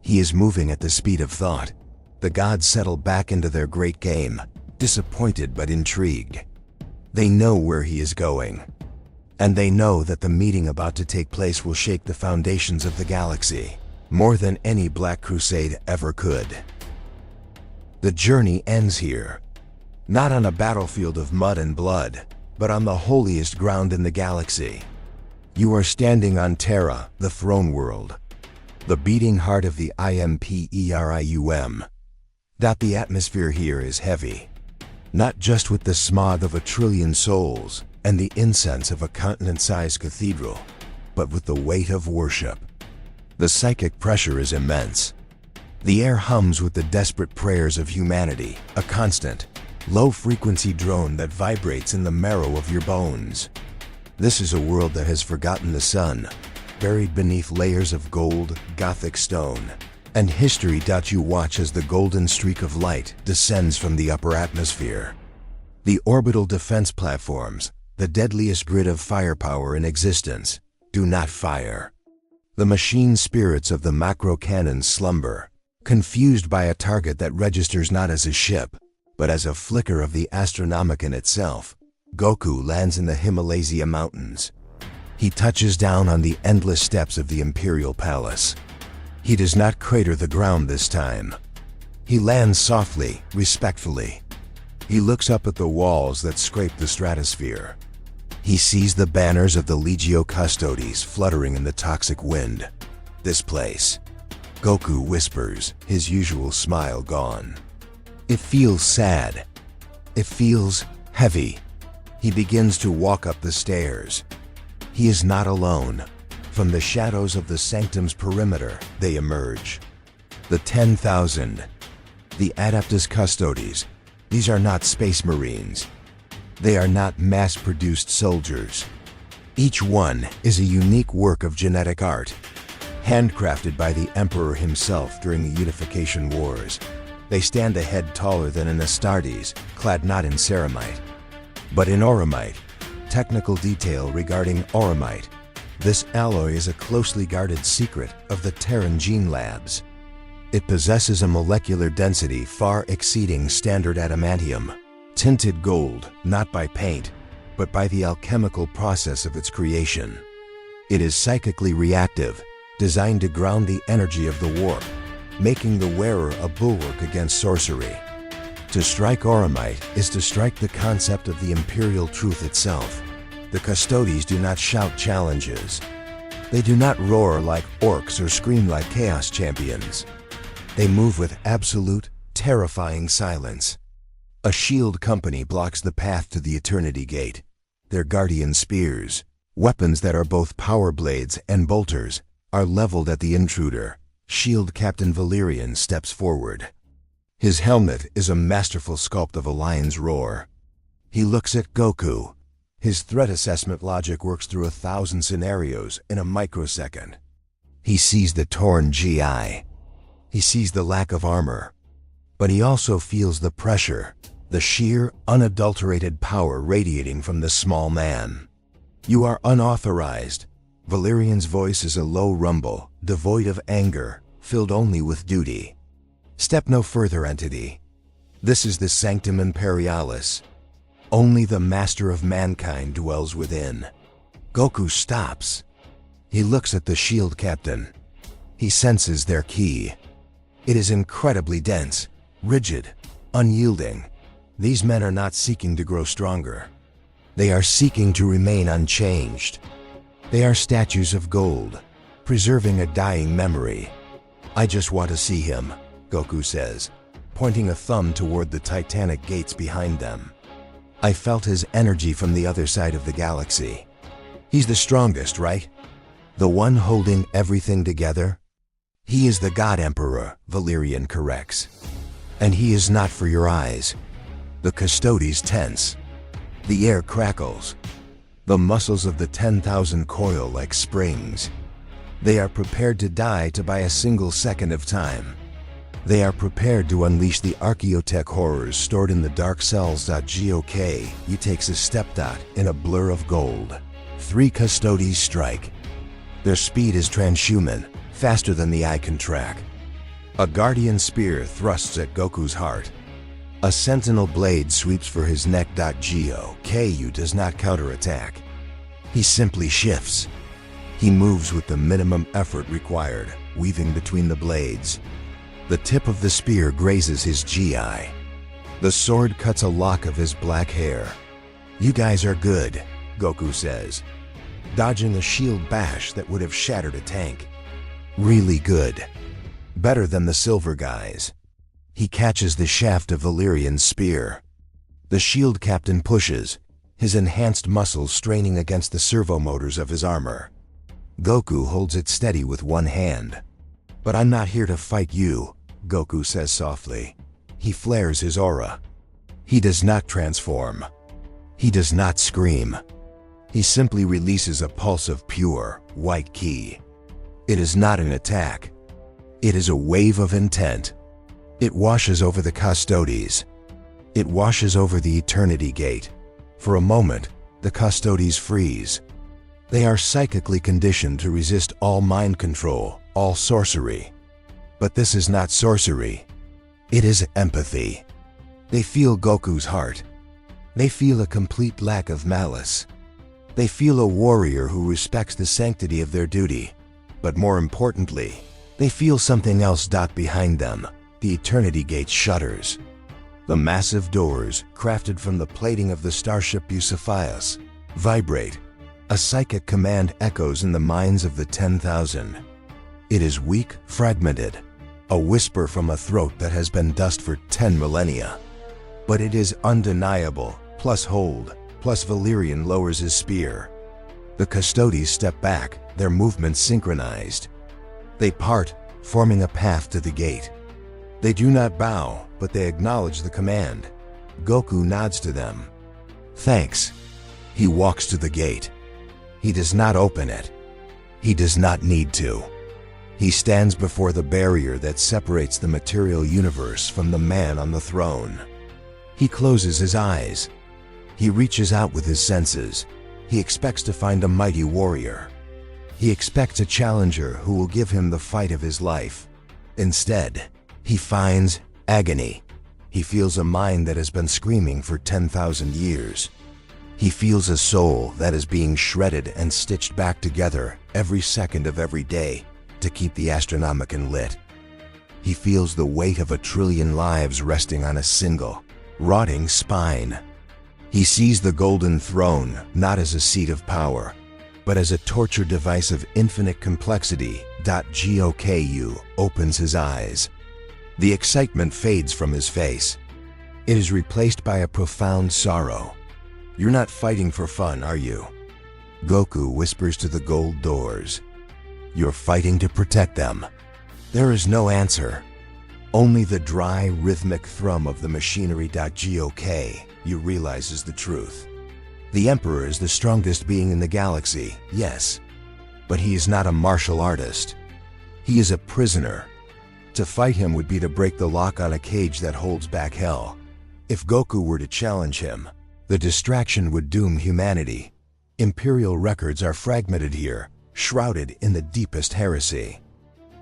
He is moving at the speed of thought. The gods settle back into their great game, disappointed but intrigued. They know where he is going. And they know that the meeting about to take place will shake the foundations of the galaxy, more than any Black Crusade ever could. The journey ends here, not on a battlefield of mud and blood, but on the holiest ground in the galaxy. You are standing on Terra, the throne world, the beating heart of the Imperium. The atmosphere here is heavy, not just with the smog of 1 trillion souls and the incense of a continent-sized cathedral, but with the weight of worship. The psychic pressure is immense. The air hums with the desperate prayers of humanity, a constant, low-frequency drone that vibrates in the marrow of your bones. This is a world that has forgotten the sun, buried beneath layers of gold, Gothic stone, and history. You watch as the golden streak of light descends from the upper atmosphere. The orbital defense platforms, the deadliest grid of firepower in existence, do not fire. The machine spirits of the macro cannons slumber, confused by a target that registers not as a ship, but as a flicker of the Astronomicon itself. Goku lands in the Himalaya Mountains. He touches down on the endless steps of the Imperial Palace. He does not crater the ground this time. He lands softly, respectfully. He looks up at the walls that scrape the stratosphere. He sees the banners of the Legio Custodes fluttering in the toxic wind. This place. Goku whispers, his usual smile gone. It feels sad. It feels heavy. He begins to walk up the stairs. He is not alone. From the shadows of the sanctum's perimeter, they emerge. The 10,000. The Adeptus Custodes. These are not space marines. They are not mass-produced soldiers. Each one is a unique work of genetic art, handcrafted by the Emperor himself during the Unification Wars. They stand a head taller than an Astartes, clad not in ceramite, but in auramite. Technical detail regarding auramite. This alloy is a closely guarded secret of the Terran Gene Labs. It possesses a molecular density far exceeding standard adamantium, tinted gold not by paint, but by the alchemical process of its creation. It is psychically reactive, designed to ground the energy of the warp, making the wearer a bulwark against sorcery. To strike auramite is to strike the concept of the imperial truth itself. The Custodes do not shout challenges. They do not roar like orcs or scream like chaos champions. They move with absolute, terrifying silence. A shield company blocks the path to the Eternity Gate. Their guardian spears, weapons that are both power blades and bolters, are leveled at the intruder. Shield Captain Valerian steps forward. His helmet is a masterful sculpt of a lion's roar. He looks at Goku. His threat assessment logic works through 1,000 scenarios in a microsecond. He sees the torn GI. He sees the lack of armor. But he also feels the pressure, the sheer, unadulterated power radiating from the small man. You are unauthorized. Valerian's voice is a low rumble, devoid of anger, filled only with duty. Step no further, entity. This is the Sanctum Imperialis. Only the master of mankind dwells within. Goku stops. He looks at the shield captain. He senses their ki. It is incredibly dense, rigid, unyielding. These men are not seeking to grow stronger. They are seeking to remain unchanged. They are statues of gold, preserving a dying memory. I just want to see him, Goku says, pointing a thumb toward the titanic gates behind them. I felt his energy from the other side of the galaxy. He's the strongest, right? The one holding everything together? He is the God Emperor, Valerian corrects. And he is not for your eyes. The Custodes tense. The air crackles. The muscles of the 10,000 coil like springs. They are prepared to die to buy a single second of time. They are prepared to unleash the archaeotech horrors stored in the dark cells. GOK, you takes a step dot in a blur of gold. 3 Custodes strike. Their speed is transhuman, faster than the eye can track. A guardian spear thrusts at Goku's heart. A sentinel blade sweeps for his neck. GOKU does not counterattack. He simply shifts. He moves with the minimum effort required, weaving between the blades. The tip of the spear grazes his GI. The sword cuts a lock of his black hair. You guys are good, Goku says, dodging a shield bash that would have shattered a tank. Really good. Better than the silver guys. He catches the shaft of Valerian's spear. The shield captain pushes, his enhanced muscles straining against the servo motors of his armor. Goku holds it steady with one hand. "But I'm not here to fight you," Goku says softly. He flares his aura. He does not transform. He does not scream. He simply releases a pulse of pure, white ki. It is not an attack. It is a wave of intent. It washes over the Custodes. It washes over the Eternity Gate. For a moment, the Custodes freeze. They are psychically conditioned to resist all mind control, all sorcery. But this is not sorcery. It is empathy. They feel Goku's heart. They feel a complete lack of malice. They feel a warrior who respects the sanctity of their duty. But more importantly, they feel something else behind them. The Eternity Gate shudders. The massive doors, crafted from the plating of the starship Bucephalus, vibrate. A psychic command echoes in the minds of the 10,000. It is weak, fragmented, a whisper from a throat that has been dust for 10 millennia. But it is undeniable, plus hold, plus Valerian lowers his spear. The Custodes step back, their movements synchronized. They part, forming a path to the gate. They do not bow, but they acknowledge the command. Goku nods to them. "Thanks." He walks to the gate. He does not open it. He does not need to. He stands before the barrier that separates the material universe from the man on the throne. He closes his eyes. He reaches out with his senses. He expects to find a mighty warrior. He expects a challenger who will give him the fight of his life. Instead, he finds agony. He feels a mind that has been screaming for 10,000 years. He feels a soul that is being shredded and stitched back together every second of every day to keep the Astronomicon lit. He feels the weight of 1,000,000,000,000 lives resting on a single, rotting spine. He sees the Golden Throne not as a seat of power, but as a torture device of infinite complexity. Goku opens his eyes. The excitement fades from his face. It is replaced by a profound sorrow. "You're not fighting for fun, are you?" Goku whispers to the gold doors. "You're fighting to protect them." There is no answer. Only the dry, rhythmic thrum of the machinery. Goku realizes the truth. The Emperor is the strongest being in the galaxy, yes. But he is not a martial artist. He is a prisoner. To fight him would be to break the lock on a cage that holds back hell. If Goku were to challenge him, the distraction would doom humanity. Imperial records are fragmented here, shrouded in the deepest heresy.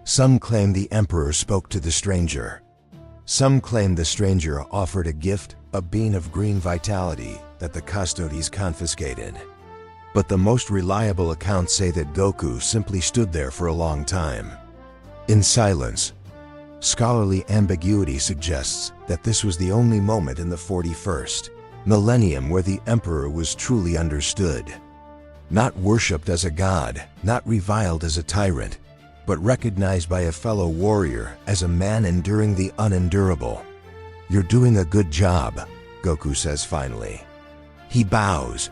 Some claim the Emperor spoke to the stranger. Some claim the stranger offered a gift, a bean of green vitality, that the Custodes confiscated. But the most reliable accounts say that Goku simply stood there for a long time, in silence. Scholarly ambiguity suggests that this was the only moment in the 41st Millennium where the Emperor was truly understood. Not worshipped as a god, not reviled as a tyrant, but recognized by a fellow warrior as a man enduring the unendurable. "You're doing a good job," Goku says finally. He bows,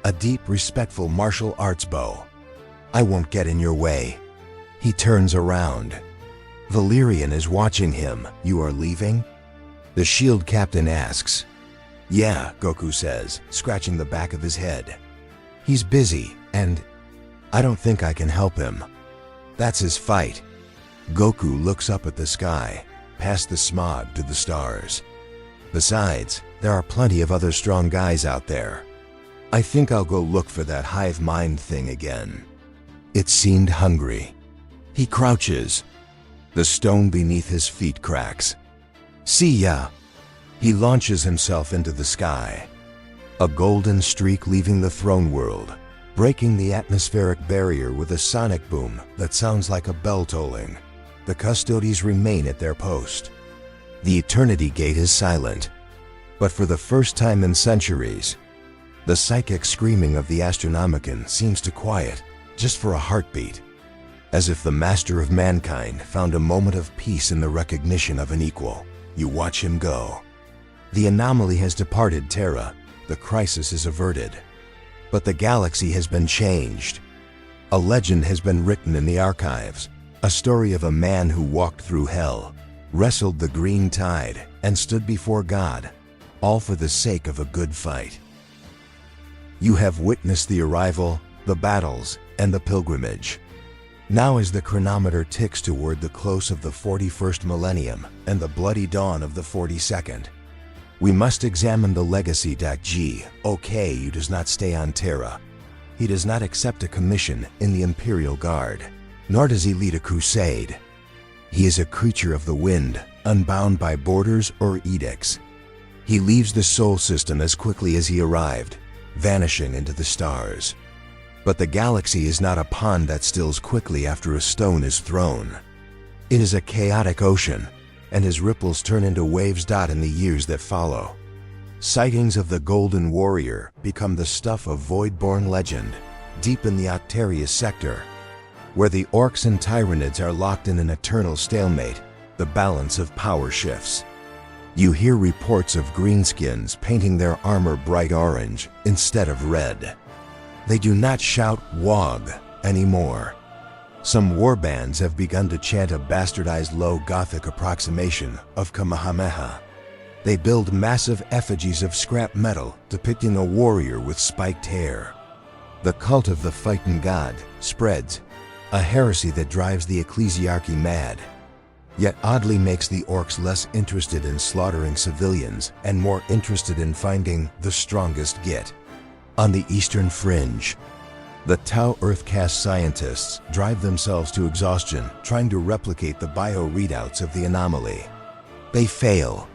a deep, respectful martial arts bow. "I won't get in your way." He turns around. Valerian is watching him. "You are leaving?" The shield captain asks. "Yeah," Goku says, scratching the back of his head. "He's busy, and I don't think I can help him. That's his fight." Goku looks up at the sky, past the smog to the stars. "Besides, there are plenty of other strong guys out there. I think I'll go look for that hive mind thing again." It seemed hungry. He crouches. The stone beneath his feet cracks. "See ya!" He launches himself into the sky. A golden streak leaving the throne world, breaking the atmospheric barrier with a sonic boom that sounds like a bell tolling. The Custodes remain at their post. The Eternity Gate is silent. But for the first time in centuries, the psychic screaming of the Astronomicon seems to quiet, just for a heartbeat. As if the master of mankind found a moment of peace in the recognition of an equal. You watch him go. The anomaly has departed Terra. The crisis is averted. But the galaxy has been changed. A legend has been written in the archives, a story of a man who walked through hell, wrestled the green tide, and stood before God, all for the sake of a good fight. You have witnessed the arrival, the battles, and the pilgrimage. Now as the chronometer ticks toward the close of the 41st millennium and the bloody dawn of the 42nd, we must examine the legacy. GOKU does not stay on Terra. He does not accept a commission in the Imperial Guard, nor does he lead a crusade. He is a creature of the wind, unbound by borders or edicts. He leaves the Sol system as quickly as he arrived, vanishing into the stars. But the galaxy is not a pond that stills quickly after a stone is thrown. It is a chaotic ocean, and his ripples turn into waves. In the years that follow, sightings of the Golden Warrior become the stuff of void-born legend, deep in the Octarius sector, where the Orks and Tyranids are locked in an eternal stalemate. The balance of power shifts. You hear reports of greenskins painting their armor bright orange instead of red. They do not shout "Wog" anymore. Some warbands have begun to chant a bastardized low Gothic approximation of Kamehameha. They build massive effigies of scrap metal depicting a warrior with spiked hair. The cult of the Fightin God spreads, a heresy that drives the ecclesiarchy mad, yet oddly makes the Orks less interested in slaughtering civilians and more interested in finding the strongest git. On the eastern fringe, the Tau Earth-caste scientists drive themselves to exhaustion trying to replicate the bio-readouts of the anomaly. They fail.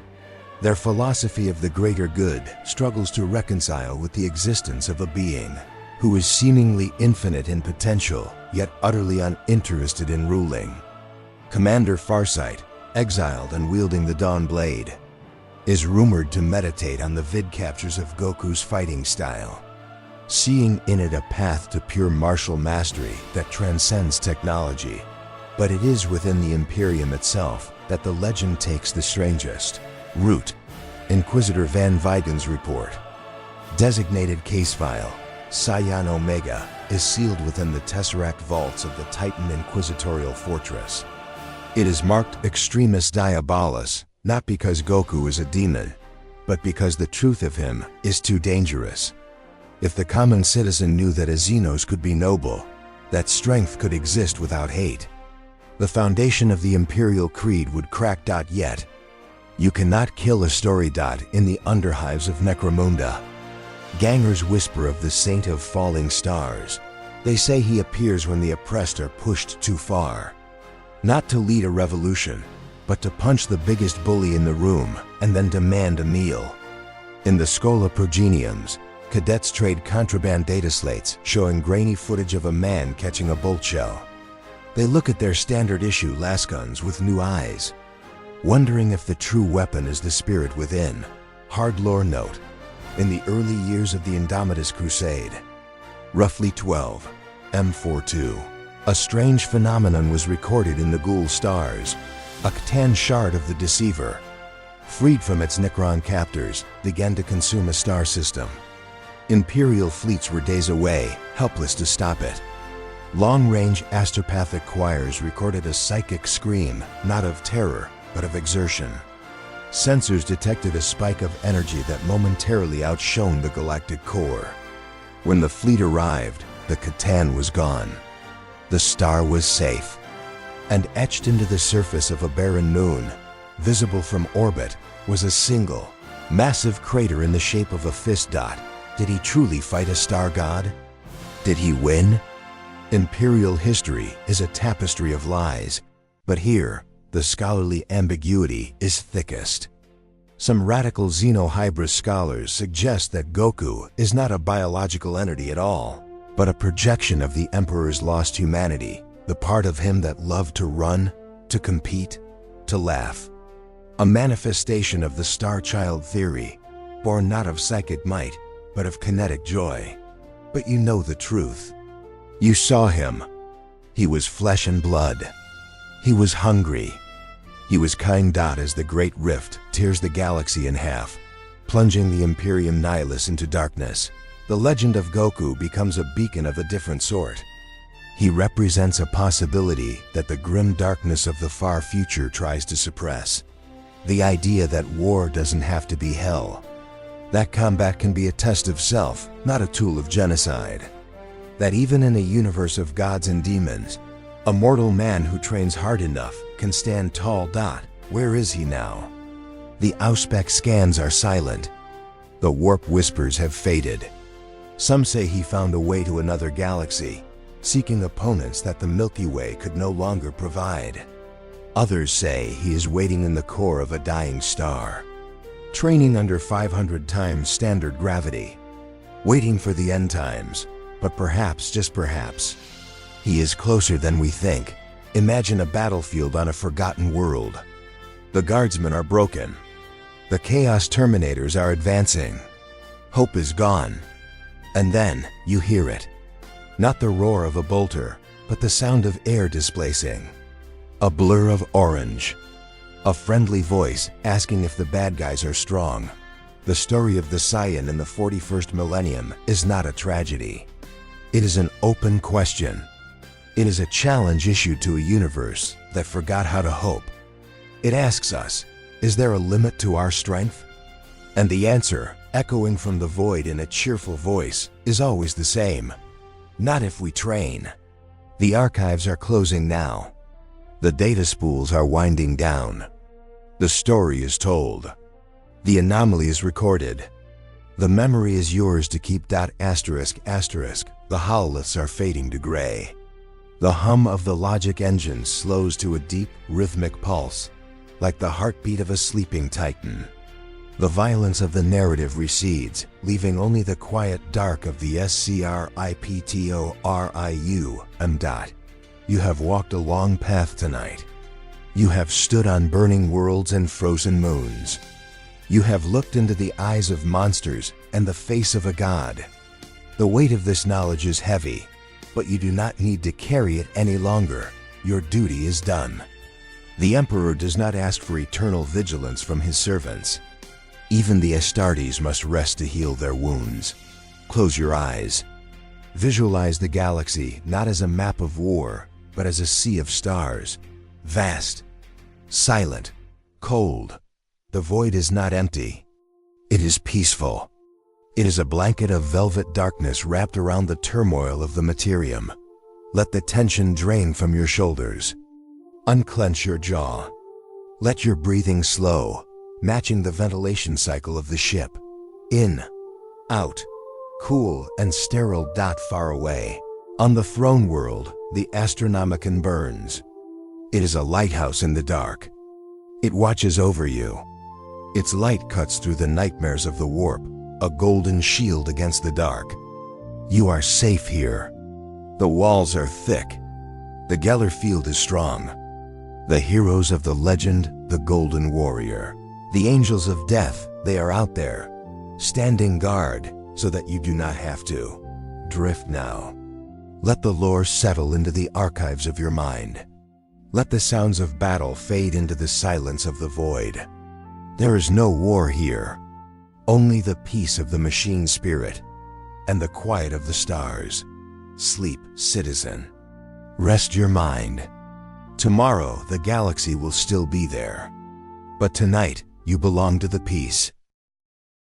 Their philosophy of the greater good struggles to reconcile with the existence of a being who is seemingly infinite in potential, yet utterly uninterested in ruling. Commander Farsight, exiled and wielding the Dawn Blade, is rumored to meditate on the vid captures of Goku's fighting style, seeing in it a path to pure martial mastery that transcends technology. But it is within the Imperium itself that the legend takes the strangest root. Inquisitor Van Vigen's report, designated case file Saiyan Omega, is sealed within the Tesseract vaults of the Titan Inquisitorial Fortress. It is marked Extremis Diabolus, not because Goku is a demon, but because the truth of him is too dangerous. If the common citizen knew that a Xenos could be noble, that strength could exist without hate, the foundation of the Imperial Creed would crack. Yet, you cannot kill a story. In the underhives of Necromunda, gangers whisper of the Saint of Falling Stars. They say he appears when the oppressed are pushed too far. Not to lead a revolution, but to punch the biggest bully in the room and then demand a meal. In the Schola Progeniums, cadets trade contraband data slates showing grainy footage of a man catching a bolt shell. They look at their standard issue lasguns with new eyes, wondering if the true weapon is the spirit within. Hard lore note: in the early years of the Indomitus Crusade, roughly 12 M42, a strange phenomenon was recorded in the Ghoul stars. A Catan shard of the Deceiver, freed from its Necron captors, began to consume a star system. Imperial fleets were days away, helpless to stop it. Long-range astropathic choirs recorded a psychic scream, not of terror, but of exertion. Sensors detected a spike of energy that momentarily outshone the galactic core. When the fleet arrived, the Catan was gone. The star was safe. And etched into the surface of a barren moon, visible from orbit, was a single, massive crater in the shape of a fist. Did he truly fight a star god? Did he win? Imperial history is a tapestry of lies, but here, the scholarly ambiguity is thickest. Some radical xenohybrid scholars suggest that Goku is not a biological entity at all, but a projection of the Emperor's lost humanity, the part of him that loved to run, to compete, to laugh. A manifestation of the Star Child theory, born not of psychic might, but of kinetic joy. But you know the truth. You saw him. He was flesh and blood. He was hungry. He was kind. As the Great Rift tears the galaxy in half, plunging the Imperium Nihilus into darkness, the legend of Goku becomes a beacon of a different sort. He represents a possibility that the grim darkness of the far future tries to suppress. The idea that war doesn't have to be hell. That combat can be a test of self, not a tool of genocide. That even in a universe of gods and demons, a mortal man who trains hard enough can stand tall. Where is he now? The Auspex scans are silent. The warp whispers have faded. Some say he found a way to another galaxy, seeking opponents that the Milky Way could no longer provide. Others say he is waiting in the core of a dying star, training under 500 times standard gravity, waiting for the end times, but perhaps, just perhaps, he is closer than we think. Imagine a battlefield on a forgotten world. The guardsmen are broken. The Chaos Terminators are advancing. Hope is gone. And then, you hear it. Not the roar of a bolter, but the sound of air displacing. A blur of orange. A friendly voice asking if the bad guys are strong. The story of the Saiyan in the 41st millennium is not a tragedy. It is an open question. It is a challenge issued to a universe that forgot how to hope. It asks us, is there a limit to our strength? And the answer, echoing from the void in a cheerful voice, is always the same. Not if we train. The archives are closing now. The data spools are winding down. The story is told. The anomaly is recorded. The memory is yours to keep. The hololiths are fading to gray. The hum of the logic engine slows to a deep, rhythmic pulse, like the heartbeat of a sleeping titan. The violence of the narrative recedes, leaving only the quiet dark of the scriptorium. You have walked a long path tonight. You have stood on burning worlds and frozen moons. You have looked into the eyes of monsters and the face of a god. The weight of this knowledge is heavy, but you do not need to carry it any longer. Your duty is done. The Emperor does not ask for eternal vigilance from his servants. Even the Astartes must rest to heal their wounds. Close your eyes. Visualize the galaxy not as a map of war, but as a sea of stars. Vast, silent, cold. The void is not empty. It is peaceful. It is a blanket of velvet darkness wrapped around the turmoil of the materium. Let the tension drain from your shoulders. Unclench your jaw. Let your breathing slow, matching the ventilation cycle of the ship. In, out, cool and sterile. Far away. On the throne world, the Astronomicon burns. It is a lighthouse in the dark. It watches over you. Its light cuts through the nightmares of the warp, a golden shield against the dark. You are safe here. The walls are thick. The Geller field is strong. The heroes of the legend, the Golden Warrior. The angels of death, they are out there, standing guard so that you do not have to drift now. Let the lore settle into the archives of your mind. Let the sounds of battle fade into the silence of the void. There is no war here, only the peace of the machine spirit and the quiet of the stars. Sleep, citizen. Rest your mind. Tomorrow the galaxy will still be there, but tonight you belong to the peace.